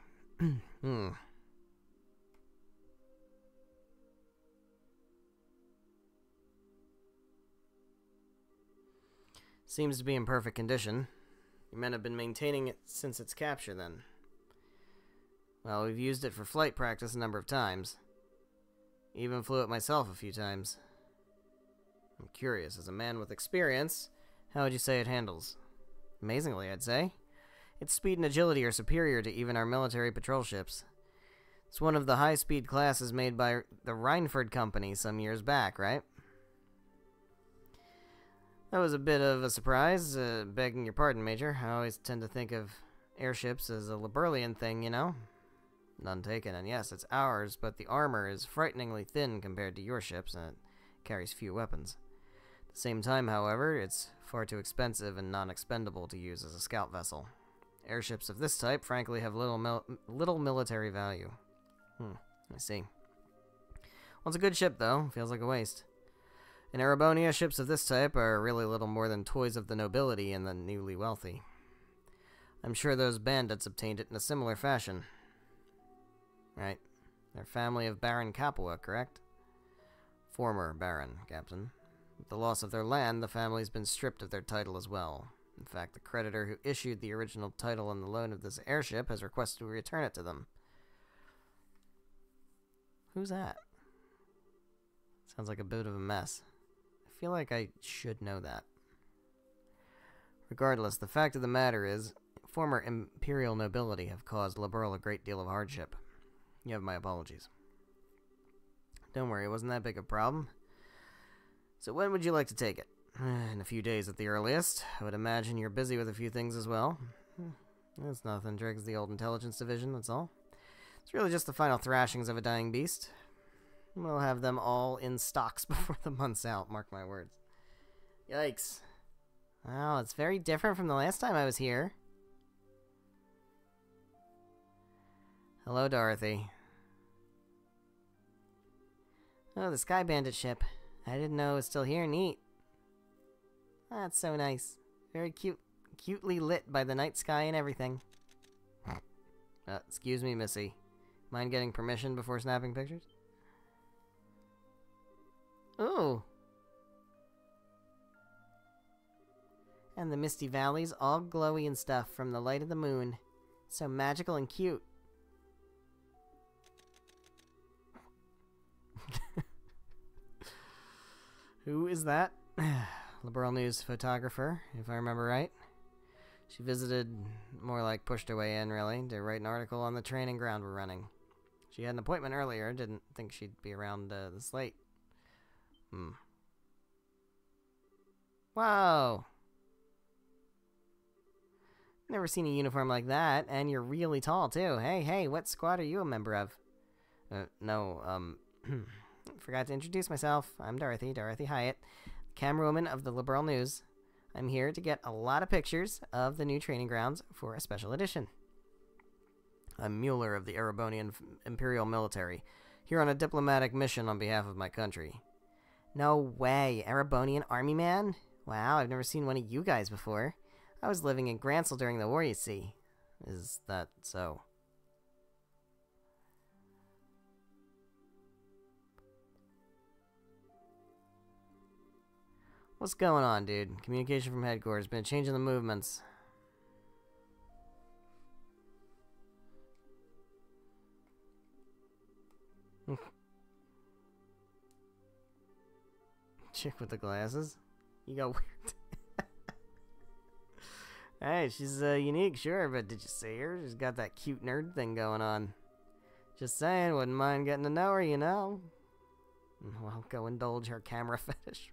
Speaker 1: Seems to be in perfect condition. You men have been maintaining it since its capture, then. Well, we've used it for flight practice a number of times. Even flew it myself a few times. I'm curious, as a man with experience, how would you say it handles? Amazingly, I'd say. Its speed and agility are superior to even our military patrol ships. It's one of the high-speed classes made by the Rhineford Company some years back, right? That was a bit of a surprise, begging your pardon, Major. I always tend to think of airships as a Liberlian thing, you know? None taken, and yes, it's ours, but the armor is frighteningly thin compared to your ships, and it carries few weapons. At the same time, however, it's far too expensive and non-expendable to use as a scout vessel. Airships of this type, frankly, have little military value. I see. Well, it's a good ship, though. Feels like a waste. In Erebonia, ships of this type are really little more than toys of the nobility and the newly wealthy. I'm sure those bandits obtained it in a similar fashion. Right. They're family of Baron Capua, correct? Former Baron, Captain. With the loss of their land, the family's been stripped of their title as well. In fact, the creditor who issued the original title on the loan of this airship has requested we return it to them. Who's that? Sounds like a bit of a mess. I feel like I should know that. Regardless, the fact of the matter is, former imperial nobility have caused Liberl a great deal of hardship. You have my apologies. Don't worry, it wasn't that big a problem. So when would you like to take it? In a few days at the earliest. I would imagine you're busy with a few things as well. That's nothing. Drake's the old intelligence division, that's all. It's really just the final thrashings of a dying beast. We'll have them all in stocks before the month's out, mark my words. Yikes. Wow, it's very different from the last time I was here. Hello, Dorothy. Oh, the Sky Bandit ship. I didn't know it was still here. Neat. That's so nice. Very cutely lit by the night sky and everything. Excuse me, Missy. Mind getting permission before snapping pictures? Ooh. And the misty valleys all glowy and stuff from the light of the moon. So magical and cute. Who is that? Liberl News photographer, if I remember right. She visited, more like pushed her way in, really, to write an article on the training ground we're running. She had an appointment earlier, didn't think she'd be around this late. Whoa! Never seen a uniform like that, and you're really tall, too. Hey, what squad are you a member of? Forgot to introduce myself. I'm Dorothy Hyatt, camerawoman of the Liberl News. I'm here to get a lot of pictures of the new training grounds for a special edition. I'm Mueller of the Erebonian Imperial Military, here on a diplomatic mission on behalf of my country. No way, Erebonian Army man? Wow, I've never seen one of you guys before. I was living in Gransel during the war, you see. Is that so? What's going on, dude? Communication from headquarters. Been changing the movements. Chick with the glasses? You got weird. Hey, she's unique, sure, but did you see her? She's got that cute nerd thing going on. Just saying, wouldn't mind getting to know her, you know. Well, go indulge her camera fetish.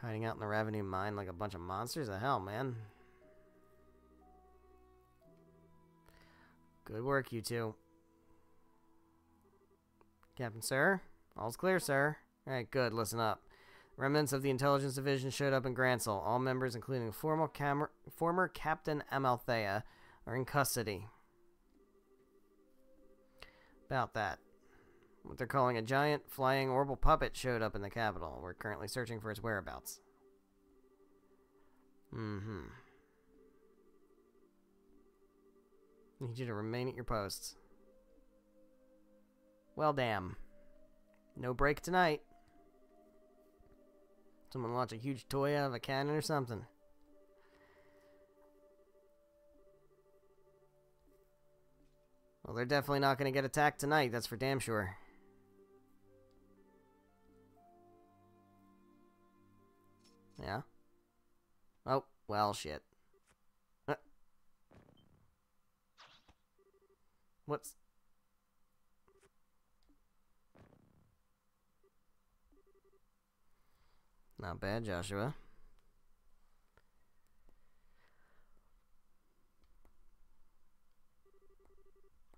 Speaker 1: Hiding out in the revenue mine like a bunch of monsters? The hell, man. Good work, you two. Captain, sir? All's clear, sir. Alright, good. Listen up. Remnants of the intelligence division showed up in Gransel. All members, including former Captain Amalthea, are in custody. About that. What they're calling a giant flying orbital puppet showed up in the capital. We're currently searching for its whereabouts. Need you to remain at your posts. Well, damn. No break tonight. Someone launch a huge toy out of a cannon or something. Well, they're definitely not going to get attacked tonight, that's for damn sure. Yeah? Oh, well, shit. What's... Not bad, Joshua.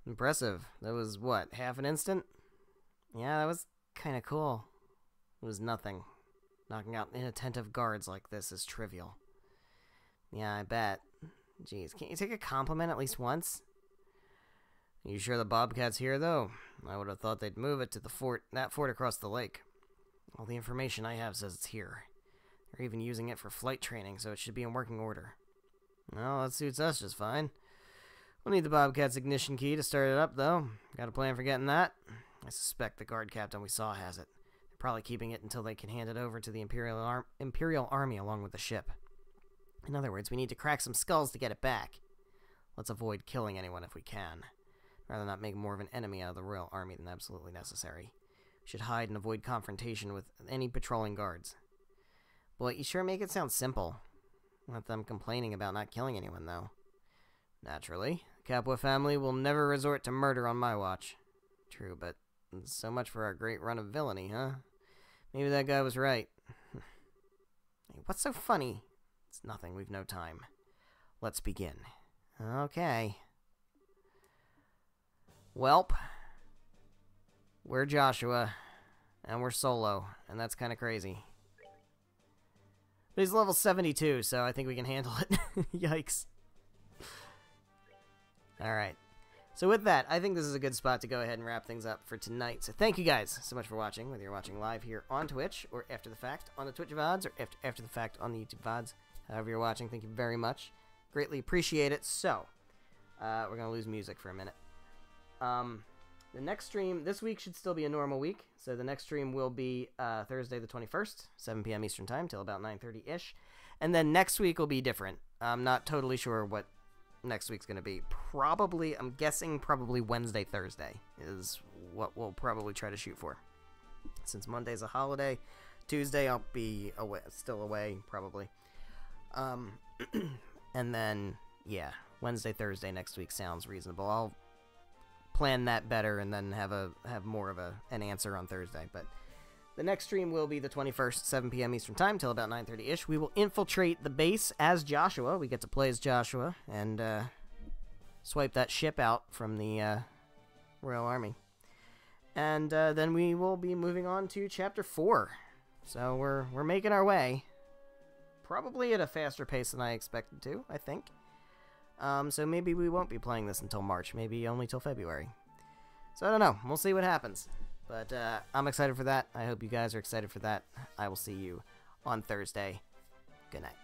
Speaker 1: Impressive. That was, what, half an instant? Yeah, that was kind of cool. It was nothing. Knocking out inattentive guards like this is trivial. Yeah, I bet. Jeez, can't you take a compliment at least once? You sure the Bobcat's here, though? I would have thought they'd move it to the fort, that fort across the lake. All the information I have says it's here. They're even using it for flight training, so it should be in working order. Well, that suits us just fine. We'll need the Bobcat's ignition key to start it up, though. Got a plan for getting that? I suspect the guard captain we saw has it. They're probably keeping it until they can hand it over to the Imperial Army along with the ship. In other words, we need to crack some skulls to get it back. Let's avoid killing anyone if we can. Rather not make more of an enemy out of the Royal Army than absolutely necessary. We should hide and avoid confrontation with any patrolling guards. Boy, you sure make it sound simple. Let them complaining about not killing anyone, though. Naturally, the Capua family will never resort to murder on my watch. True, but so much for our great run of villainy, huh? Maybe that guy was right. Hey, what's so funny? It's nothing, we've no time. Let's begin. Okay. Welp. We're Joshua, and we're solo, and that's kind of crazy. But he's level 72, so I think we can handle it. Yikes. Alright. So with that, I think this is a good spot to go ahead and wrap things up for tonight. So thank you guys so much for watching, whether you're watching live here on Twitch, or after the fact on the Twitch VODs, or after the fact on the YouTube VODs. However you're watching, thank you very much. Greatly appreciate it. So, we're going to lose music for a minute. The next stream, this week should still be a normal week. So the next stream will be Thursday the 21st, 7 p.m. Eastern Time, till about 9:30-ish. And then next week will be different. I'm not totally sure what next week's going to be. Probably, I'm guessing probably Wednesday, Thursday is what we'll probably try to shoot for. Since Monday's a holiday, Tuesday I'll be away, still away, probably. And then, yeah, Wednesday, Thursday next week sounds reasonable. I'll plan that better and then have more of an answer on Thursday. But the next stream will be the 21st, 7 p.m. Eastern Time, till about 9:30-ish. We will infiltrate the base as Joshua. We get to play as Joshua and swipe that ship out from the Royal Army. And then we will be moving on to Chapter 4. So we're making our way. Probably at a faster pace than I expected to, I think. So maybe we won't be playing this until March. Maybe only till February. So I don't know. We'll see what happens. But I'm excited for that. I hope you guys are excited for that. I will see you on Thursday. Good night.